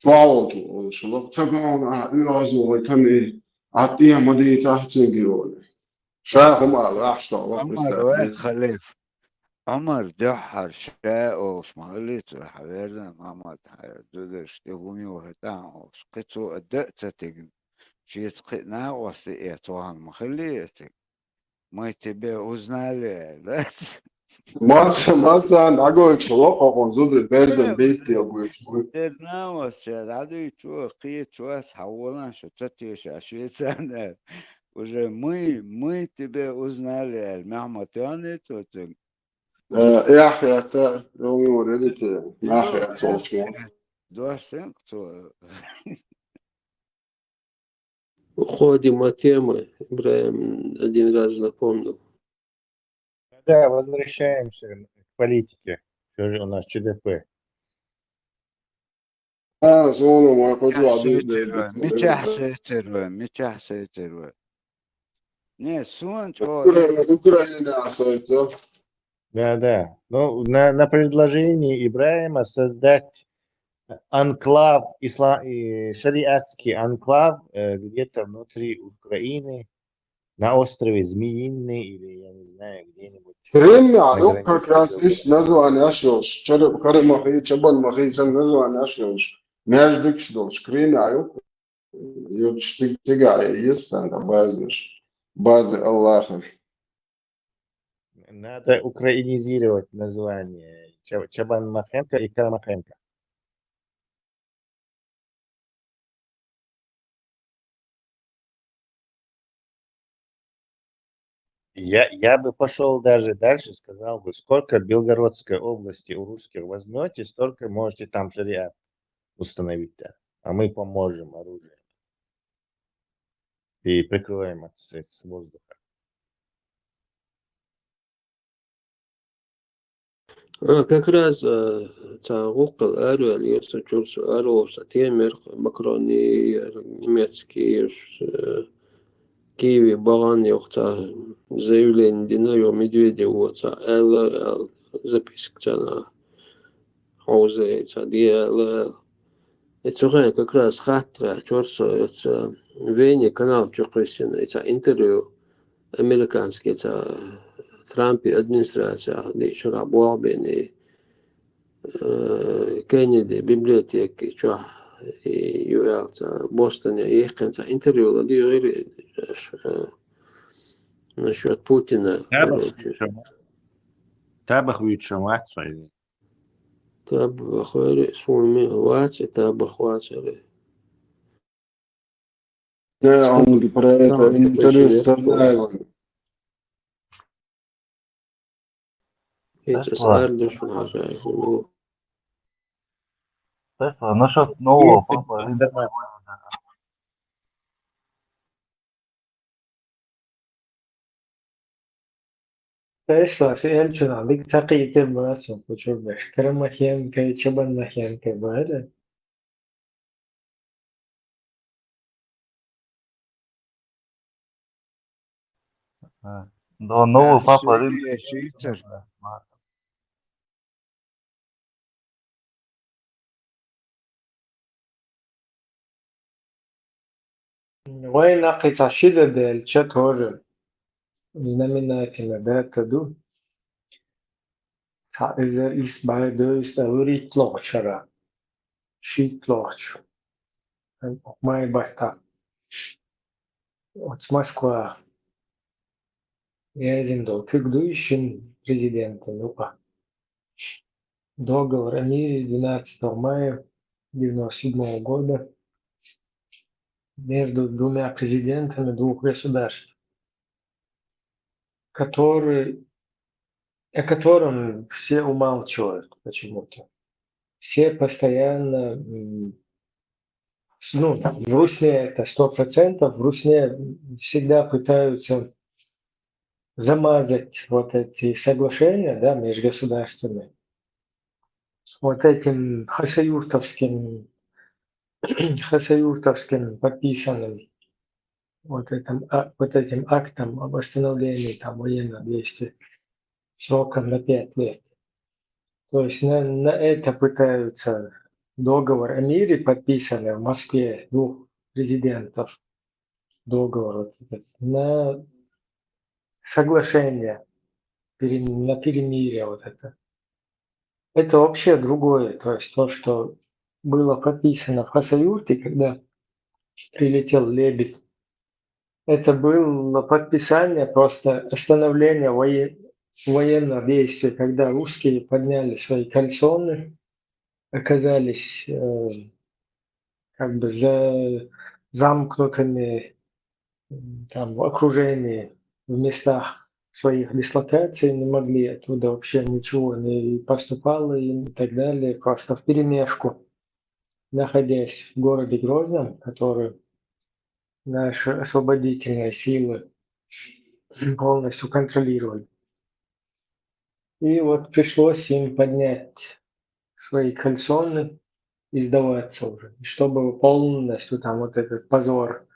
Wow, شلون تقول لازم يتني عطيه مدي تحت جيول شاهم على أحسن عمر وين خليف عمر جحر شاء وشماليت وحبيبنا محمد دودش تهوني وهتاع سقطوا الدقتة شيت قنا وسيئت وهن مخليتك ما تبي وزنا لي ماسا نقول شلون قاقون زود البرزن بيتي أبوي ترناوس شاد عدو شو قيت شو حولنا شو تتيش عشرين سنة уже мы тебе узнали محمد يعني توتم يا أخي أنت يومي وريدك يا أخي أنت دوشين кто Уходим от темы. Ибраим один раз напомнил. Да, возвращаемся к политике. Что же у нас ЧДП? زونه ما يخرجوا ميتشح سيتر Не, сон Украина остается. Да. Ну, на предложение Ибраима создать анклав, шариатский анклав где-то внутри Украины, на острове Змеиный или, я не знаю, где-нибудь Крым, на ну, как границе раз Белгорода. есть название Ашош. Карым Махи, Чабан Махи, сам название Ашош. Между Кшдош, Крым, Тигай, есть там базы Аллаха. Надо украинизировать название Чабан Махенко и Карамахенко. Я бы пошел даже дальше, сказал бы, сколько Белгородской области у русских возьмете, столько можете там шариат установить, да. А мы поможем оружием и прикроем с воздуха. Как раз Цагукал Ару, Альерса Чурсу Ару, Сатемер, Макрони, немецкий, Киеве, Баган, Йохта, заявление Динарио Медведева, ЛЛ, записка на Хаузе, ДЛЛ. Это как раз хатра, Чурсу, это Вене канал Чукусина, это интервью американский, это Трамп и администрация, где еще работал, Кеннеди, библиотеки, что и юэлца, Бостоне, ехканца, интервью лади говорили насчет Путина, короче. Табах вичамацу. Таб бахвари, сулми вати, таб бахватери. Да, он про это интервью с Сарнаевым. Тесла, Тесла, насчет нового папы Римского. Tesla elçuna dik taqiyte burası poçurbaş. Karamahyan kay çaban mahyan kay böyle. Да, новый папа Римский. Швейцар. Война qitashida del chat тоже. Знаменательно, да, таду. Ta'izer isbay döist avur itloqchara. Shitloqch. May başta. От Москва. Язиндо, предыдущим президентом, договор о мире 12 мая 1997 года между двумя президентами двух государств, о котором все умалчивают почему-то. Все постоянно, в Русне это 100%, в Русне всегда пытаются замазать вот эти соглашения, да, межгосударственные, вот этим хасавюртовским подписанным вот этим актом об остановлении там военных действий сроком на 5 лет. То есть на это пытаются договор о мире, подписанный в Москве двух президентов, договор вот этот, на соглашение, на перемирие вот это. Это вообще другое, то есть то, что было подписано в Хасавюрте, когда прилетел Лебедь, это было подписание, просто остановление военных действий, когда русские подняли свои кальсоны, оказались как бы замкнутыми там, в окружении, в местах своих дислокаций, не могли оттуда вообще ничего не поступало им и так далее, просто вперемешку, находясь в городе Грозном, который наши освободительные силы полностью контролировали. И вот пришлось им поднять свои кальсоны и сдаваться уже, чтобы полностью там вот этот позор,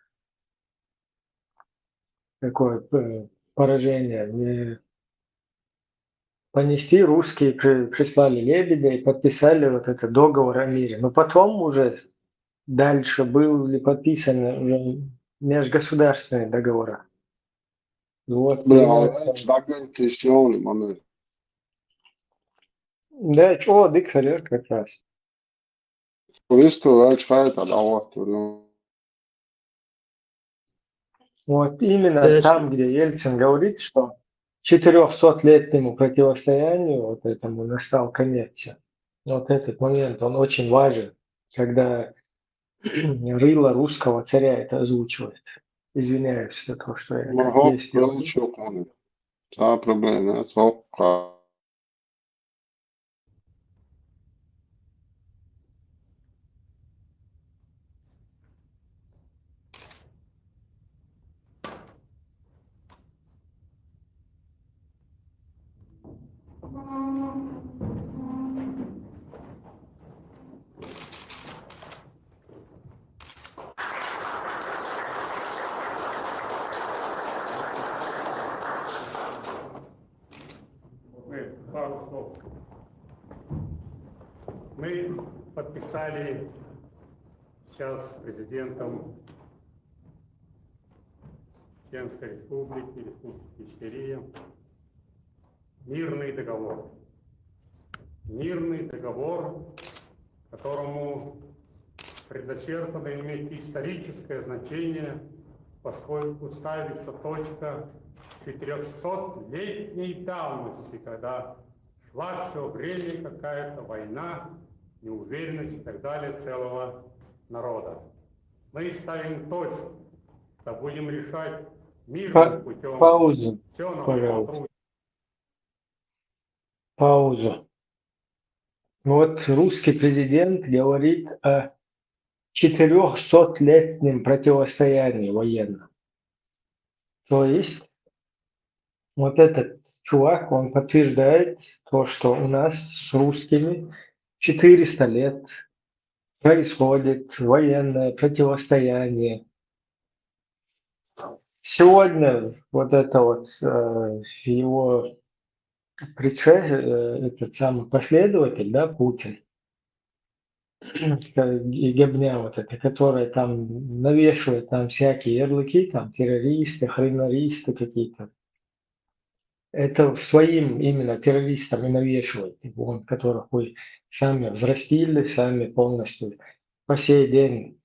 такое поражение не понести. Русские прислали Лебедя и подписали вот этот договор о мире. Но потом уже дальше были подписаны уже межгосударственные договора. Вот Bro, именно već tagad tiešām man ir. да, чего дикарь как раз. Visu to već skaitā daudz tur. Вот именно Теж там, где Ельцин говорит, что 400-летнему противостоянию вот этому настал конец. Вот этот момент, он очень важен, когда рыло русского царя это озвучивает. Извиняюсь за то, что я как Hop, есть сделал. protams, man ir. Tā problēma, jā, kaut kā. Пару слов. Мы подписали сейчас с президентом Чеченской Республики, Республики Ичкерия, мирный договор. Мирный договор, которому предначертано иметь историческое значение, поскольку ставится точка 400-летней давности, когда шла все время какая-то война, неуверенность и так далее целого народа. Мы ставим точку, что будем решать мирным путем. Паузу, Все нам пожалуйста. Паузу. Вот русский президент говорит о 400-летнем противостоянии военном. То есть вот этот чувак, он подтверждает то, что у нас с русскими 400 лет происходит военное противостояние. Сегодня вот это вот его этот самый последователь, да, Путин, гебня вот это, которая там навешивает там всякие ярлыки, там террористы, хренористы какие-то. Это своим именно террористам и навешивает, вон, которых вы сами взрастили, сами полностью по сей день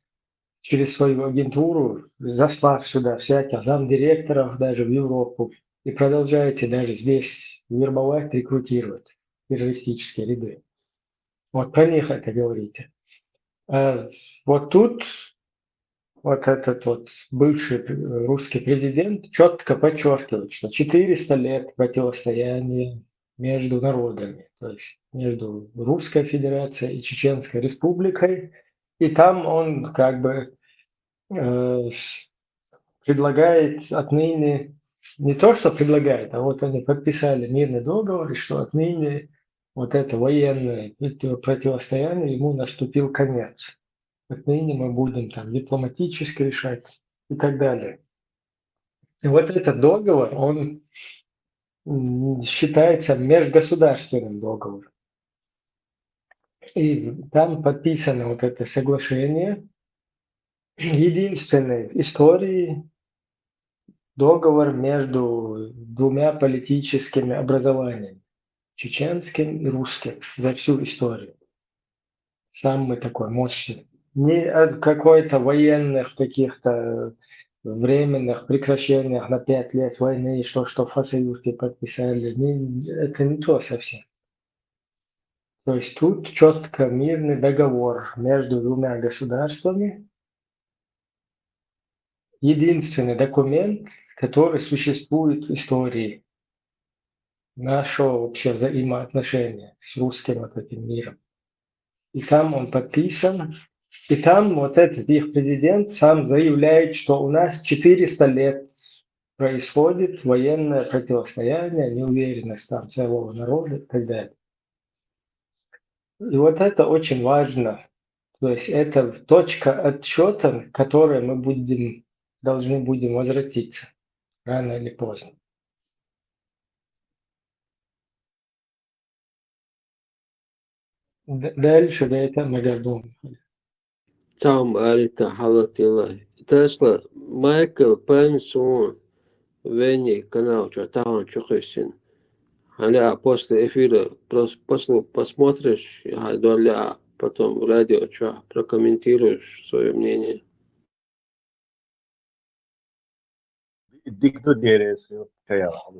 через свою агентуру, заслав сюда всяких замдиректоров даже в Европу, и продолжаете даже здесь вербовать, рекрутировать террористические ряды. Вот про них это говорите. А вот тут вот этот вот бывший русский президент четко подчеркивает, что 400 лет противостояния между народами, то есть между Русской Федерацией и Чеченской Республикой, и там он как бы предлагает отныне, не то что предлагает, а вот они подписали мирный договор, и что отныне вот это военное противостояние ему наступил конец. Отныне мы будем там дипломатически решать и так далее. И вот этот договор, он считается межгосударственным договором. И там подписано вот это соглашение, единственный в истории договор между двумя политическими образованиями, чеченским и русским, за всю историю. Самый такой мощный. Не от какой-то военных каких-то временных прекращениях на 5 лет войны, что в Союзе подписали. Это не то совсем. То есть тут четко мирный договор между двумя государствами. Единственный документ, который существует в истории нашего вообще взаимоотношения с русским вот этим миром. И там он подписан, и там вот этот их президент сам заявляет, что у нас 400 лет происходит военное противостояние, неуверенность там целого народа и так далее. И вот это очень важно. То есть это точка отсчета, к которой мы должны будем возвратиться рано или поздно. Дальше до этого мы дойдем. Tam arī tā halatielai. Tesla, Michael Penson, Вене канал, что там чухайсин. А после эфира просто посмотришь, доля, потом в радио, что прокомментируешь свое мнение. Дикду деревья, каяла.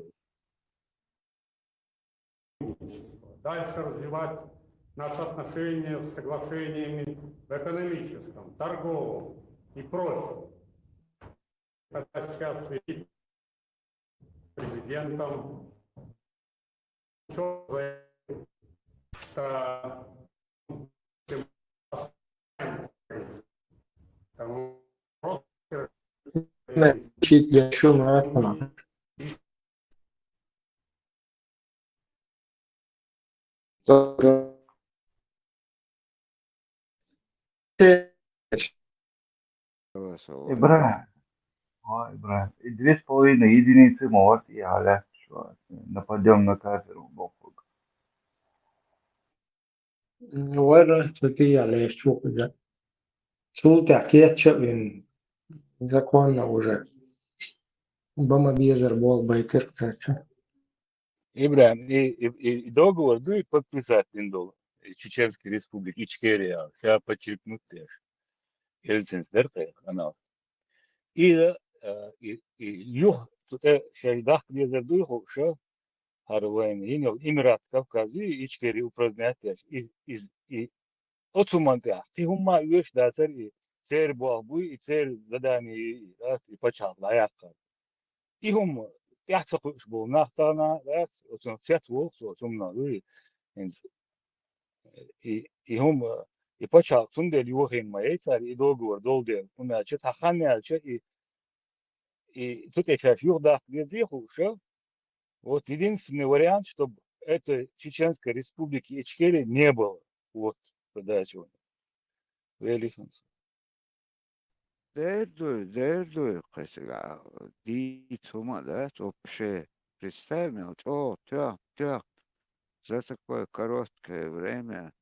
Дальше развивать наши отношения с соглашениями в экономическом, торговом и прочем. Это сейчас видит президентом, что Чуть еще на это. Ибрагим, Ибрагим, и 2,5 единицы может и аля, что нападем на кафедру Богу. Вера, такие я лечу уже. Чул такие чевин. Законно уже. Бама безер бол байтер, кстати. Ибрahim, и договор будет подписать Индол, Чеченской Республики, Ичкерия, сейчас подчеркнут też. Елцинсдер, канал. И юг, тут сейчас дах безер дуйху, что Харвайн, Эмират Кавказы, Ичкерия упразднять też. И отсуманты, ты хума юж дасер, и цер буахбуй, и цер задание, и почал, лаяка. И хум, яцапуш был нахтана, отсум цвет волк, отсум на дуй. И хум, и почал, сунде льюхин моей царь, и договор долден. У нас что таханне, и тут я сейчас юрдах безиху, что вот единственный вариант, чтобы этой Чеченской Республики Ичкерия не было. Вот, задача. Великанс. Дердуй, кайсига. Ди тума, да, вообще. Представь мне, вот, так, за такое короткое время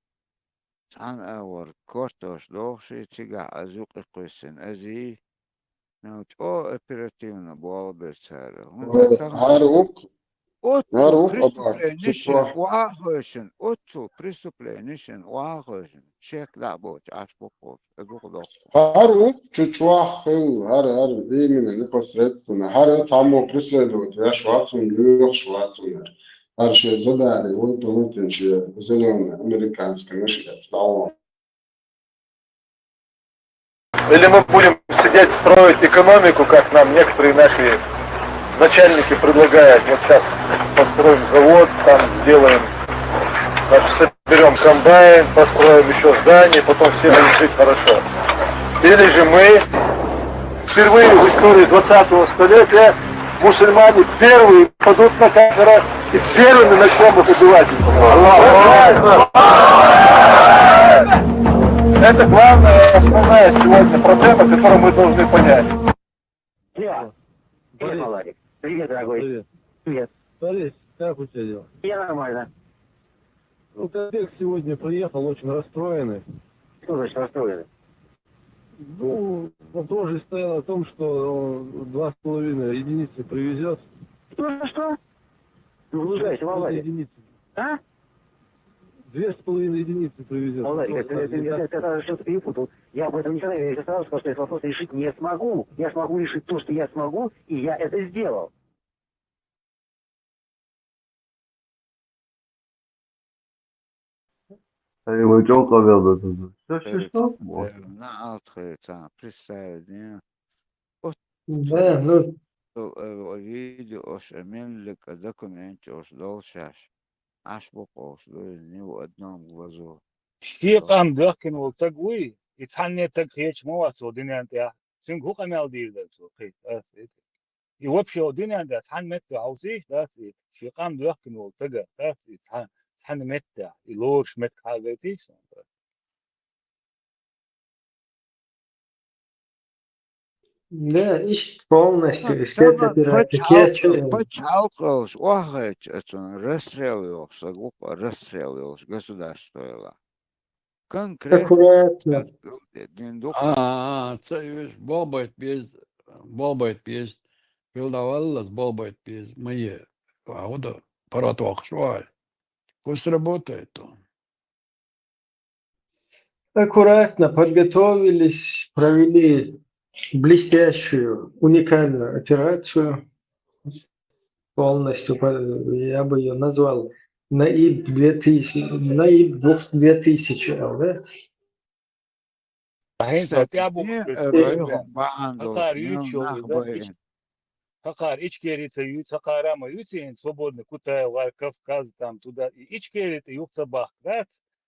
сан авар кортош дохши тига азук койсен ази. Ну, оперативно было бы царь. Харук, Отцу Абар, преступленischen Чичвах. Уахösen, Отцу преступленischen Уахösen, Чек лабот, Ашпоков, Эдуходов. Харук, Чичвах, Хар, именно непосредственно. Хар, само преследует, я Шварцун, Люр, Шварцунер. Арши задали, вот полнотенчие, зеленое, американское, наши стало. Или мы будем сидеть, строить экономику, как нам некоторые наши начальники предлагают. Вот сейчас построим завод, там сделаем, значит, соберем комбайн, построим еще здание, потом все будут жить хорошо. Или же мы впервые в истории 20-го столетия мусульмане первые падут на кафира и первыми начнем их убивать. Это главная, основная сегодня проблема, которую мы должны понять. Привет, Владик. Привет, дорогой. Привет. Привет. Борис, как у тебя дела? Я нормально. Ну, коллег сегодня приехал очень расстроенный. Что значит расстроенный? Ну, вопрос же стоял о том, что 2,5 единицы привезет. Что? Ну, лужайся, Владик. Единицы. А? 2,5 единицы привезет. Владик, это что-то перепутал. Я об этом не знаю, я сразу сказал, что этот вопрос решить не смогу. Я смогу решить то, что я смогу, и я это сделал. Его челка велда. Что? На открыто, представь, не? Да, ну. Видео ош эмеллик документ ош долшаш. Ашпоков, не в одном глазу. Шиқам дөхкин ол тагуи, итханне так хеч моват одинянтя. Сингу камел дилден со хит. И вообще одинянтя тхан метта аусиш даси. Шиқам дөхкин ол тага даси тхан метта. И лош мет хагатиш. Да, ищет полностью, спецоперация. Почалкалш, охач, это расстрелилось государство. Конкретно. Аккуратно. Це ж болбайт без Пилдаваллас болбайт без мои. Ауда паратуах швай. Пусть работает он. Аккуратно подготовились, провели блестящую, уникальную операцию. Полностью, я бы ее назвал НАИБ 2000, да? Ahenta tiabu Райхон баандош, Sakar мил Yucho, нахбаин. Sakar Ичкерица, Сакарама, Юсин, свободно, Кутая, Кавказ, там, туда, и Ичкерит, и Юхсабах, да?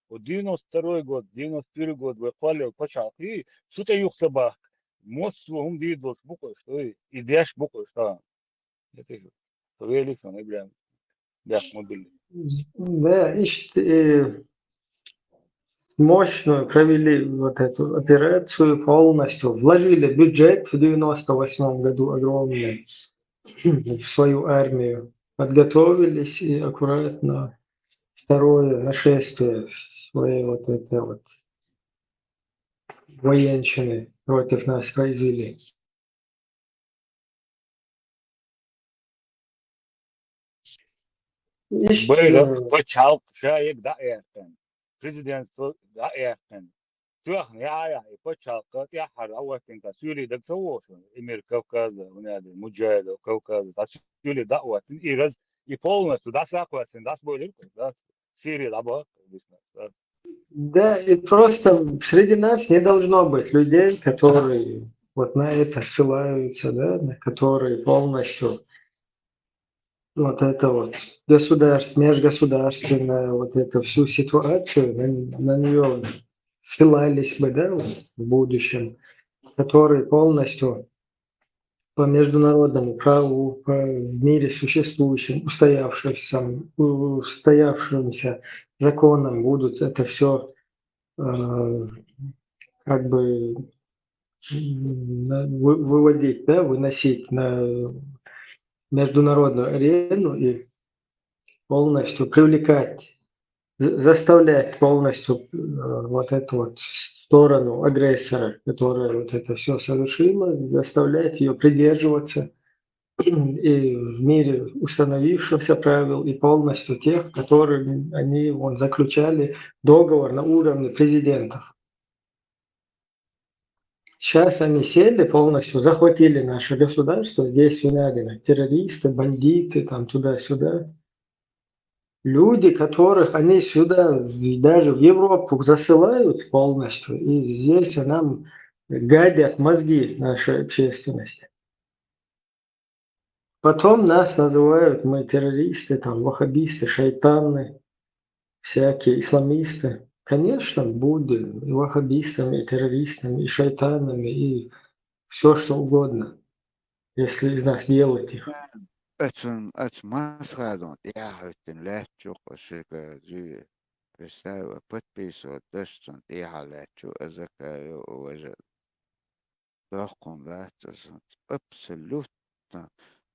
Вот 92 год, 91 год, выхваливал, почал, и что-то Юхсабах, мост своим видел, буквы, что и идешь буквы, что это же, велик, он, и прям, да, мобильный. Да, мощную провели вот эту операцию полностью, вложили бюджет в 98 году огромный в свою армию, подготовились и аккуратно второе нашествие своей вот этой вот военщины против нас произвели. Бейрак, почал, шаек, да, эртен. Президентство, да, эртен. Туах, я, и почал, как я харава, тенка, сюли, да, всего, Эмир Кавказа, уняды, Муджаида, Кавказа, а сюли, да, вот, и раз, и полностью, да, саквасен, да, сбойлер, да, Сирия, да, вот, да. Да, и просто среди нас не должно быть людей, которые вот на это ссылаются, да, на которые полностью вот это вот межгосударственная, вот эту всю ситуацию, на нее ссылались бы, да, вот, в будущем, которые полностью по международному праву, по в мире существующим, устоявшимся законам будут это все как бы выводить, да, выносить на международную арену и полностью привлекать, заставлять полностью вот эту вот сторону агрессора, которая вот это все совершила, заставлять ее придерживаться и в мире установившихся правил, и полностью тех, которые они заключали договор на уровне президентов. Сейчас они сели полностью, захватили наше государство, здесь Винадина, террористы, бандиты, там туда-сюда. Люди, которых они сюда, даже в Европу засылают полностью, и здесь нам гадят мозги нашей общественности. Потом нас называют, мы террористы, там, ваххабисты, шайтаны, всякие исламисты. Конечно, будем и ваххабистами, и террористами, и шайтанами, и все что угодно, если из нас делать их. Эц масхадон, я хотен лечу, кошика зюе. Представь, подписывать, дестон, я лечу, языка уважать. Легком лечу, абсолютно.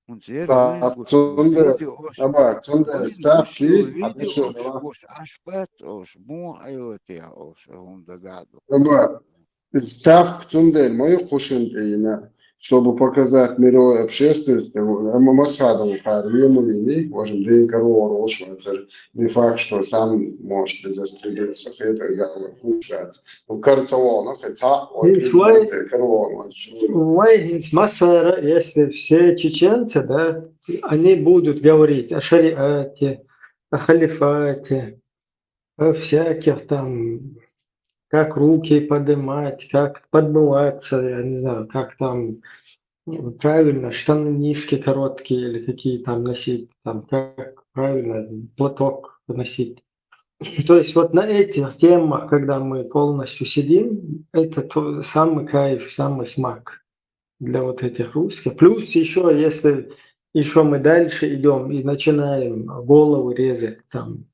Und sehr ruhig, Цунде, Аба, Цунде, Вин ставки, вidi обещала. oš ašpet, oš mu ajotia, oš hundaгаду. Аба, ставку Цундель, мою хушин чтобы показать мировой общественности, мы Масхадову Харьемулини, можем день корову это не факт, что сам может застрелиться, это я худшается. Ну, кажется, он, хотя, ой, президент корову. Масара, если все чеченцы, да, они будут говорить о шариате, о халифате, о всяких там, как руки поднимать, как подмываться, я не знаю, как там правильно, штанишки короткие или какие там носить, там, как правильно платок носить. То есть вот на этих темах, когда мы полностью сидим, это самый кайф, самый смак для вот этих русских. Плюс еще, если еще мы дальше идем и начинаем головы резать там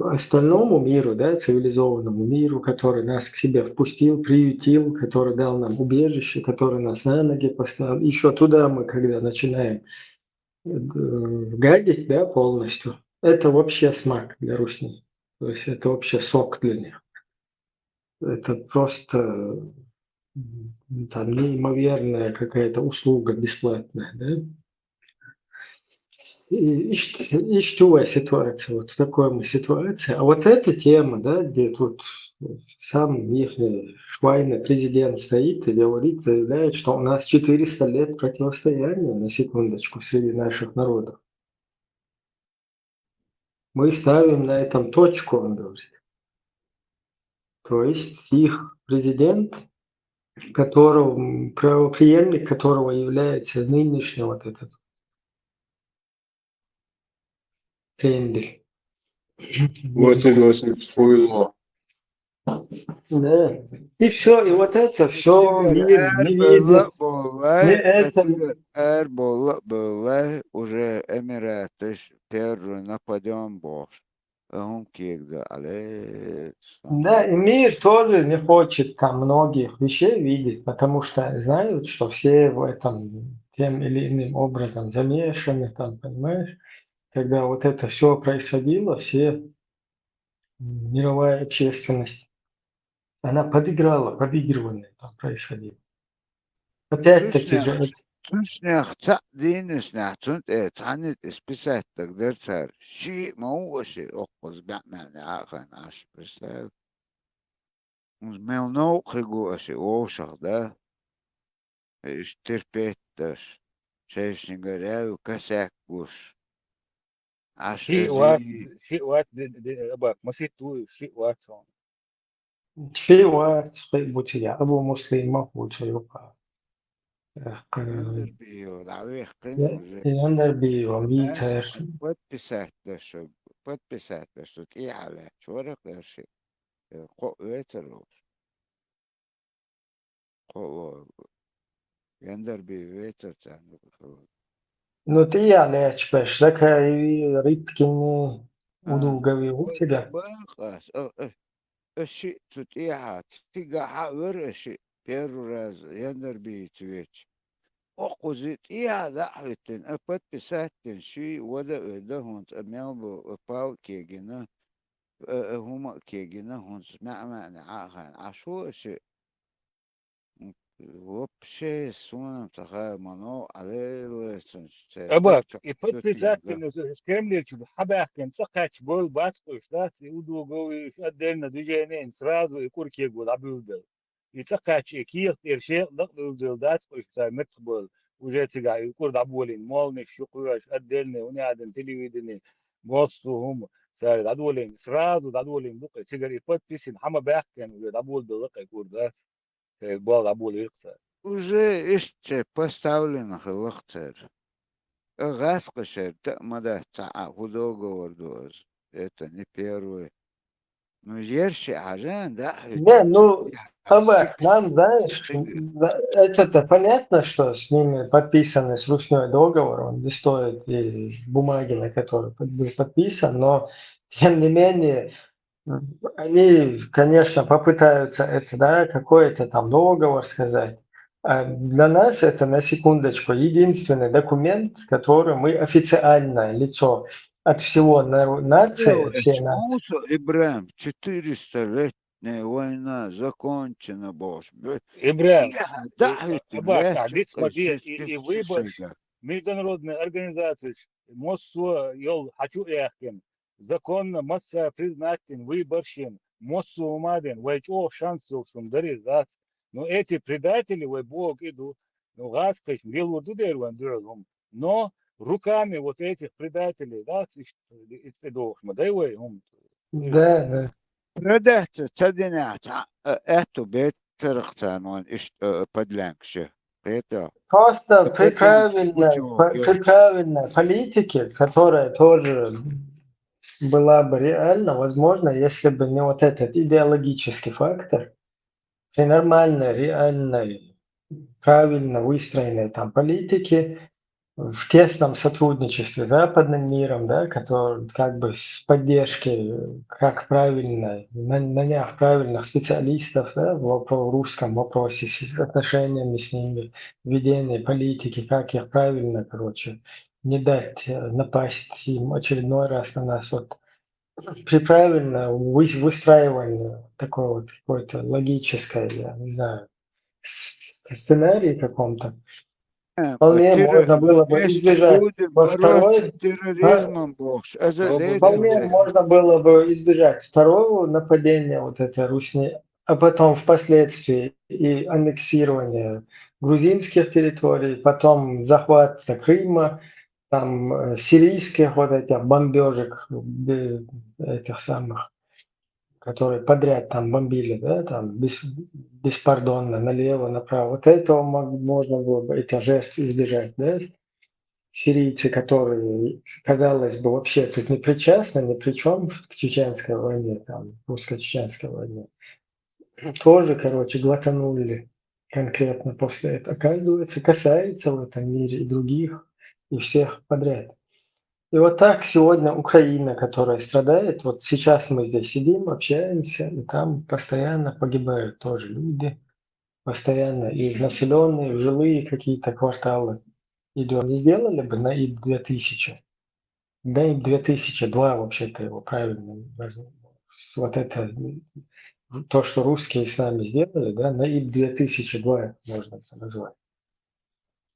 остальному миру, да, цивилизованному миру, который нас к себе впустил, приютил, который дал нам убежище, который нас на ноги поставил. Еще туда мы, когда начинаем гадить, да, полностью, это вообще смак для русни. То есть это вообще сок для них. Это просто там неимоверная какая-то услуга бесплатная, да? И что ситуация, вот в такой мы ситуации. А вот эта тема, да, где тут сам их швайный президент стоит и говорит, заявляет, что у нас 400 лет противостояния, на секундочку, среди наших народов. Мы ставим на этом точку, он говорит. То есть их президент, правопреемник которого является нынешний вот этот Кремль. Носит хуйло. Да. И все, и вот это все мир не видит. Не это. уже Эмиратыш первый нападем бож. Он кегда, але... Да, и мир тоже не хочет там многих вещей видеть, потому что знают, что все в этом тем или иным образом замешаны, там, понимаешь? Когда вот это все происходило, все мировая общественность, она подыгрывание там происходило. Опять-таки же, Тушнях динушнях танит исписать дерцар. Ши мауши окоз бятман ахан аш представь. Uns mel no gegoši ošах, да? Иш терпеташ. Шешнигаряю косякуш. Аш شيء وات شيء وات أباك مسيت شيء وات هون في وقت بوتيا أبو مسلم بوتيا Андер био, давих Яндер био, витер. подписать, что и але, чорок даши, ветерлос, коло, яндер био ветер тяну. Ну ты я лечпеш, такая рыбкин удугови у тебя. Бахас, اشي تتيحت تيجا حاور اشي первый раз яндер био твеч. وقزت إيه دعوتن أبد بساتن شي ودا دهونت أميال بال كيجنا هما كيجنا هونس معنى عاهن عشو شيء وبشي سونا تخا منو عليه لسن أباك يبدأ إنه كمل شو حبة كان سقط بول باسكوش ده يودو جوي أدينا دجانين سراز ويكور كيجول عبيودل يتقاش كيف إرشاء نقل الدلدات ويشتغل متقبل وجات جاي يكور دعبولين مال نشوقش أدلنا ونعدن تلويدني موصهم صار دعولين سراز ودعولين بقى سجل يفوت بيسين حما بيحكي ودعبول دلقة يكور ده بال دعبول يخسر уже ишче поставлено хлахтер. Гаскошер, мада цаа худого ордуаз. Это не первый. Ну, ерши ажан, да? Не, ну, нам, знаешь, это понятно, что с ними подписаны с ручной договор, он не стоит и бумаги, на которой был подписан, но, тем не менее, они, конечно, попытаются это, да, какой-то там договор сказать. А для нас это, на секундочку, единственный документ, который мы официальное лицо от всего нации, все нации. Ибрам, 400-летняя война закончена, босс. Ибрам, Да, смотри, и выбор международной организации МОСУ, йол, хочу яхтен, законно масса признателен, выборщен, МОСУ умаден, вайчо шансов сундаризат. Но эти предатели, вай бог идут, ну гаскаш, делу дудерван дурагом, но руками вот этих предателей, да, Да. Предатель, цадинят, это бетерхтан, он подлянкше. Это Просто при правильной политике, которая тоже была бы реально, возможно, если бы не вот этот идеологический фактор, при нормальной, реальной, правильно выстроенной там политике, в тесном сотрудничестве с западным миром, да, который как бы с поддержкой, как правильно, наняв правильных специалистов, да, в русском вопросе, с отношениями с ними, ведение политики, как их правильно, короче, не дать напасть им очередной раз на нас. Вот при правильном выстраивании такой вот какой-то логической, я не знаю, сценарии каком-то, вполне можно было бы Если избежать. будем Во бороться с второй, терроризмом, бог, а за этим вполне можно было бы избежать второго нападения вот этой Русни, а потом впоследствии и аннексирования грузинских территорий, потом захват Крыма, там сирийских вот этих бомбежек, этих самых, которые подряд там бомбили, да, там беспардонно, налево, направо. Вот этого можно было бы, этих жертв избежать, да. Сирийцы, которые, казалось бы, вообще тут не причастны, ни при чем к чеченской войне, там, русско-чеченской войне, тоже, короче, глотанули конкретно после этого. Оказывается, касается в этом мире и других, и всех подряд. И вот так сегодня Украина, которая страдает, вот сейчас мы здесь сидим, общаемся, и там постоянно погибают тоже люди, постоянно и населенные, жилые какие-то кварталы идет. Не сделали бы на ИП-2000, да ИП-2002 вообще-то его правильно, вот это, то, что русские с нами сделали, да, на ИП-2002 можно это назвать.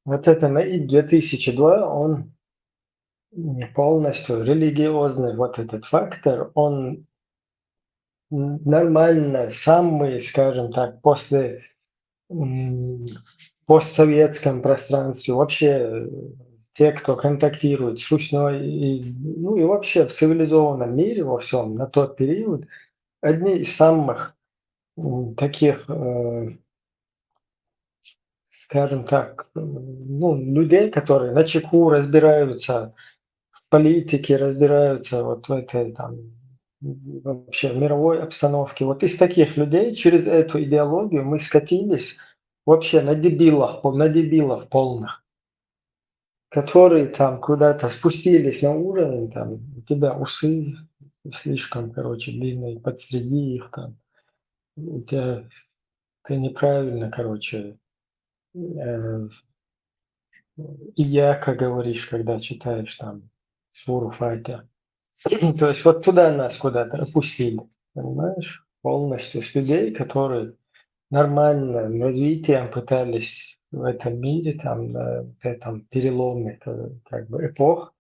Вот это на ИП-2002, он полностью религиозный вот этот фактор, он нормально, самый, скажем так, после постсоветском пространстве, вообще те, кто контактирует с Русью, ну и вообще в цивилизованном мире во всем на тот период, одни из самых таких, скажем так, ну, людей, которые на чеку разбираются в политике, разбираются вот в этой там вообще в мировой обстановке. Вот из таких людей через эту идеологию мы скатились вообще на дебилов полных, которые там куда-то спустились на уровень, там у тебя усы слишком, короче, длинные, подстриги их там, у тебя ты неправильно, короче, и я, как говоришь, когда читаешь там суру Фатя. То есть вот туда нас куда-то опустили, понимаешь? Полностью с людей, которые нормальным развитием пытались в этом мире, там, на вот этом переломе как бы эпох,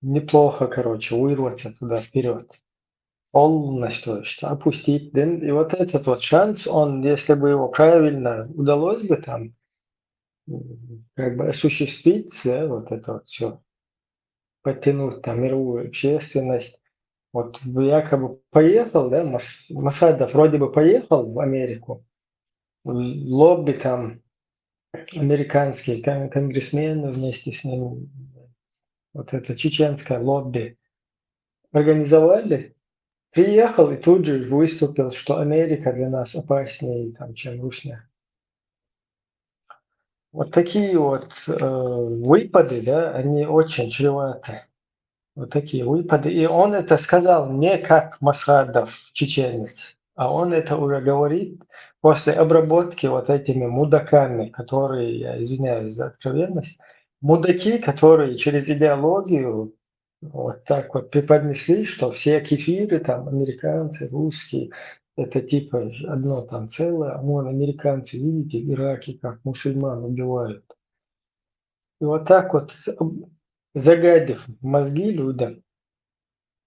неплохо, короче, вырваться туда вперед. Полностью опустить. И вот этот вот шанс, он, если бы его правильно удалось бы там как бы осуществить, да, вот это вот все, подтянуть там мировую общественность. Вот якобы поехал, да, Масадов вроде бы поехал в Америку, лобби там американские конгрессмены вместе с ним, вот это чеченское лобби организовали, приехал и тут же выступил, что Америка для нас опаснее, там, чем Русня. Вот такие вот выпады, да, они очень чреваты. Вот такие выпады. И он это сказал не как Масхадов, чеченец, а он это уже говорит после обработки вот этими мудаками, которые, я извиняюсь за откровенность, мудаки, которые через идеологию вот так вот преподнесли, что все кефиры, там, американцы, русские, это типа одно там целое, а вон американцы, видите, в Ираке как мусульман убивают. И вот так вот, загадив мозги людям,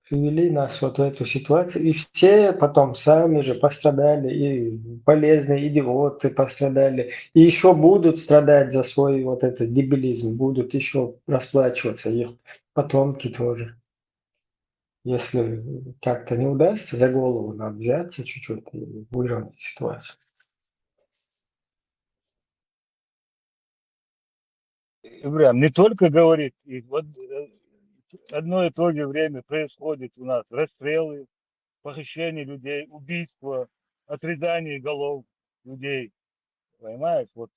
привели нас вот в эту ситуацию, и все потом сами же пострадали, и полезные идиоты пострадали, и еще будут страдать за свой вот этот дебилизм, будут еще расплачиваться их потомки тоже. Если как-то не удастся за голову нам взяться чуть-чуть и выровнять ситуацию. Ибрам не только говорит, и вот одно и то же время происходит у нас расстрелы, похищение людей, убийства, отрезание голов людей, понимаешь? Вот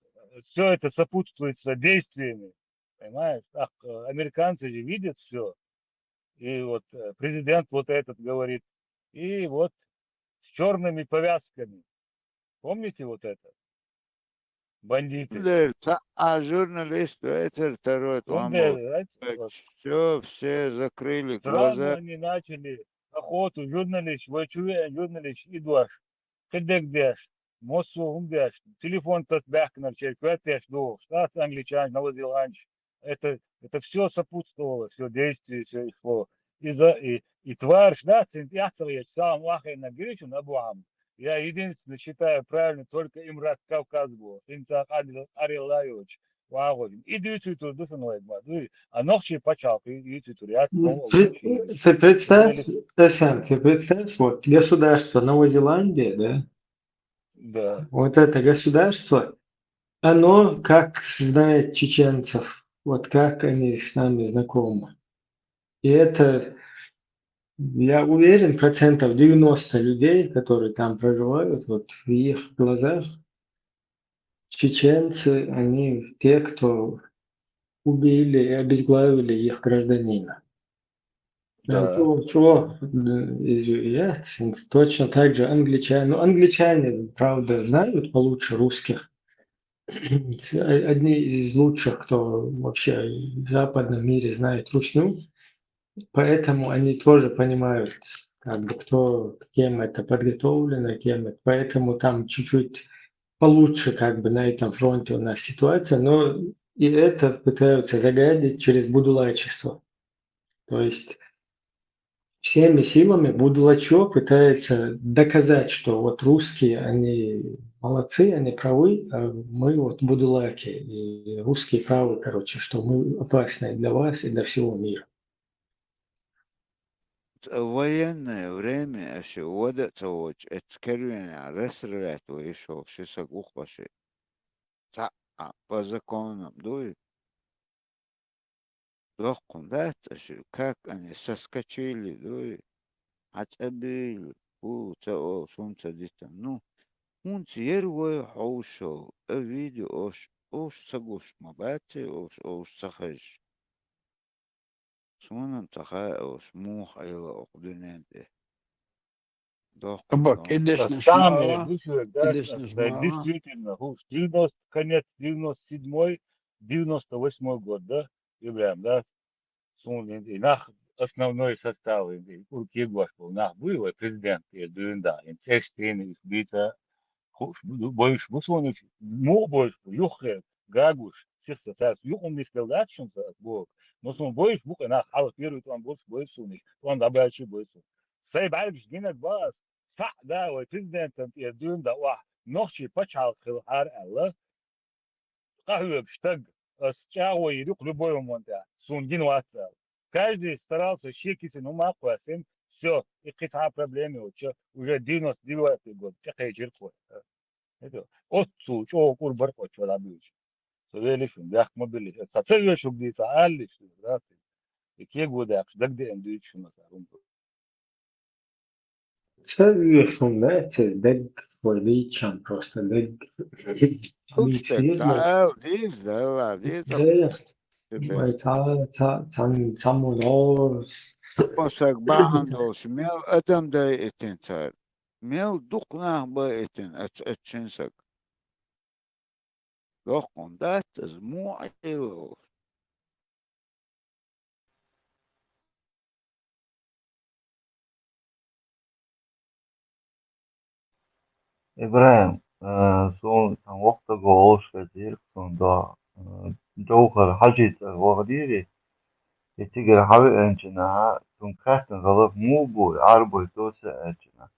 все это сопутствуется действиями, понимаешь? Так, американцы же видят все, и вот президент вот этот говорит, и вот с черными повязками, помните вот это? Бандиты. А журналисты, это второй Онде, вам вот, все закрыли сразу глаза. они начали охоту, журналист, журналист, идуаш, кедек деш, Мосу умдяш, телефон тот бяхнер, черквятяш, до, штат англичан, новозеландч. Это все сопутствовало, все действие, все шло. И тварь, да, центяцелый, сам лахай на гречу, на буам. Я единственное считаю правильно только Имрат Кавказ был. Инцах Арилаевич. Вагодин. И двицутур дусаноид мадуи. А нохчи пачал, и двицутур. Я снова учил. Ты представь, ты представь, вот государство Новой Зеландии, да, Да. вот это государство, оно как знает чеченцев, вот как они с нами знакомы. И это, я уверен, 90% людей, которые там проживают, вот в их глазах, чеченцы, они те, кто убили и обезглавили их гражданина. Да. Чего изъявлять? Точно так же англичане. Ну, англичане, правда, знают получше русских. Одни из лучших, кто вообще в западном мире знает русню. Поэтому они тоже понимают, как бы кто, кем это подготовлено, кем это. Поэтому там чуть-чуть получше как бы на этом фронте у нас ситуация, но и это пытаются загадить через будулайчество. То есть всеми силами Будулачо пытается доказать, что вот русские, они молодцы, они правы, а мы вот будулаки, и русские правы, короче, что мы опасны для вас и для всего мира. В военное время еще вводится это кервение рестреляту еще шесток ухваши. По законам дует. Лохкун дата, как они соскочили, дует. Отбили. О, солнце дита. Ну, он первое хаушо, а видео ош сагуш мабати, ош сахаш. Сонам тахай ош мух айла окдуненте. Оба, конечно, Самое шмала, лучшее, да, конечно, да, шмала. действительно, конец 97-й, 98-й год, да, и прям, да, и нах основной состав, и Урки Госпел, нах был президент, и да, и Цештейн, и Сбита, больше, Бусонович, больше, Юхе, Гагуш, все составы, Юхом не спел дальше, Бог, но сон больше, Бух, и нах, хало первый, то он больше, он добавил больше. Сайб Альбиш, Гинет Бас, да, ой, президентом, и да, ночи почал хилхар, Аллах, قهوة بشتق الشاوي يدق любой момент, сундин ватсал. Каждый старался щекить, но мало классен, все, и какие-то проблемы, уже 99-й год, какая черква. Это отцу, чего курбар почва добьешь. Совелишь, бях мобили, это целый где-то, аллиш, да, и те годы, а что где индуич у нас, Целуешься, да, это дэг валичан просто, дэг تعال ديز لا ديز بوسك باندوس ميل ادم داي اتن صار ميل دقنا با اتن اتشنسك دقن دات مو ايلو إبراهيم سون كان وقت جوش كتير سون دا جوهر حاجة وغديري يتجر حبي أنجنا سون كاتن غلط مو بو عربو توسع أنجنا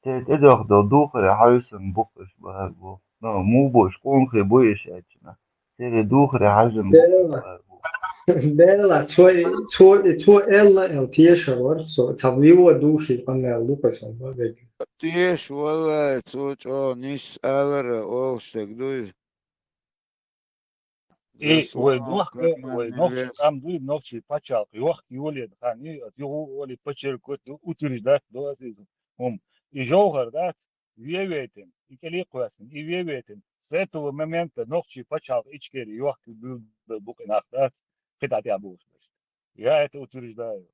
تدخ دو دوخر حبي سون بوكش بهالبو نو مو بوش كون خي بويش أنجنا تيجي دوخر حاجة بوكش بهالبو Dela, två eller pjäser var så tar vi vår dusch på när Lucas var väg. تيش والله توش او نيس الر او شتقدوي И ой, ночь, там дует ночи почал, юх юли, они от его оли почеркот утверждать до и жогар, да, веветен, и келикуасен, и веветен. С этого момента ночи почал, ичкери, юх был букинах, да, когда я был. Я это утверждаю.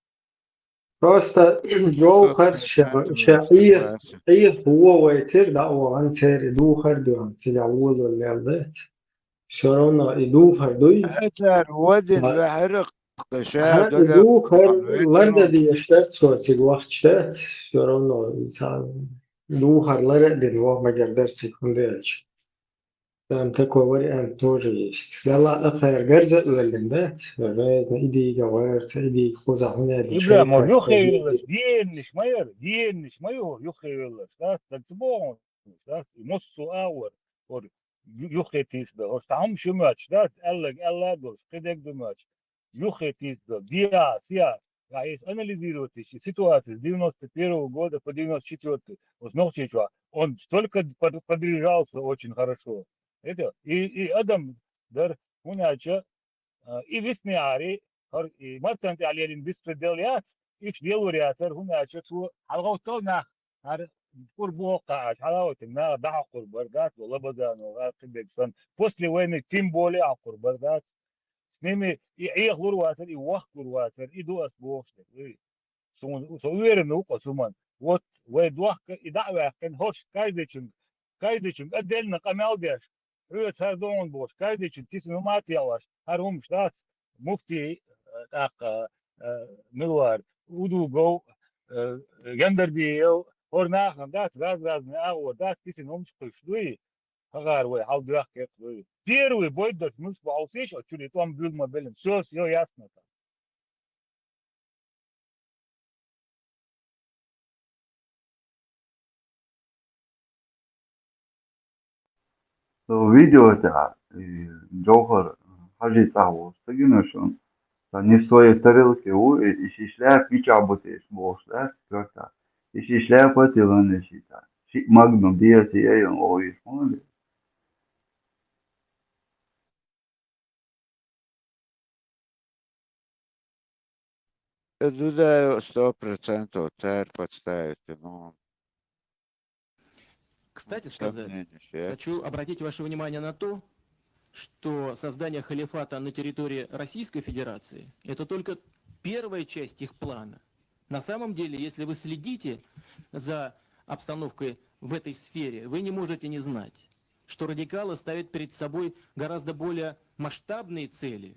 Просто Джоухар شيء هو ويتر ده هو عن سير دوخر دو عن تجاوز اللي все равно и دوخر دوي أثر ودن وحرق ها دوخر لندا دي اشتات صوت الوقت شتات все равно Духарлары бенвох магердер секундерч. Там такой вариант тоже есть. Yalla أخير جرزة öldüğünde vezne ideyi gavarsa ideyi kozahına bir şey Ибрам, kaçta юхевелос, bir диенниш майор, юхевелос, да, так bon, да, носу аур, or юхетис да, or там шумач, да, элла гос, кедек думач, юхетис да, диа, а есть анализировать эти ситуации с 91 года по 94, вот Нохчичева, он столько подвижался очень хорошо. Это, и Адам, да, унача, и весняри, и мартант алерин беспределят, и делуриатор, унача, что алготона, قربوقع حلاوة النار ضع قربات والله بدانو قبل после войны тем более قربات с ними и غرواتر и وح غرواتر и دوس بوشت уверен وقسمان вот ويدوح إدعوا كان هوش كايدشن أدلنا قمال بيش هو تهردون بوش كايدشن تسمو ما تيواش هرهم شتات مفتي تاق ملوار ودو جو جندر بيو Орнахам, да, разные аур, да, список шкуи, хагарвы, халдуах кеквы. Первый бой дать мы спаусиш, а чули там был мобилен. Все ясно там. видео это Джохар Хаджи Таху, стагиношон. Не в своей тарелке, и шишляя пича бутеш, бошля, скорта. И шишляя потелане шита. Магнум диаси я он оиш, поняли? Туда 100% царь подставит, ну, Кстати сказать, хочу обратить ваше внимание на то, что создание халифата на территории Российской Федерации – это только первая часть их плана. На самом деле, если вы следите за обстановкой в этой сфере, вы не можете не знать, что радикалы ставят перед собой гораздо более масштабные цели.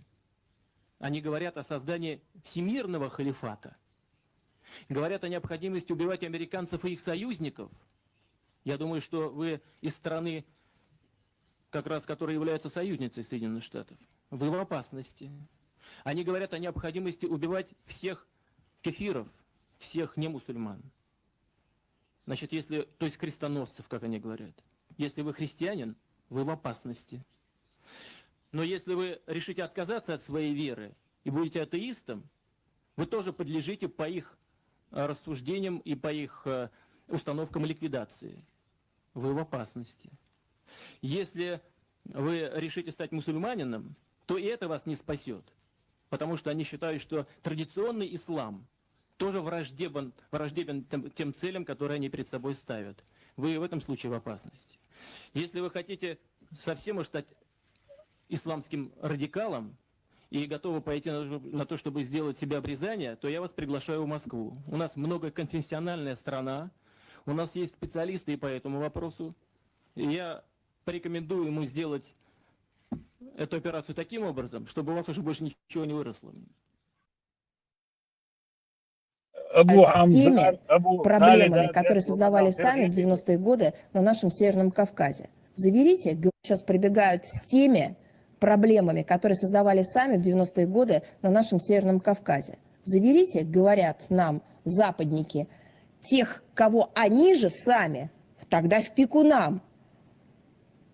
Они говорят о создании всемирного халифата, говорят о необходимости убивать американцев и их союзников. Я думаю, что вы из страны, как раз которая является союзницей Соединенных Штатов, вы в опасности. Они говорят о необходимости убивать всех кефиров, всех немусульман. Значит, то есть крестоносцев, как они говорят. Если вы христианин, вы в опасности. Но если вы решите отказаться от своей веры и будете атеистом, вы тоже подлежите по их рассуждениям и по их установкам ликвидации. Вы в опасности. Если вы решите стать мусульманином, то и это вас не спасет. Потому что они считают, что традиционный ислам тоже враждебен тем целям, которые они перед собой ставят. Вы в этом случае в опасности. Если вы хотите совсем уж стать исламским радикалом и готовы пойти на то, чтобы сделать себе обрезание, то я вас приглашаю в Москву. У нас многоконфессиональная страна, у нас есть специалисты и по этому вопросу. И я порекомендую ему сделать эту операцию таким образом, чтобы у вас уже больше ничего не выросло. С теми проблемами, которые создавали сами в 90-е годы на нашем Северном Кавказе. Заберите, сейчас прибегают с теми проблемами, которые создавали сами в 90-е годы на нашем Северном Кавказе. Заберите, говорят нам западники, тех, кого они же сами, тогда в пику нам,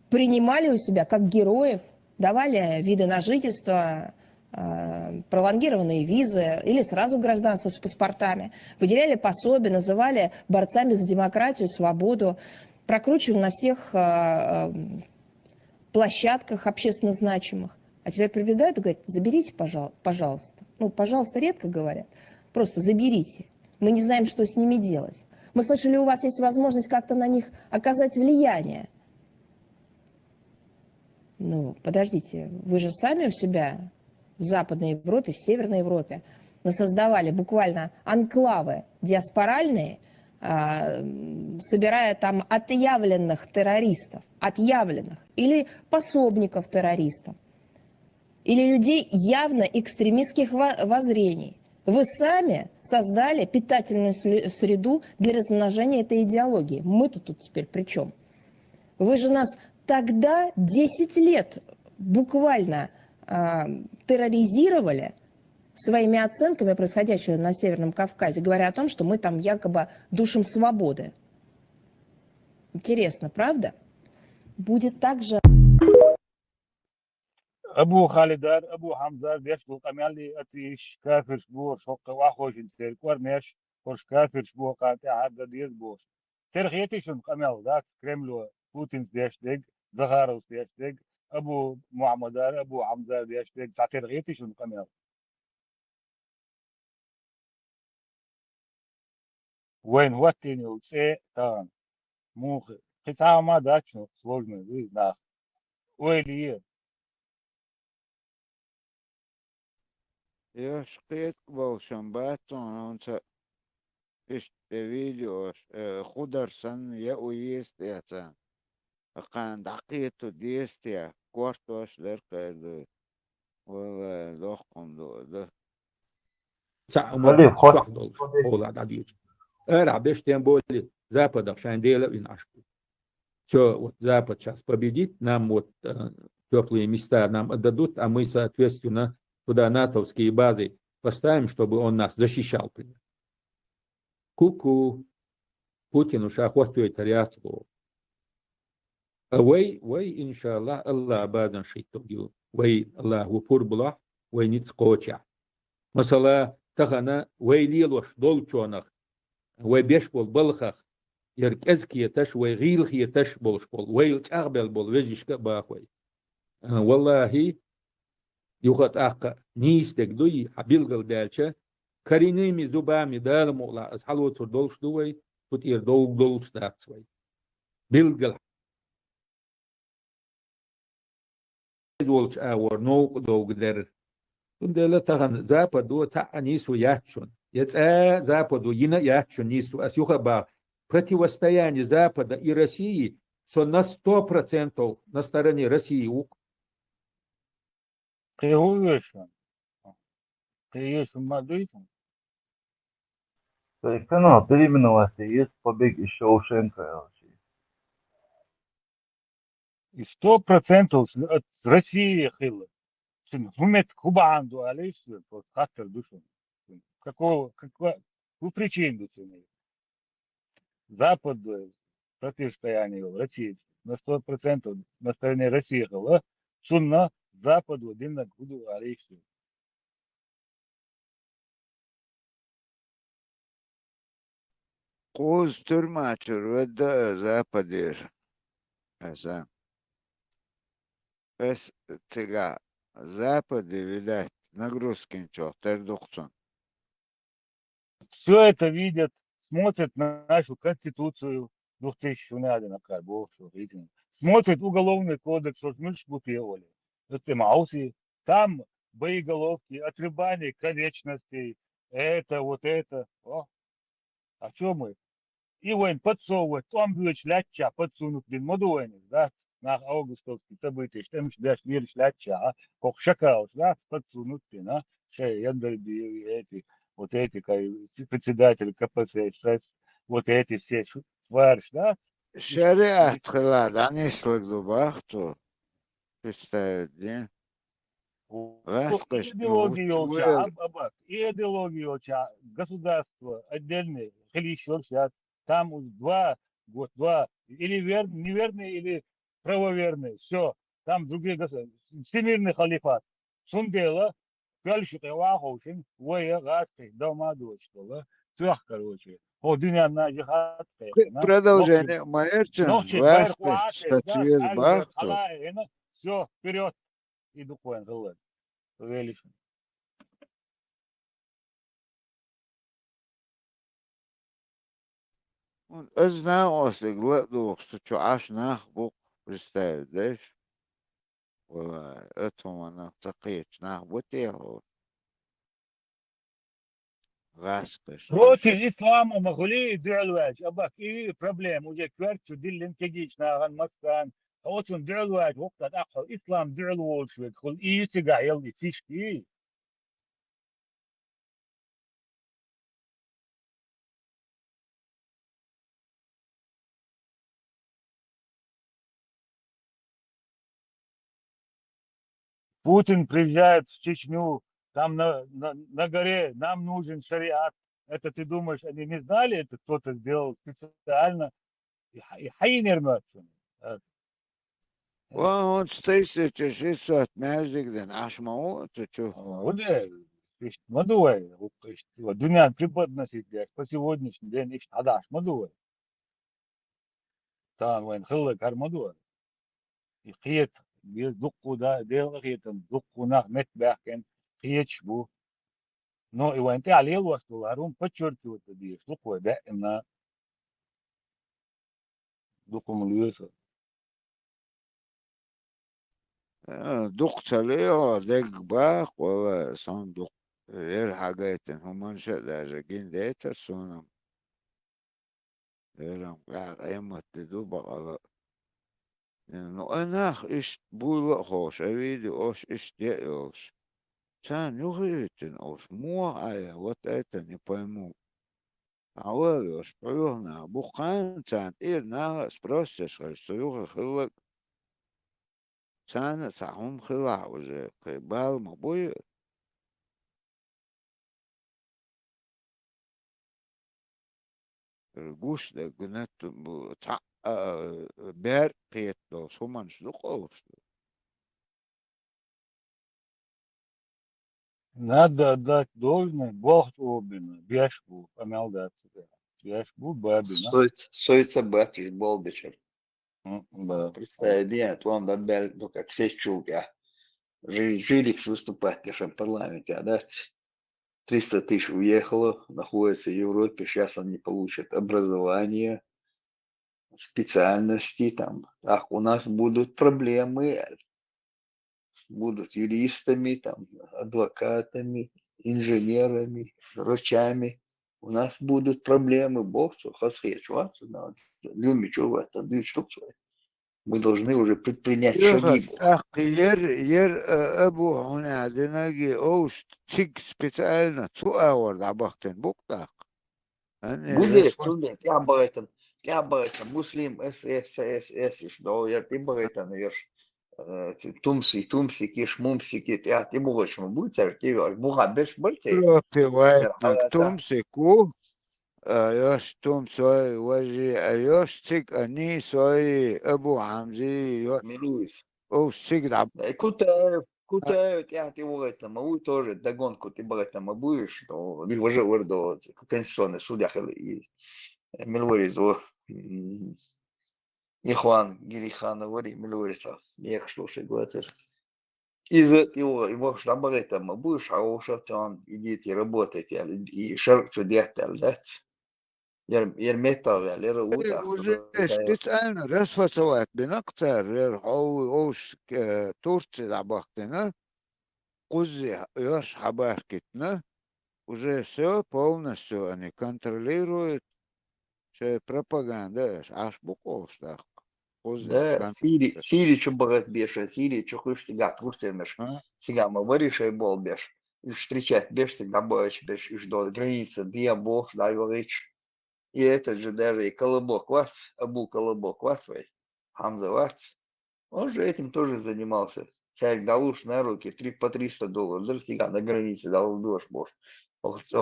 принимали у себя как героев, давали виды на жительство, пролонгированные визы или сразу гражданство с паспортами, выделяли пособия, называли борцами за демократию, свободу, прокручивали на всех площадках общественно значимых. А теперь прибегают и говорят, заберите, пожалуйста. Ну, пожалуйста, редко говорят, просто заберите. Мы не знаем, что с ними делать. Мы слышали, у вас есть возможность как-то на них оказать влияние. Ну, подождите, вы же сами у себя в Западной Европе, в Северной Европе насоздавали буквально анклавы диаспоральные, собирая там отъявленных террористов, или пособников террористов, или людей явно экстремистских воззрений. Вы сами создали питательную среду для размножения этой идеологии. Мы-то тут теперь при чем? Вы же нас тогда 10 лет буквально терроризировали своими оценками происходящего на Северном Кавказе, говоря о том, что мы там якобы душим свободы. Интересно, правда? Будет так же... أبو خالدار أبو حمزة ديش بو قمالي أتيش كافر شبور شوق واخوش انتر كورنيش خوش كافر شبور قاطع عبد ديز بوش ترخيتي شن قمال ذات كريملو بوتين ديش ديج زغاروس ديش ديج أبو معمدار أبو حمزة ديش ديج ترخيتي شن قمال وين واتيني وتسي تان موخ قطعة ما داتشنو سложно вы нах ويلي Я шкет был шамбатон, он пишет видео, хударсан, я уезд это. Акан дакиту действия, квартош леркаду, вала лохком до. تعمل شخص أولاد عديد. بيش более Запада шандела и наш. Все, вот Запад сейчас победит, нам вот теплые места нам отдадут, а мы, соответственно, туда натовские базы поставим, чтобы он нас защищал. Ку-ку. Путин уж охотует ряцку. Вай, иншаллах, Аллах базан шиттугю. Вай, Аллах, вупур булах, вай ницкоча. Масала, тахана, вай лилош долчонах, вай беш бол балхах, يركزك يتش ويغيلك يتش بولش بول ويلتعبل بول ويجيشك باخوي والله يخط أق نيس تقدوي حبيل دالشة كرينيمي زبامي دار مغلا أصحالو تردولش دوي تطير دولش داكسوي بيلقل دولش آور نوق دوغ در تندلا تغن زابا دو تاع نيسو ياتشون زابا دو ينا ياتشون نيسو أسيوخا با противостояние Запада и России на 100% на стороне России. Ты уверен? Ты есть Мадуитом? То есть, канал переименовался, есть побег из Шоушенка. И 100% от России хило. Умет Куба анду, алис, вот хаттер душу. Какую причину цены? Запад противостояние России на 100% на стороне России было, сунна Западу один на гуду алейхи. Куз турмачур вада Западир. Аса. Эс тига Запады, видать, нагрузки ничего, тердухцон. Все это видят, смотрят на нашу конституцию 2000 года, смотрят уголовный кодекс, что мы шпутировали. Это мауси, там боеголовки, отрубание конечностей, это, вот это. О, а что мы? И войн подсовывать, он будет шляча, подсунут, блин, модуэнис, да, на августовские события, что мы себя шмир шляча, как шакал, да, подсунут, да, эти, вот эти, председатель КПСС, вот эти все тварь, да. Шариат хлад, они слыгду бахту, представят, да? Идеология, государство отдельное, сейчас, там два, или неверные, или правоверные, все, там другие государства, всемирный халифат, сундела, кальшите вахошин, воя гаски, дома дочка, трех, короче, дня на жихат. Продолжение Майерчин, власть, статья бахту. Все, вперед, и духовен, величен. Знаю, если гладу, что аж нахбук представить, знаешь? Это она такие, нахбутел. Против ислама могли делать, абак и проблем уже кверцу диллин кегич на мастан. А вот он делает, вот так, ислам делает, хол и тигаел и тишки. Путин приезжает в Чечню, там на горе нам нужен шариат. Это ты думаешь, они не знали, это кто-то сделал специально? И хайнерматсон. وهون ستيسي تشيسات مازيك عشمو تشوف. وده مدوي والدنيا преподносит نسيت по сегодняшний день إيش 11 مدوي. طبعا وين خلق هر مدوي. يخيط بيدقوا ده ديل خيط دقوا ناخ متباكن خيط شبو. Но وين عليه الوصل هارون подчеркивают دي دقوا دائما دقوا مليوسة. دقت عليه دق باق ولا صندوق غير حاجات هم انشأ لاجئين ديتا سونم غيرهم قاعد ايما تدوب على انه انا ايش بولا خوش اريد اوش ايش ديوش كان يغيتن اوش مو على وتأتن يبايمو عواليوش بروحنا بوقان كان ايرنا سبروسيش غير خلق كان ساهم خلع وجه قبال مبوي الجوش ده جنات بار قيت لو شو من شلوقوش Надо отдать должное, Бог обина, бешбу, помялдаться. Бешбу бабина. Соица батиш болбичер. Да. Присоединяет, он добавил, ну как все чулки. Жиликс выступает в нашем парламенте, а да? 300 тысяч уехало, находится в Европе, сейчас они получат образование, специальности там. Ах, у нас будут проблемы, будут юристами, там, адвокатами, инженерами, врачами. У нас будут проблемы, Бог, что хасхечваться, мы должны уже предпринять шаги. ير ابو هنا دناجي اوش تشيك سبيتالنا تو اور دعبختن بوكتاق Гуде, я об этом, муслим, что я ты об этом, веш, тумсики, шмумсики, я ты больше будет, ты буга беш больше. روبي وايتنك تومسكو ايوش توم سوي وجي ايوش تيك اني سوي ابو عمزي Милуис. اوش تيك دعب Кутают, я ты об этом, могу тоже догонку ты об этом будешь, что уже вордо пенсионный судья и Милворизу. Ихван Гирихана Вари Милурица. Я слушай, говорит. Из его штаба там будешь, а уж он идите работайте, и шарк чудят, да? Я метал, я рута. уже специально расфасовать بنقطر اوش تورتي دعبختنا قزي يوش حباركتنا уже все полностью они контролируют все пропаганда аж буквально Да, Сирия, что богат беша, Сирия, что хочешь всегда, курсимешь, всегда мы вырішай бол беш, и встречать беш всегда боишь беш, и ждал границы, где Бог, дай говоришь. И этот же даже и Колобок Вац, Абу Колобок Вацвай, Хамза Вац, он же этим тоже занимался. Царь дал уж на руки по $300, даже всегда на границе дал дождь, Бог. Раз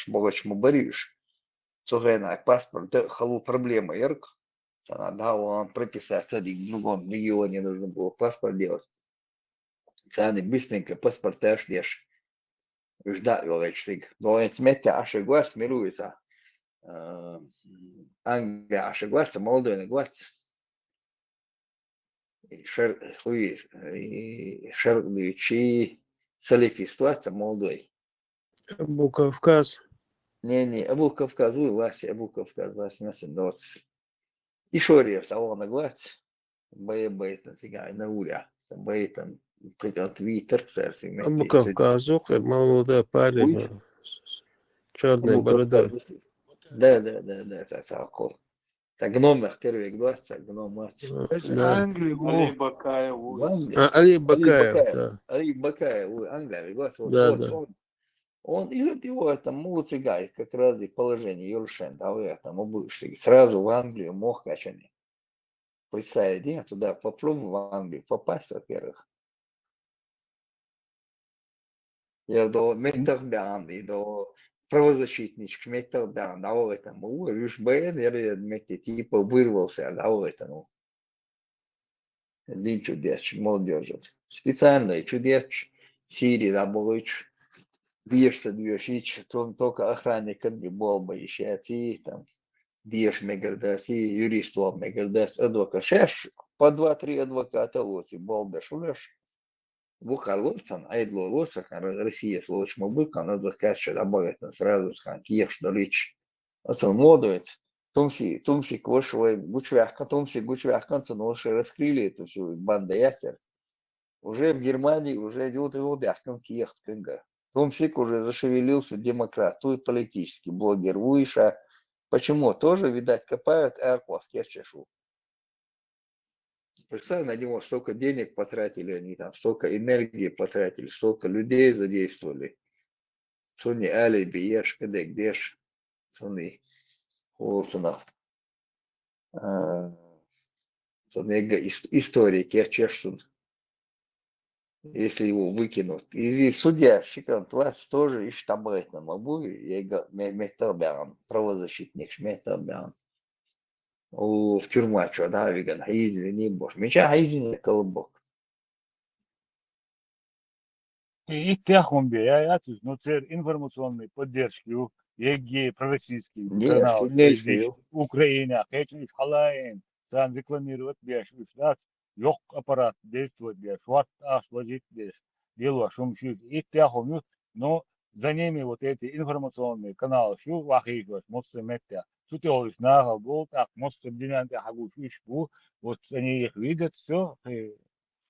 богачь мы боришь, цогена паспорт, да, халу проблема, ярк. Да, он прописать, в другом регионе нужно было паспорт делать. Цены быстренько паспорта ждешь. Ждать, говорит, но эти метки аж глаз мируется. Англия аж глаз, молодой на глаз. Шерличи, салифистваться молодой. Абу Кавказ. Не, Абу Кавказ, Абу Кавказ, 20. Ишория того на глаз, боебейтен сега на уля, бойтен прикал твиттер, кстати. Абу Кавказу, молодой парень, черный борода. Да, это такой. Так гном первый глаз, гном мать. Англия, Али Бакаев, да. Али Бакаев, Англия, глаз. Да. Он из его там муцигай, как раз и положение Юршен, да, вы там обычно сразу в Англию мог качаны. Присоединиться туда, попробуй в Англию попасть, во-первых. Я до метрбян, и до правозащитничек метрбян, да, вот это, уж бен, я мети типа вырвался, да, вот это, ну. Din чудес, молодежи. Специальные чудес, Сирии, да, болыч, движется, движись, только охранник не был бы еще, там, движ мегалдас, и юристов мегалдас, адвокат, шеш, по 2-3 адвоката лоци, был бы шулеш, Буха лоцан, айдло лоцах, Россия случай мобыка, надо качать, добавить сразу сказать, ешь, долич. Оцен модует. Тумси кошевой гучвяхка, Тумси гучвяхка, но уже раскрыли эту всю банду яхтер. Уже в Германии уже идет его бяхком киехт кынга. Тумсик уже зашевелился демократ, тут политический блогер выше. Почему? Тоже, видать, копают эрклас керчешу. Представь, на него столько денег потратили они там, столько энергии потратили, столько людей задействовали. Сони алиби, ешь, когда гдешь, сони Уолсонов. Сони истории керчешсун. Если его выкинут. И судья, шикарно, вас тоже ищет об этом. Могу, я говорю, метабян, правозащитник, метабян. В тюрьма, что, да, веган, извини, боже. Меча, извини, колобок. И тяхомбе, я тут, но цер информационной поддержки, ЕГЭ, пророссийский Нет, канал, сильнейший. Украина, хочу халаем, сам рекламировать беш, ушлац, yok аппарат действовать беш, вот аж возить беш, дело шумшит, и тяхом, но за ними вот эти информационные каналы, шу вахигос, моцэ меття, сутёлыш нагал был, так, моцэ динанте хагуш ишбу, вот они их видят, все,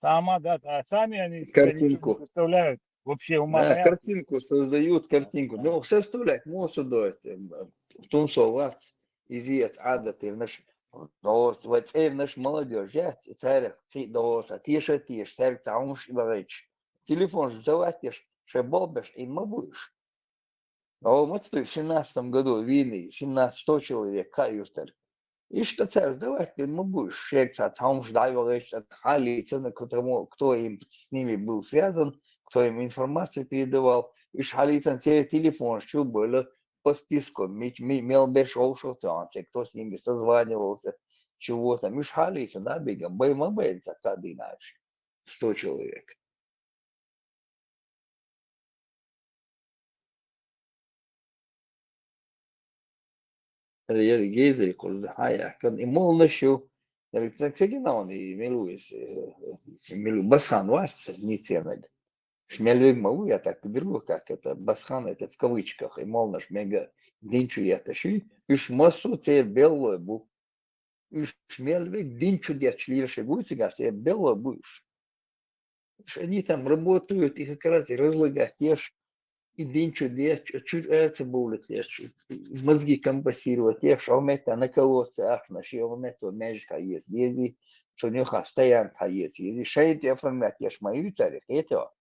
сама, да, а сами они себя ничего не Картинку. представляют. Вообще ума Да, нет. картинку создают, картинку. Ну, составлять, может, тунсовать, изъять, адаты, наш, вот наш молодежь, я царь, тише, царь, цаумш и барыч. Телефон сдавать, что болбешь, и мабуешь. Но вот в 17 году войны, 17 человек, каютер. И что царь, сдавать, ты мабуешь, шекца, цаумш, дайвалыч, хали, цены, кто им с ними был связан, кто им информацию передавал, и шалитан телефон, что было по списку, мел бешол шоцанцы, кто с ними созванивался, чего там, и шалитан, да, бегом, баймабенца, как иначе, 100 человек. Гейзер, курзахая, кан имол нащу, Рецаксегинон и Милуис, Милу Басхан Ватс, не ценный. Шмельвиг могу, я так беру, как это, Басхан, это в кавычках, и мол наш мега динчу я тащи, и шмасу це белое бу. И шмельвиг динчу дячли, шагу сега, це белое будешь. Они там работают, и как раз и разлагать, ешь, и динчу дячу, чуть это будет, ешь, мозги компасировать, ешь, а у меня на колодце, ах, наш, а у меня мяжка есть, ези, что у них стоянка есть, ези, шейте оформлять, ешь, мою царь, это.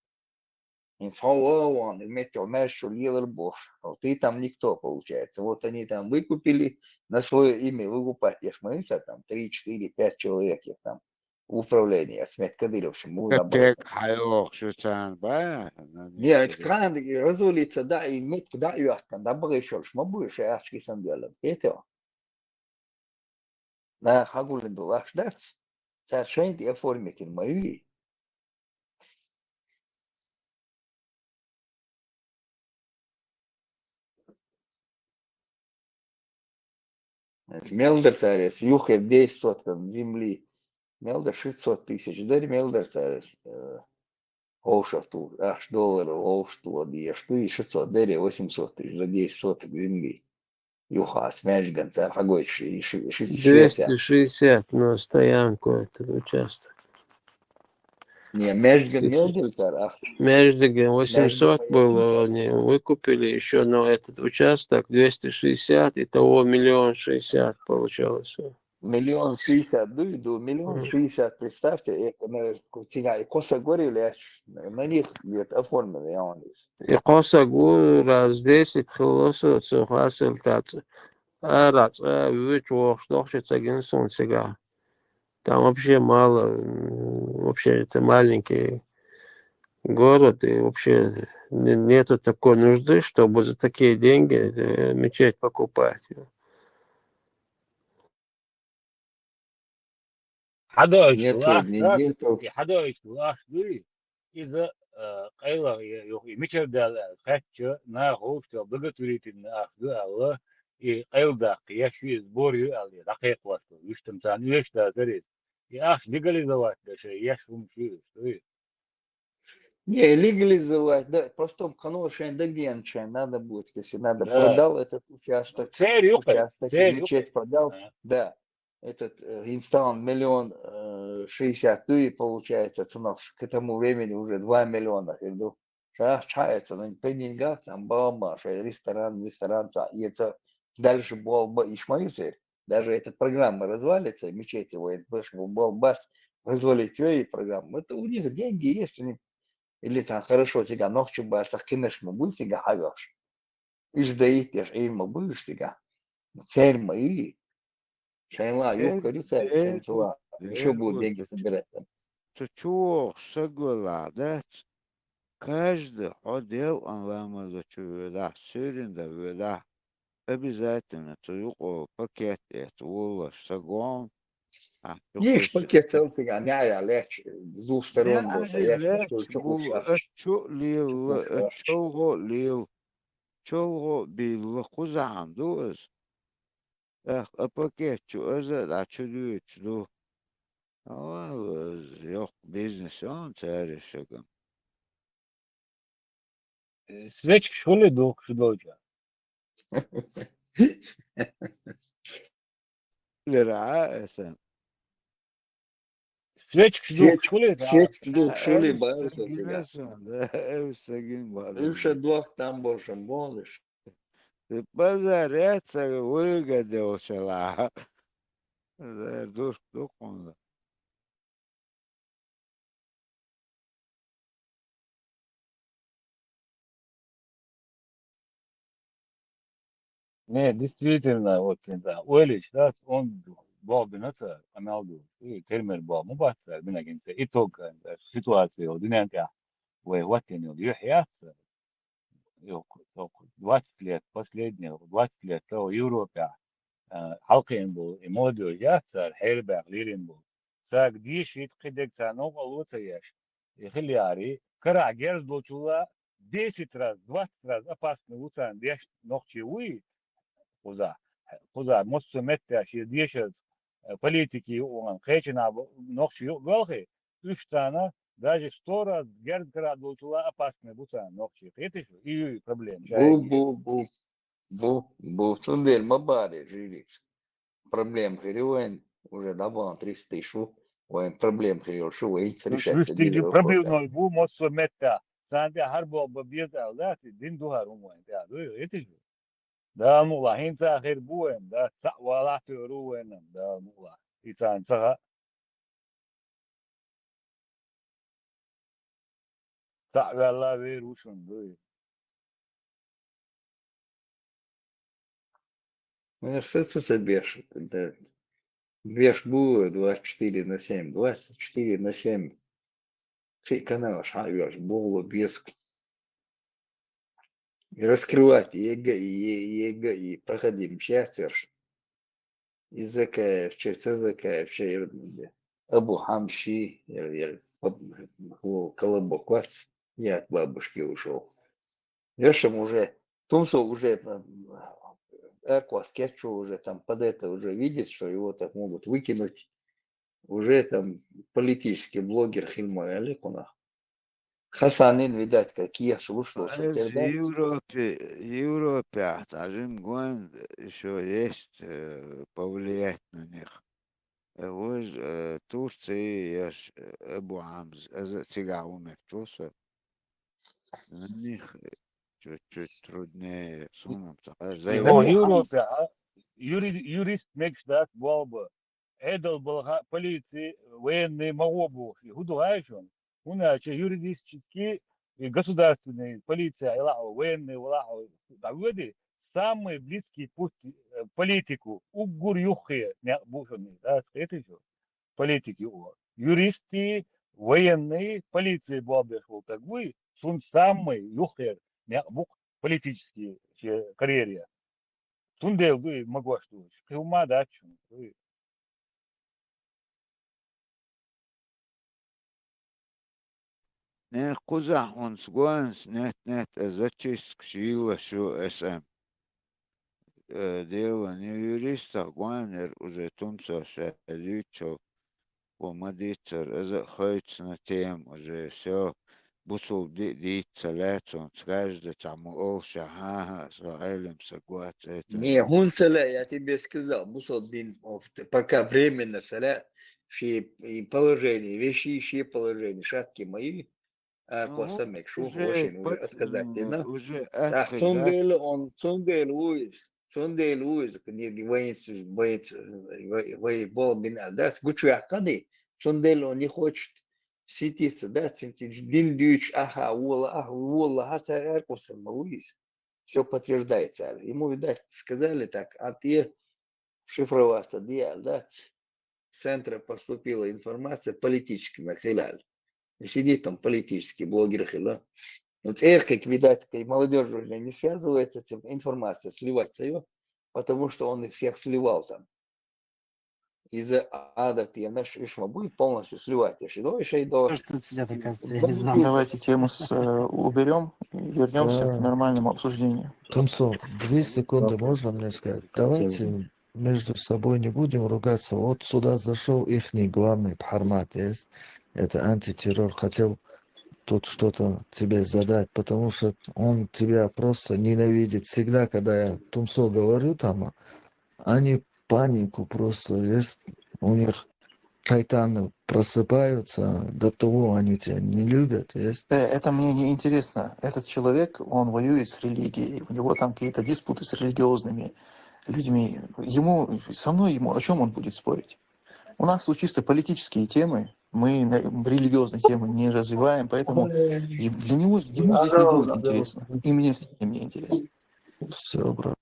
Он метил мяч, что лил бош. Вот и там никто, получается. Вот они там выкупили, на свое имя выкупать. Я ж моюся, там 3, 4, 5 человек их там в управлении. Смет Кадыровшим. Капек, хайок, шутан, ба? Не, это кран, разулиться, да, и метку, да, и ахкан, да, было еще, шмабуешь, и ашки сандалом. Это. На хагулин был ашдац. Совершенно и оформить in мою. Мелдер царец, юхер 10 там земли. Мелдер 600 тысяч. Дарь мелдер царец. Олшафту, аж долларов, олшту, а что и 600, дарь 800 тысяч за 10 соток земли. Юха, смяж гонца, хагой, 60. 260 на стоянку этот участок. Не, Межган мелдер царь. Междуген 800 было, они выкупили еще, но этот участок 260, итого 1 060 000 получалось. 1 060 000, до 1 060 000, представьте, и Косогоре, на них где-то оформлены, я вам и Косогор раз 10 хилосо, цухасил тац. Раз, вычвох, что хочется генсон сега. Там вообще мало, вообще это маленькие город, и вообще нету такой нужды, чтобы за такие деньги мечеть покупать. حدائق Нету, لاش ذات нету. حدائق لاش دي إذا قيلا يمشي دال خاتش نا خوف تبغى تريد إن أخذ الله قيل داق يشوي زبوري اللي دقيق واسطة يشتم ثاني يش ده تريد يا أخ دقلي زوات ده شيء يشوم شيء Не, легализовать, да, просто конечно, да где надо будет, если надо, да продал этот участок, سعر يقل и سعر يقل мечеть продал, да, этот инсталл 1,060 000, и получается цена к этому времени уже 2 миллиона, я говорю, шается, но при деньгах там бомба, ресторан, и это дальше бомба и шмайцер, даже эта программа развалится, мечеть его, это больше бомба, развалить ее и программу, это у них деньги есть, они или там хорошо сега ногчу бацах кинеш мабуль сега хагаш. Иш даит яш эй мабуль сега. Цель мои. Шайла юбка рюца шайцела. Еще будут деньги собирать там. تشوف شغلة ده каждый отдел он да сырин да обязательно туюко пакет это волос сагон Ешь пакет цел сега, няя леч, с двух сторон был, я что شو ليل شو بيل خزع عندوز пакет شو أزل عشلو شلو yok biznes on تعرف شكل свечки школы дух шудоча لرعاية свечки дух школы Свеч дух шили баэрса сега. سجين ده سجين Ивша двух там больше молишь. بزرعت ويجد وشلا دوش دقون не действительно вот это Уэлич да он был бы на это амалду и термер был му бат бина генсе итог ситуация ودنيا وواتن يحيى 20 лет последних 20 лет то Европа حلقين بو إمودو جاتر حيل بغليرين بو ساق ديش يتقدق سانوق الوطيش يخلي عاري كرع جيرز بو تشولا 10 раз 20 раз опасный усан деш ногчи уи خذا مص متى شي ديش политики он хечина ногчи голхи 3 тана даже 100 раз герз град бу тшула опасный усан ногчи это и проблем Бу. Тундел мабаре жились. Проблем хероин уже давно 300 тысяч. Ой, проблем херил шо и решать Rüştü проблемной bu mosso metta. Sande harbo babiyet avlat din duhar umwen ya. Etiş. Da mulla hinsa her buen da wala ruwen da mulla. İnsan sağa valla ver uçun böyle. Что ты соберешь? Веш будет 24/7. 24/7. Ты канал шаешь, болу без. И раскрывать ЕГЭ, и проходим четверг. И ЗКФ, ЦЗКФ, Абу Хамши, Колобок Вац. Я от бабушки ушел. Лешам уже, Тумсо уже Скетчу уже там под это уже видит, что его так могут выкинуть. Уже там политический блогер Хильмой Аликуна. Хасанин, видать, какие слушал, что тогда... Европе Тажим Гуэн еще есть повлиять на них. Вот Турции яш Абу Хамз, Тигаумек чувствует. На них чуть-чуть труднее сунуться. Европе юрист мексдат болбы. Эдл был полиции, военные могу худуайшон. У нас юридические и государственные полиция, военные, военные, самый близкий путь политику. Угур юхе, не бушный, да, это же политики. Юристы, военный полиции Бабешвал, так вы, сун самый юхер, бук политический карьере. Тундел вы могу что, килма дачу. Не куза он сгонс нет зачистк шила шо СМ. Дело не юриста, гуанер уже тумца шалючо помадицер, это ходится на тем уже все. Бусул диться лецон, скажет, там олша, ага, саэлем сагуат это. Не, он целя, я тебе сказал, Бусот бин, пока временно целя, все положения, вещи положения, шатки мои, косамек, шу, очень уже отказательно. Уже Да, Цундел, он Цундел Луиз, не боится, бол бин Алдас, гучуяканы, Цундел он не хочет сидеться, да, дин дюч, ага, уолла, хата косам Луиз. Все подтверждается. Ему, видать, сказали так, а ты шифроваться, да, с центра поступила информация политически на Хиляль. И сидит там политический блогер Хиляль. Вот как видать, молодежь уже не связывается с этим, информация сливается ее, потому что он их всех сливал там. Из-за ада ты наш Ишма будет полностью сливать. Давайте тему уберем и вернемся к нормальному обсуждению. Тумсо, 2 секунды можно мне сказать? Давайте между собой не будем ругаться. Вот сюда зашел ихний главный Бхармат есть. Это антитеррор. Хотел тут что-то тебе задать, потому что он тебя просто ненавидит. Всегда, когда я Тумсо говорю там, они панику просто есть. У них шайтаны просыпаются, до того они тебя не любят. Есть. Это мне не интересно. Этот человек, он воюет с религией. У него там какие-то диспуты с религиозными людьми. Со мной о чем он будет спорить? У нас тут чисто политические темы. Мы религиозные темы не развиваем, поэтому ему здесь не будет интересно. И мне с ним не интересно. Все, брат.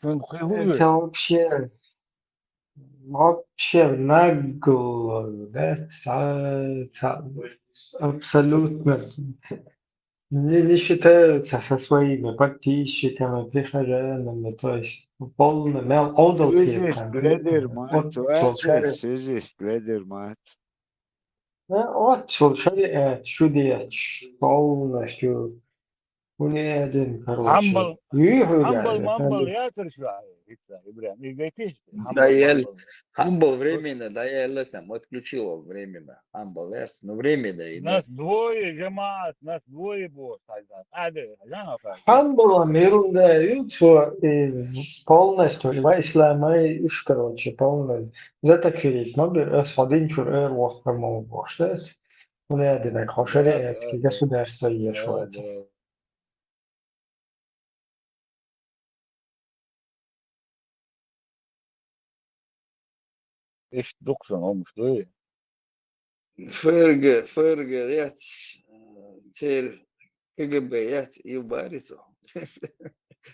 Это вообще нагло, да, абсолютно не считаются со своими подписчиками, прихожанами, то есть полный одалхет. Вот шариат, шудият, полностью унеден, короче. Humble, я совершаю. Humble временно, да, я там отключил временно. Humble, но временно. Нас двое, Джамат, нас двое босс. Humble мирunda, что полностью, исламай уж, короче, полностью. За кирит, но один чур вахтаму босс, да? Унеден, шариатский государство ешвать. Ești duxon, om, știi? Ферга, я цель КГБ, я и барицу.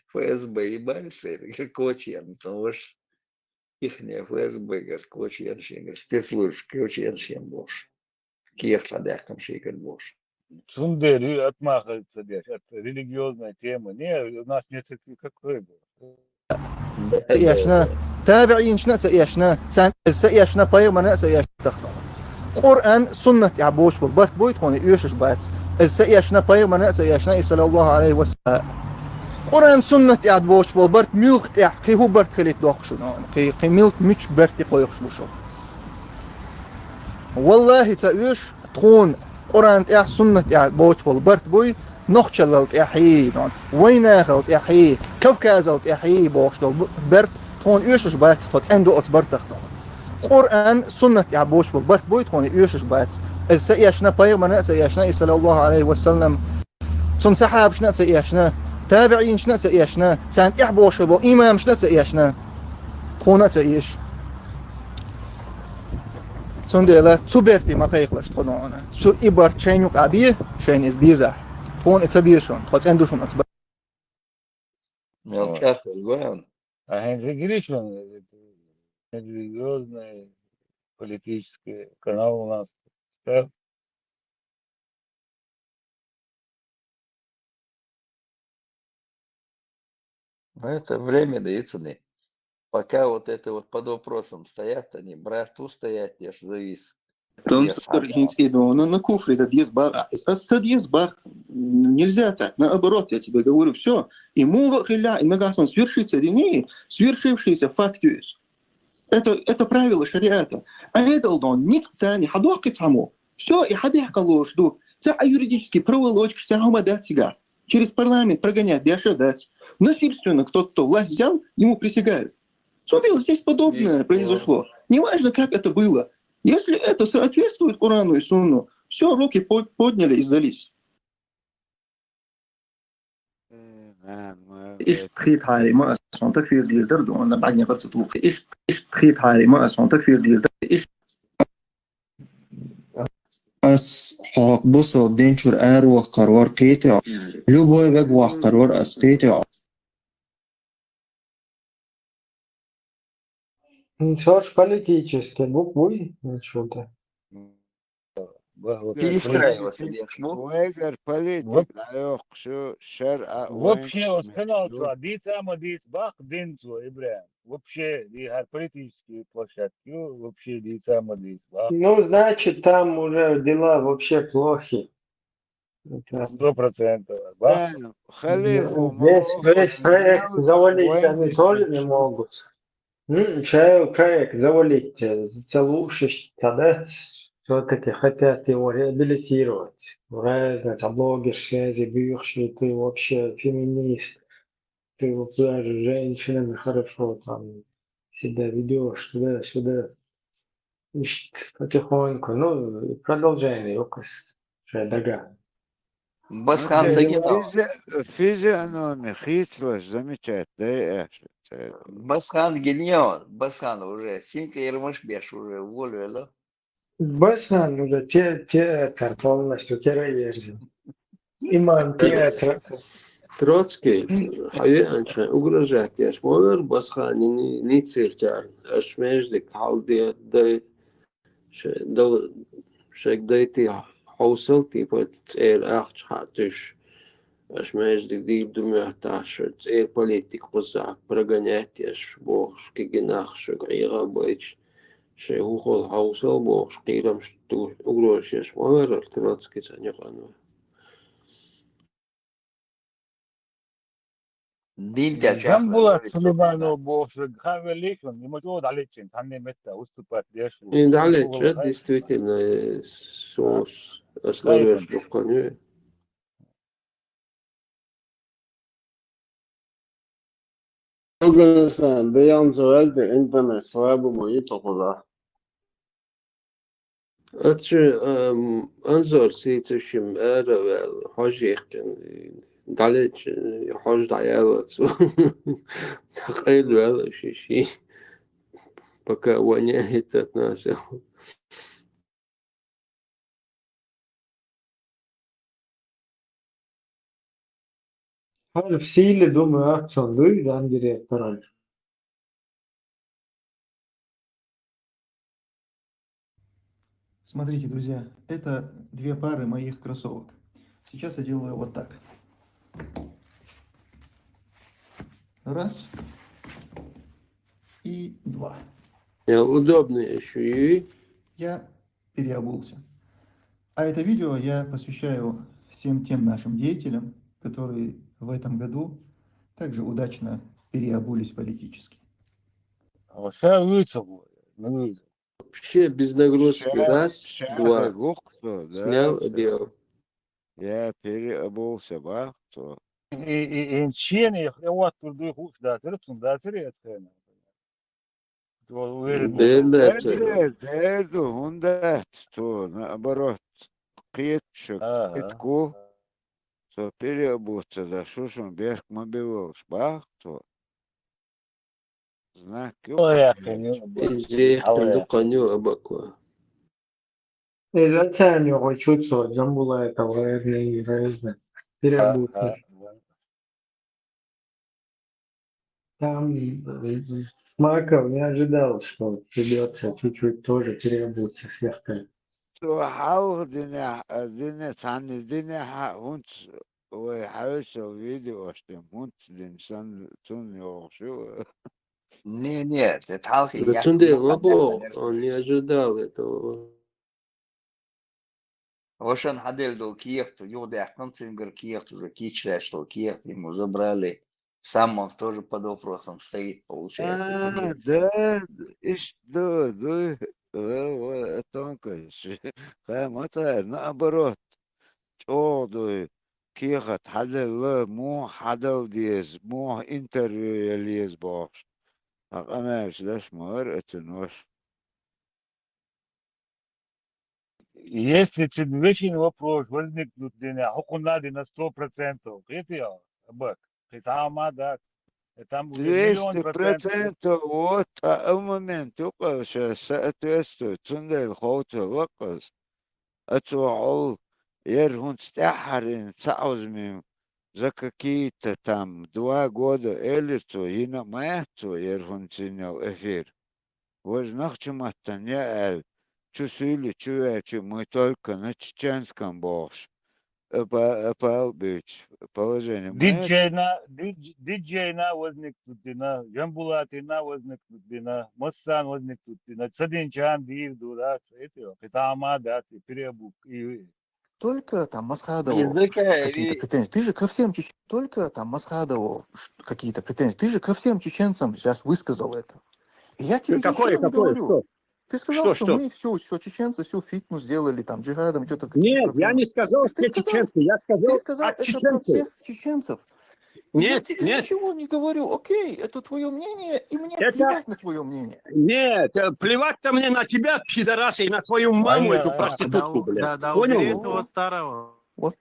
ФСБ и барится, как кочьян, потому что ихняя ФСБ, как кочьян, спецслужб, кочьян, чем больше. Киев подяком шикарь больше. Сундели отмахивается от религиозной темы. Не, у нас нет какой бы. إيشنا تابعين شنا إيشنا إيشنا بايغ من إيش تختار قرآن سنة يعبوش بالبرت بويت هون إيشش بعد إيشنا بايغ من إيشنا صلى الله عليه وسلم قرآن سنة يعبوش بالبرت ملك كي هو برت خليت دوخشون كي ملك مش برت يقويخش بوشو والله تأيش تكون قرآن إيش سنة يعبوش بالبرت بوي نخشلت يحيي ويناخلت يحيي كوكازلت يحيي بوشتل برت تون يوشش بات توت اندو ات برت قرآن سنة يعبوش برت بويت هون يوشش بات السياشنا بايغ من سياشنا صلى الله عليه وسلم تون سحاب شنا سياشنا تابعين شنا سياشنا تان يعبوش بو امام شنا سياشنا تون تيش تون ديلا تبرتي ما تيخلش تونونا شو ابر شينو قابيه شين از بيزا تون اتبيشون خاطر اندوشون اتبع Мелках, Ильгоян. А интегришн религиозной политический канал у нас. Да. Но это временные цены. Пока вот это вот под вопросом стоят, они брату стоят, я ж завис. Там на куфре это бах. Нельзя так. Наоборот, я тебе говорю, все. Ему иногда свершится или не, свершившийся факт есть. Это правило шариата. А это он не цани, хадохи само. Все, и хадих калу жду. Вся юридически проволочка, вся дать тяга. Через парламент прогонять, дяша дать. Насильственно кто-то власть взял, ему присягают. Смотрел, здесь подобное произошло. Неважно, как это было. Если это соответствует Корану и Сунну, все, руки подняли и сдались. ايش تخيط هاري ما اصلا تكفير ديال درد وانا بعدني غير تطوق ايش تخيط هاري ما اصلا تكفير ديال درد ايش اس حق بصو دينشور ار وقرار قيتع любой век وقرار اس قيتع Все ж политически, буквы, что-то. Перестраиваться, ويقر بوليتيك لا يقشو شرع Вообще, вот сказал, что дис бах динцу, Ибрahim. Вообще, политические площадки, вообще, дис бах. Ну, значит, там уже дела вообще плохи. 100%. Весь проект завалить они тоже не могут. Проект завалить, целушить, тогда все-таки хотят его реабилитировать. Разные там блогер, связи, бывший, ты вообще феминист, ты вот даже женщинами хорошо там себя ведешь туда-сюда. Потихоньку, ну, и продолжение, оказ, шайдага. Басхан загинал. Физиономия, хитрость, замечательно. Басхан гениал. Басхан уже. Симка Ермашбеш уже уволили. Басхан уже театр полностью, терроrizм. Имам театр. Троцкий, حقيقة угрожает я шмовер басхани не циркар, аж междик халди шек дайти حوصل типа цер ахч хатыш, аж междик диб думяташ цер политик позак прогонять яш бож кигенах шек ига байч ше ухол حوصل бож кирам что угрожает шмовер Троцкий саняхану. جنبولات سليمانو بوفرق خاوي ليكن يموتود عليكن ثاني متى وستبات ليش Далее, действительно, соус ослабляешь дыхание. Afghanistan, det är antalet internet slabbo mojito kula. أتش أنظر سيتشم أرى حاجيك dalej حاج دعيالات تخيل هذا شيء пока воняет от нас. Har в силе, думаю, акцион вы, да, директор. Смотрите, друзья, это две пары моих кроссовок. Сейчас я делаю вот так. Раз. И два. Удобно еще и... Я переобулся. А это видео я посвящаю всем тем нашим деятелям, которые в этом году также удачно переобулись политически. Вообще без нагрузки. Раз, два. Снял, одел. Я переобулся, бахто. И чьи вот тут хуш да, терпсун да, терпсун. Дерду хундат, то наоборот, китчу, китку, то переобуться, да, шушун берг мобилос, бахто. Знак. Изъехал до коню обаква. И зачем его чувство, джамбула это вредный разный. Переобуться. Там Маков не ожидал, что придется чуть-чуть тоже переобуться слегка. حاول دنيا تعني دنيا هونت وحاوش فيديو أشتم هونت الإنسان تون يوشو Не, ты талки, Да я Цундел, куюха Мабо, бяха он не нервуюсь. ожидал этого. Ошан хадель до Киев, юда концингер Киев, уже кичля, что Киев ему забрали. Сам он тоже под вопросом стоит, получается, теперь. ده إيش ده تونكش ما تعرف نعبرت أوضي كيخت حدل مو حدل ديز مو إنتر يليز باش أقامش ليش مر اتنوش Если следующий вопрос возникнут, хукунады на 100%, это я, бак, это амада, там уже миллион процентов. 200% вот момент تقش سأتوستو تندل خوت لقص أتوعو يرهون استحرين تعوزمي زكاكيت там 2 года элирцо هنا маятцо يرهون سينيال эфир вознахчуматта не эл чусили чуячи мы только на чеченском больше быть положение маят Диджейна возникнутина, Жамбулатина возникнутина, Моссан возникнутина, Цадинчан, Дивду, да, это амада, перебук. Только там Масхадову Языка какие-то и претензии. Ты же ко всем только там Масхадову какие-то претензии. Ты же ко всем чеченцам сейчас высказал это. И я тебе ничего не говорю. Что? Ты сказал, что Что? мы все чеченцы, всю фитну сделали, там, джихадом, что-то какие-то Нет, я проблемы. не сказал все чеченцы, я Ты сказал сказал это про чеченцы. всех чеченцев. И я Нет, тебе нет, ничего не говорю. Окей, это твое мнение, и мне это... плевать на твое мнение. Нет, плевать-то мне на тебя, пидорас, и на твою маму, эту проститутку, блядь. убери Понял? этого старого. Вот.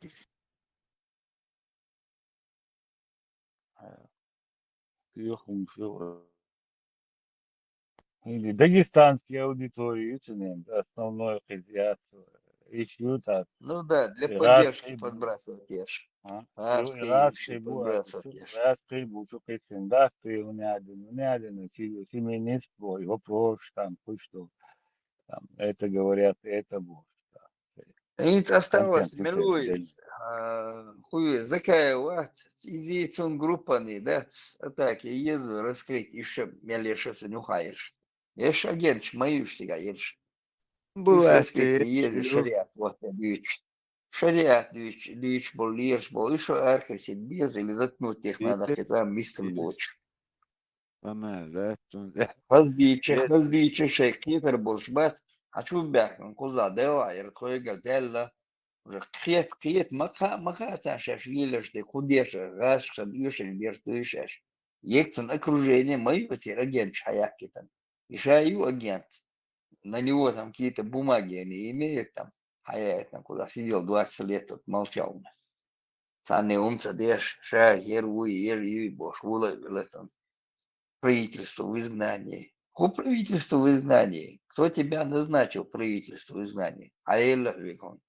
Или дагестанские аудитории, основной хозяйство, ищут от ну да, для поддержки иракской подбрасывать ешь. иракской Арабские подбрасывать ешь. иракской бутылкой цинда, ты уняден, феминист бой, вопрос там, хоть что, там, это говорят, это будет. Инц осталось, Контент милуюсь. Хуй, закая ват, изи цун группаны, да, атаки, езу раскрыть, еще мелешься нюхаешь. Ешь агент, мою всегда ешь. была Раскрыть, езу шариат, вот, дичь. Шариат, дичь, бол, ешь, бол, еще архаси, без, или заткнуть их надо, хотя мистер больше. Хаздичи, шейх, китер, больше, бац, хочу бяхнуть, куза, дела, иртхойга, дела. Кхет, маха, цашаш, вилеш, ты худешь, гаш, шабьешь, бертышешь. Ектон окружение, мою потерь, агент шаяки там. И шаю агент. На него там какие-то бумаги они имеют там. Хаяет там, куда сидел 20 лет, тут молчал. Цанный умца дешь, ер, бош, вулы, там. Правительство в изгнании. Правительство в изгнании. Кто тебя назначил правительство в изгнании? Аэллах векон.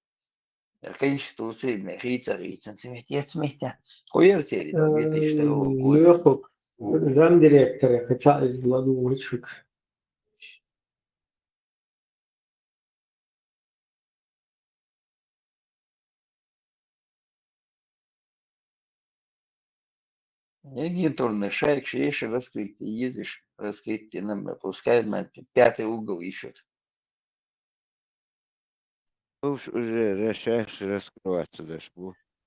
Конституции, Рица, цветя. Хуертели, 2002 года. Лехок, замдиректора, хотя из Ладугочек. Агентурный шайк, шеешь, раскрыть, ты ездишь, раскрыть, ты нам пускай, пятый угол ищут. уж уже решаешь раскрываться даже.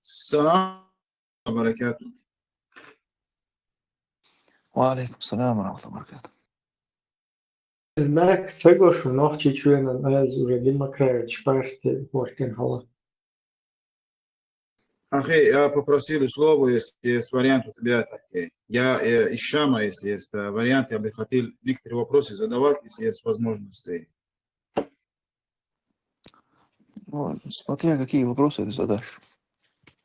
السلام وبركاته. وعليكم السلام ورحمة الله وبركاته. Знак того, что ночи чуем уже демократич партии Воркинхола. Ахи, я попросил слово, если есть вариант у тебя такие. Я из Шама, если есть вариант, я бы хотел некоторые вопросы задавать, если есть возможности. Ну, смотря какие вопросы ты задашь.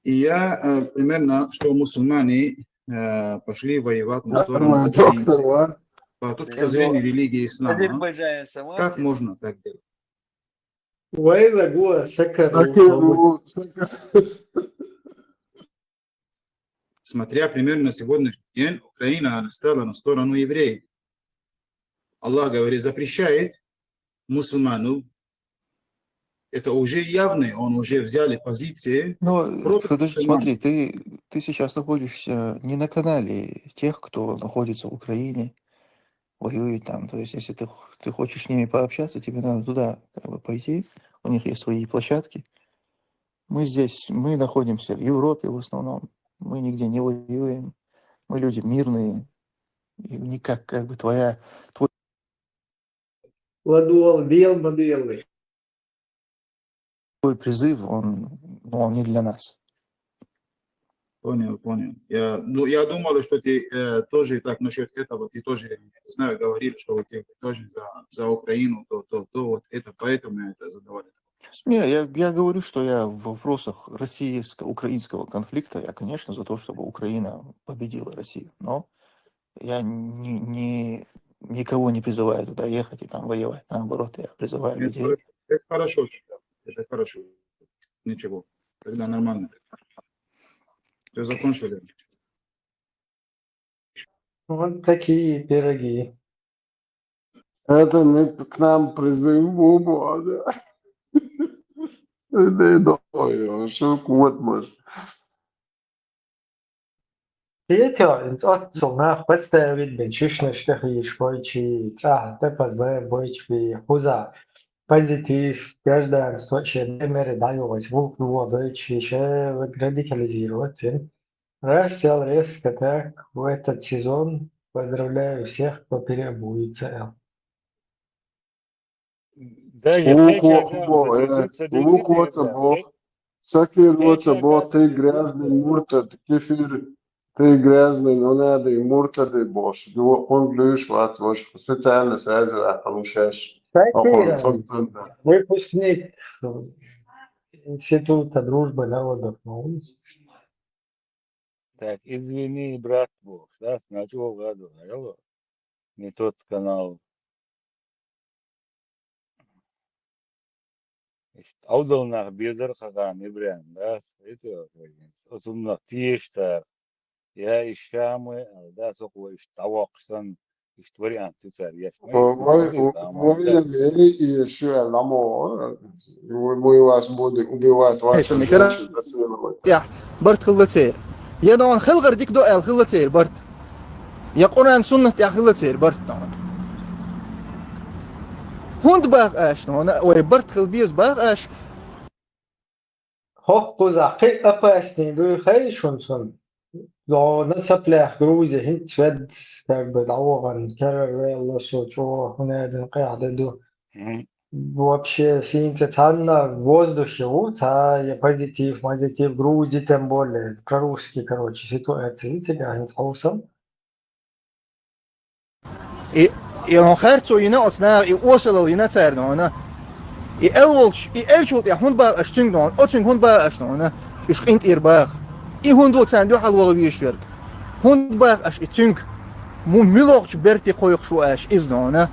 И я примерно, что мусульмане пошли воевать на сторону украинцев. По точке зрения религии ислама, как можно так делать? Смотря примерно на сегодняшний день, Украина стала на сторону евреев. Аллах говорит, запрещает мусульману, это уже явно, он уже взяли позиции Но, против подожди, мусульман. смотри, ты сейчас находишься не на канале тех, кто находится в Украине, воюет там. То есть, если ты хочешь с ними пообщаться, тебе надо туда как бы пойти. У них есть свои площадки. Мы здесь, мы находимся в Европе в основном. Мы нигде не воюем. Мы люди мирные. И никак, как бы, твой Ладуал бел моделы. призыв, он не для нас. Понял. Я думал, что ты тоже так насчет этого, ты тоже, знаю, говорил, что вот ты тоже за Украину, то вот это, поэтому я это задавали. Не, я говорю, что я в вопросах российско-украинского конфликта, я, конечно, за то, чтобы Украина победила Россию. Но я никого не призываю туда ехать и там воевать. Наоборот, я призываю людей. Это хорошо. Ничего. Тогда нормально. Все закончили. Вот такие пироги. Это не к нам призыв Бубу, да? Это что кот может. Петя, отцом на подставить бенчишно штахиш бойчи, тепазбе бойчи, хуза. Позитив, гражданство, че меры даёвать, волк бойчи, че радикализировать. Раз сел резко так в этот сезон. Поздравляю всех, кто переобуется. Даже Сакир ты грязный муртад, кефир, ты грязный, но надо и муртады бош. Он глюш ват вош, специально связывает, получаешь. Сакир, выпускник Института дружбы народов. Так, извини, брат Бог, да, с начала года, алло, не тот канал. Аудалнах бедер хагам Ибрahim, да, это отумнах тиештар, я ишамы, да, соква иштаваксан, иштвариант цар, я Военные и еще ламо, мы вас будем убивать ваши женщины, насиловать. يا برت خلتير يا دون خلغر ديك دو ال خلتير برت يا قرآن سنة يا خلتير برت دون هوند باغ اش دون وي برت خلبيز باغ اش Хоппуза, хай опаснее, вы хай шунсон. Но на соплях Грузии хинтвед как бы дауган каравелла сочо хунадин قاعدة вообще синте цанна в воздухе я позитив Грузии тем более прорусский короче ситуация видите ганиц и он херцо ينا отсна и осел ينا церно она и элволш и элчут я хун باغ اشتين دون اوتين هون باغ اشنو انا ايش انت باغ и هون دو цан دو حلوه ويشورك هون باغ اش اتين مو ملوخ برتي قويق شو اش ازنو انا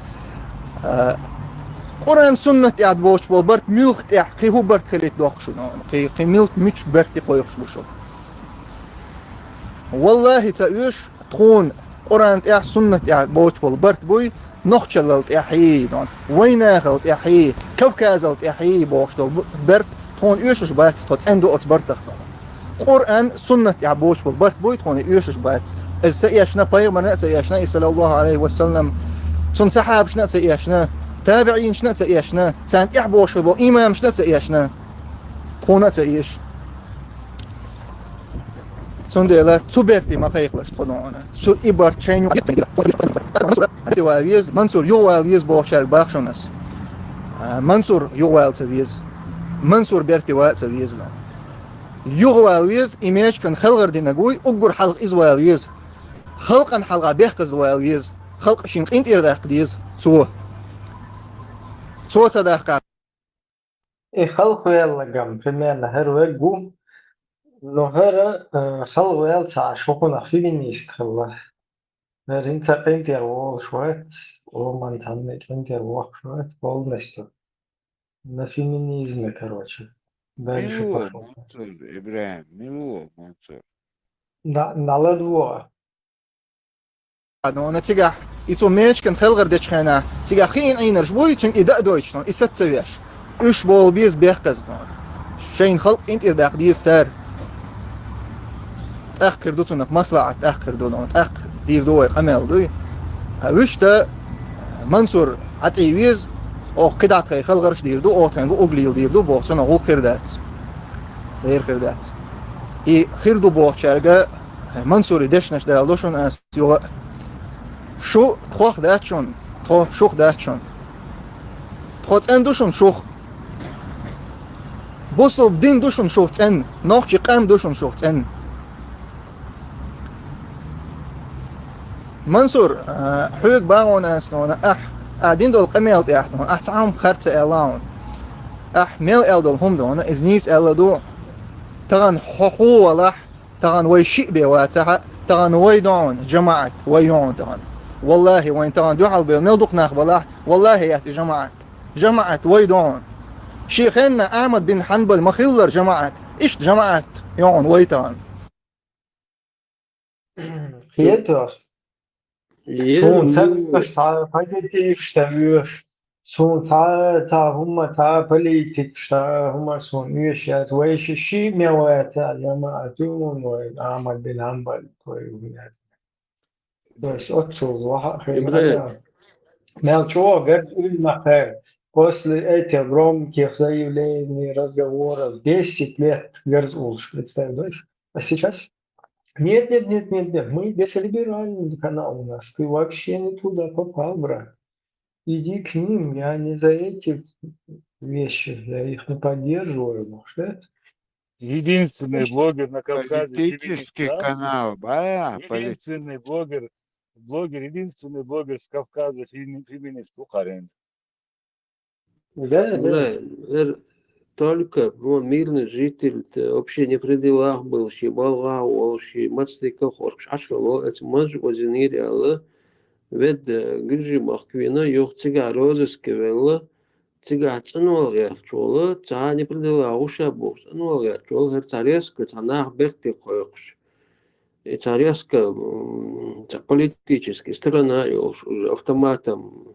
قرآن سنة يعد بوش برت ملوخ قي هو برت خليت دوق شو قي ملوخ مش برتي قويق شو والله تأيش تكون قرآن يعد سنة يعد بوش برت بوي نخشلت يحيي دون ويناخلت يحيي كوكازلت يحيي بوشتو برت تون يوشش بات توت اندو اوت برتخ قرآن سنة يعبوش برت بوي تون يوشش بات السياشنا بايغمنا سياشنا صلى الله عليه وسلم تون سحاب شنا سياشنا تابعين شنا سياشنا تان يعبوش بو امام شنا سياشنا تون سياش تون تبرتي ما خيخلش تقولون شو إبر تشينو ويز منصور يوال يز بوشار باخشونس منصور يوال تبيز منصور بيرتي وات تبيز لا يوال يز إيماج كان خلقر دي نقوي أقر حلق إزوال يز خلقا حلقا بيحق إزوال يز خلق شين إنت إرداق ديز تو تداقا خلق يلا قام примерно هروجو نهر خلق يلا شوكونا فيمينيست خلاص انت يروح شوية ومن تنك انت يروح شوية полностью на феминизме короче дальше Мило, пошел Мансур, Ибрahim, мило, Мансур. на ладво أنا تجح يتو ميش كان خلغر ديشخنا تيجا خين عينر شبوي تون إدا دويتشون إسات سويش إيش بول بيز بيخكز دون شين خلق إنت إرداق دي سار أخر دوتونك مصلحة أخر دون أخ دير دوي قمل دوي هوش تا منصور عتيويز أو قدعت خي خلغرش دير دو أو تنغو أغليل دير دو بوغتنا غو خيردات غير خيردات إي خيردو بوغ شارقا منصوري دشنش دالوشون أس يوغا شو تخوخ داتشون تخو شوخ داتشون تخو تن دوشون شوخ بوسو بدين دوشون شوخ تن نوخ قام دوشون شوخ تن منصور حوق باغون أسنون قاعدين دول قميل تيحتون تعام خرطة إعلان ميل إل دول هم دون إزنيس إل دو تغن حقوق لح تغن وي شيء بيواتها تغن وي دون جماعة ويون تغن والله وين تغن دو حلبي ميل دوق ناخبلا والله ياتي جماعة وي دون شيخنا أحمد بن حنبل مخيلر جماعة إيش جماعة يون وي تغن خيتوش شون تبقى تعرف هاي تشتغلش شون تا هم تا بوليتيك شتا هم شون يشات ويش شي موات جماعة دون وعمل بالهمبل ويات بس أتصل واحد خير إبراهيم هذا مال شو قرد المخير после этим زي ولادный разговоров 10 лет Герцулш, представляешь? А сейчас? Нет, мы здесь либеральный канал у нас. Ты вообще не туда попал, брат. Иди к ним, я не за эти вещи, я их не поддерживаю, может. Единственный блогер на Кавказе, феминист, Политический да? канал, да? Единственный блогер с Кавказа, феминист Бухарин. Да. Ибраһим, только мирный житель, вообще не при делах был, ши балгау, ши мацлика хорш, ашкало, это маж возинили, алла, вед грижи махквина, юх цига розыскивала, цига цануал яхчола, ца не при делах уша бог, цануал яхчола, хер царезка, цанах берти койкш. И царезка, политически, страна, уже автоматом,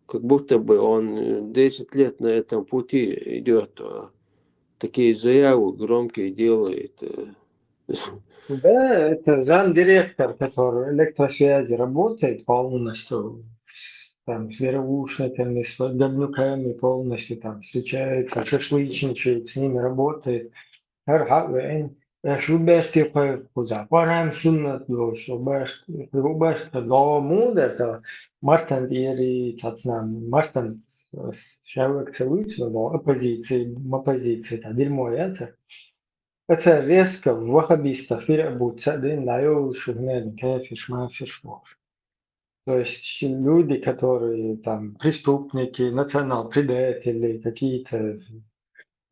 как будто бы он 10 лет на этом пути идет, такие заявы громкие делает. Да, это замдиректор, который электросвязи работает полностью, там, с вероучителями, с говнюками полностью, там, встречается, шашлычничает, с ними работает. شو باش تقول كذا قرآن سنة لو شو باش لو مودا تا مرتن ديري تاتنام مرتن شاوك تسويت لو оппозиции تا دير موياتا это резко выходы из тафира будут садын даю шугнен кефиш мафиш мор. То есть люди, которые там преступники, национал-предатели, какие-то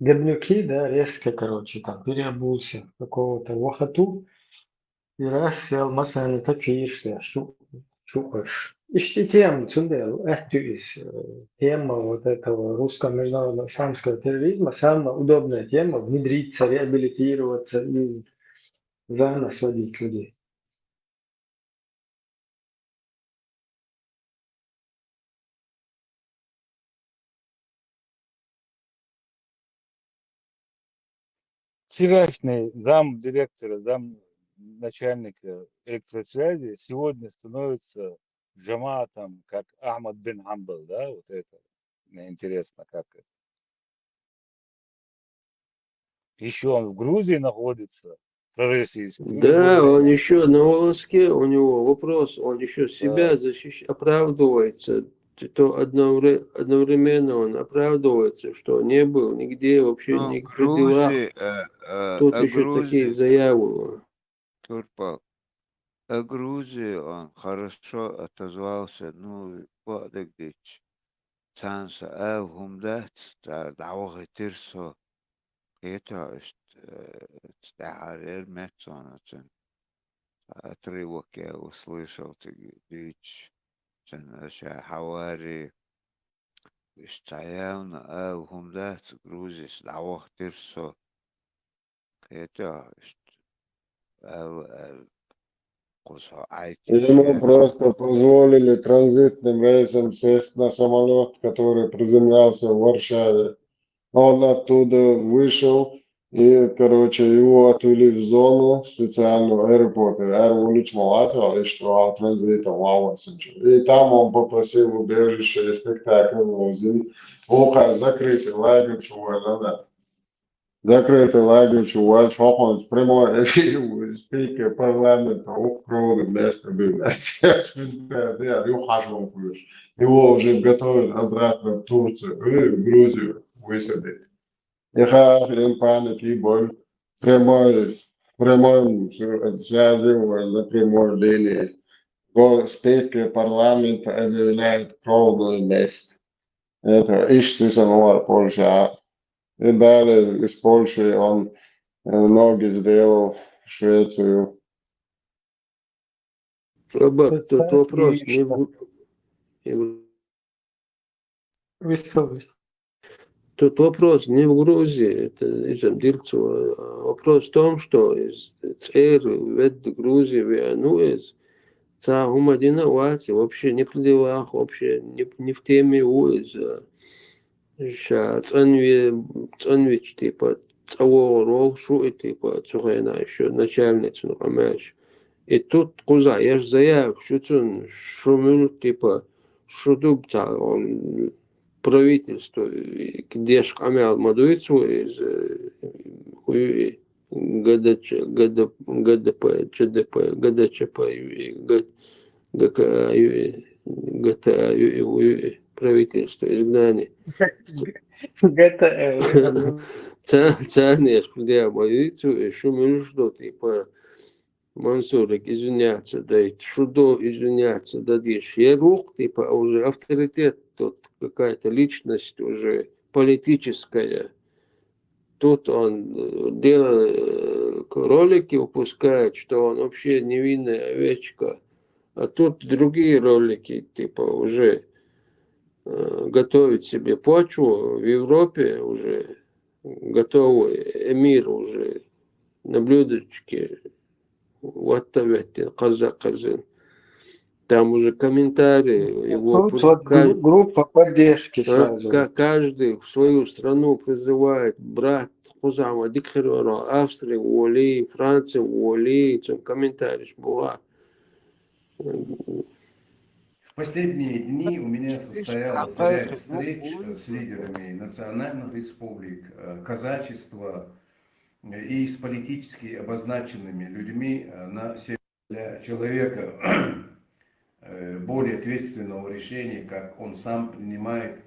говнюки, да, резко, короче, там переобулся в какого-то вахату и раз сел масляный такие, что шукаш. Ищи тем, цундел, тема вот этого русского международного исламского терроризма, самая удобная тема, внедриться, реабилитироваться и заново сводить людей. Вчерашний замдиректора, замначальника электросвязи сегодня становится джамаатом, как Ахмад бин Хамбал, да, вот это. Мне интересно, как это. Еще он в Грузии находится, пророссийский. Да, он еще на волоске, у него вопрос, он еще себя оправдывается. То одновременно он оправдывается, что не был нигде вообще, ни при делах. Тут еще такие заявы. Турпал. О Грузии он хорошо отозвался, ну, подогдич. Цанса элхумдат, дауга тирсо. Это стахарер метсонацен. Отрывок я услышал, дич. حواري استعيان هم ذات جروزيس دعوة ترسو كيتا Ему просто позволили транзитным рейсом сесть на самолет, который приземлялся в Варшаве. Он оттуда вышел, и, короче, его отвели в зону специальную аэропорта. Аэропорт Малатова, и что транзитом Лауасенчу. И там он попросил убежище и спектакль Лозин. Ока закрытый лагерь, чувак, закрытый лагерь, чувак, он в прямой эфире спикер парламента укрыл место был. Его уже готовят обратно в Турцию, в Грузию высадить. Я им паники боль прямой связи на прямой линии. Спикер парламента объявляет кровную месть. Это исчезнула Польша. И далее из Польши он ноги сделал в Швецию. Слабак, тут вопрос не в... Тут вопрос не в Грузии, это из-за Дельцева. Вопрос в том, что ЦР введ Грузии войну из Гумадина вообще не при делах, вообще не в теме из Цанвич, типа, Цаворол, Шуи, типа, Цухайна, еще начальницу, Хамяч. И тут куза, я ж заявил, что шумил, типа, шудуб, правительство, где ж Хамял Мадуицу из ГДП, ЧДП, ГДЧП, ГКА, ГТА, правительство, изгнание. Царные шпудя Мадуицу, шумил, что, типа, Мансурик извиняться, да и Шудо извиняться, да и Шерух, типа уже авторитет, тут какая-то личность уже политическая. Тут он делает ролики, выпускает, что он вообще невинная овечка. А тут другие ролики, типа уже готовит себе почву в Европе, уже готовый эмир уже на блюдечке. Вот Казахстан. Там уже комментарии. Его группа поддержки сразу. Каждый в свою страну призывает брат Хузама Дикхерора, Австрия, Уоли, Франция, Уоли. Комментарий была. В последние дни у меня состоялся ряд встреч с лидерами национальных республик, казачества и с политически обозначенными людьми на севере. Для человека более ответственного решения, как он сам принимает,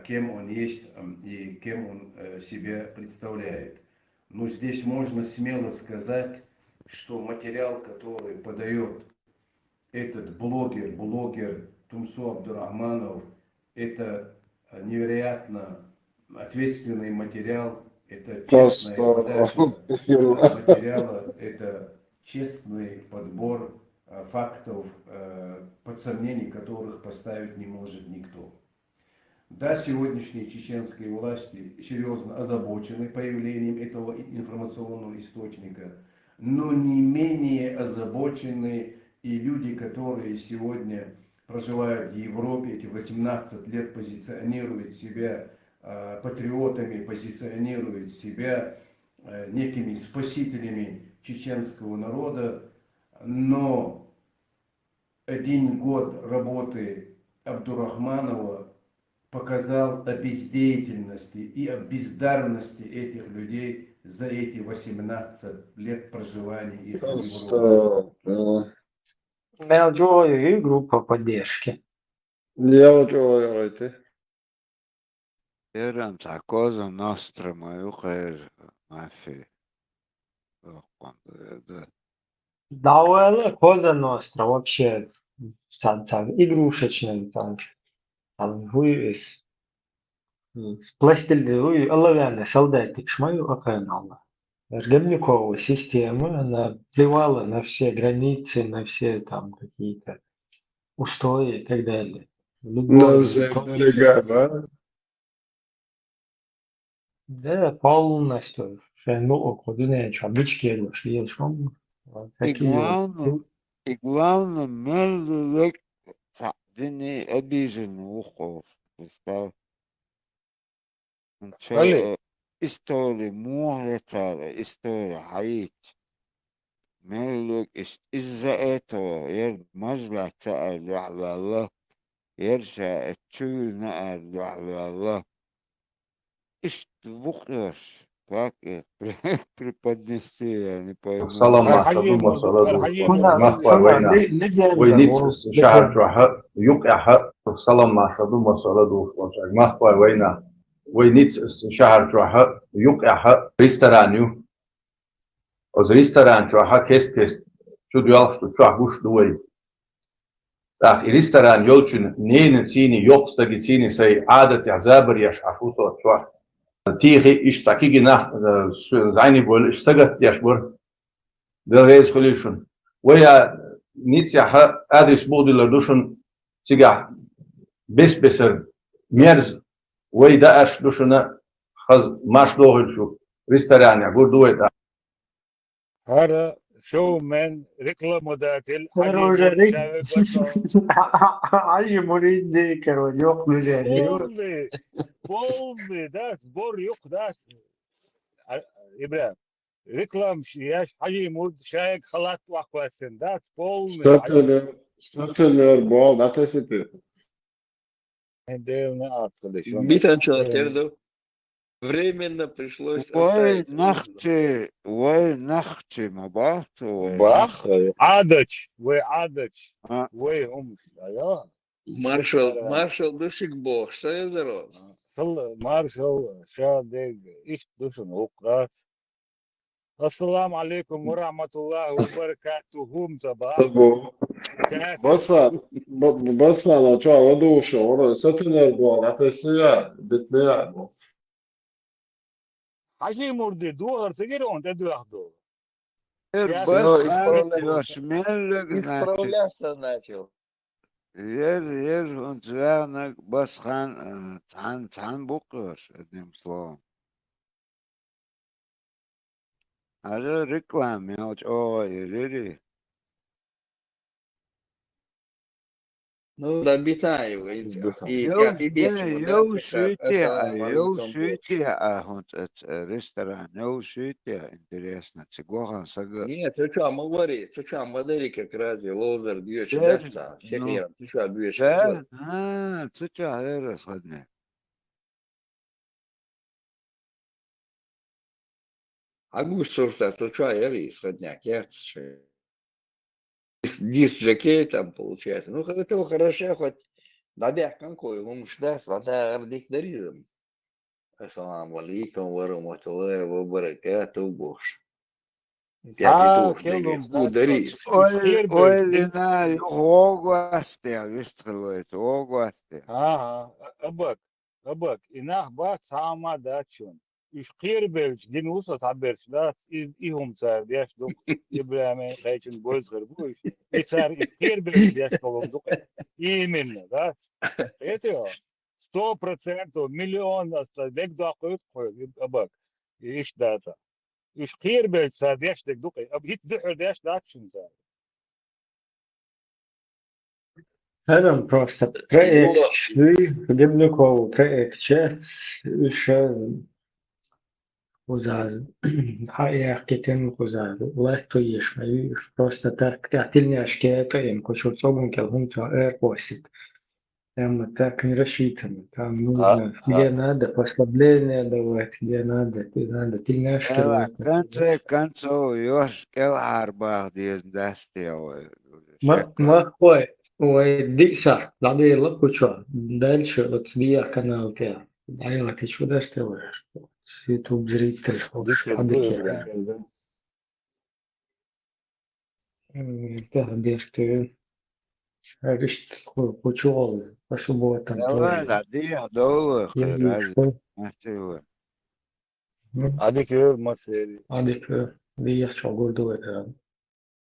кем он есть и кем он себя представляет. Но здесь можно смело сказать, что материал, который подает этот блогер Тумсу Абдурахманов, это невероятно ответственный материал, это честная подача материала, это честный подбор фактов, под сомнение которых поставить не может никто. Да, сегодняшние чеченские власти серьезно озабочены появлением этого информационного источника, но не менее озабочены и люди, которые сегодня проживают в Европе, эти 18 лет позиционируют себя патриотами, позиционируют себя некими спасителями чеченского народа, но 1 год работы Абдурахманова показал о бездеятельности и о бездарности этих людей за эти 18 лет проживания их в Европе. И группа поддержки. Ерам такоза ностра мою хайр мафи. Да, Коза Ностра вообще игрушечный там вы пластилин, вы оловянный солдатик шмаю оканала. Ремниковая система, она плевала на все границы, на все там какие-то устои и так далее. На все берега, да? Да, полностью. Ну, около не что, бички, что И главное, И главное, мерлик садини обиженный ухов. Представь. Кали, История, море цара, история, хаит. ملك إذا إتو مجمع تقل على الله يرجع تشول نقل على الله إيش تبقيش как преподнести, я не пойму. Salam maşadum saladu mahva wayna waynit shahar juha yuqaha salam maşadum saladu mahva wayna waynit shahar juha yuqaha restoranyu az restoran juha kes şu diyalıştı şu huş duay da restoran yolçun neyin tini yoksa gitini say adet yazabır yaş afuto şu تيغي إيش تاكي جنا زيني بقول إيش سجت يشبر ده رئيس خليشون ويا نيتيا ها أدرس بودي لدوشون تيجا بس بسر ميرز ويدا أش دوشنا خز ماش دوغل شو ريستوران يقول دويت هذا شو من ريكلامو داتل عايش مريد دي كانوا يقلوا جاني بولدي داس بور يق داس إبراهيم ريكلام شياش حاجة مود شايك خلاص وقواسن داس بولدي Satılır bol atasıtı. عندنا أطفال شو Битанчо терду. Временно пришлось оставить. وي نختي مبارت وي باخ عادش وي عادش وي هم يا Маршал душик бог, что я здоров. صل مارشال شادق إيش دوشن أوقات السلام عليكم ورحمة الله وبركاته هم تبع Basala çala doğuşu orada satılır bol atasıya bitmeye bu. حاجة مردي دوغر سجل وانت دوغدو Исправляться начал. ير und زوانك بس خان تعن بقرش одним словом. هذا ريكلام يا ريري. Ну, да, битаю. يو شوتي هونت ресторан, يو шуте интересно, цигохан сага. Нет, ты что, модели как раз, лозер, движешь, да, всех лет, ты что, движешь? Да, ты что, это сходне. А гусь сурта, ты что, я сходняк, я дис-джокей там получается. Ну, это хорошо, хоть надях какой, умшдас, вода ардикдаризм. Ассаламу алейкум ва рахматуллахи ва баракатуху, бош. Ударись. Ой, Лина, огуасте, вистрелует, огуасте. أبك إنها بات سامع داتشون إيش قير بيرش جنوسة تعبرش لا إيهم صار دياش دوق إبراهيم خايشين بوز غربوش إصار إيش قير بيرش دياش كلام دوق إيمن ده إيتيو 100% مليون أصلا ديك دقيق أبك إيش داتا إيش قير بيرش صار دياش ديك دوق أب هيت دحر دياش داتشون صار هذا просто проект Дебнюков, проект وزاد حقيقة كتن وزاد والله تويش ما просто так تعتلني أشكال قيم كشوف صوبهم كلهم تاير بوسط أما так не рассчитано там нужно где надо послабление давать где надо тельняшки концу ёж кел арбах диез дасте ما هو ودي صح بعدين لقوا дальше вот я канал تاع أيوة تشوف ده استوى يوتيوب زريت تهديرت عرفت خشوع فشو هذيك ما سيري هذيك دي شغل دوله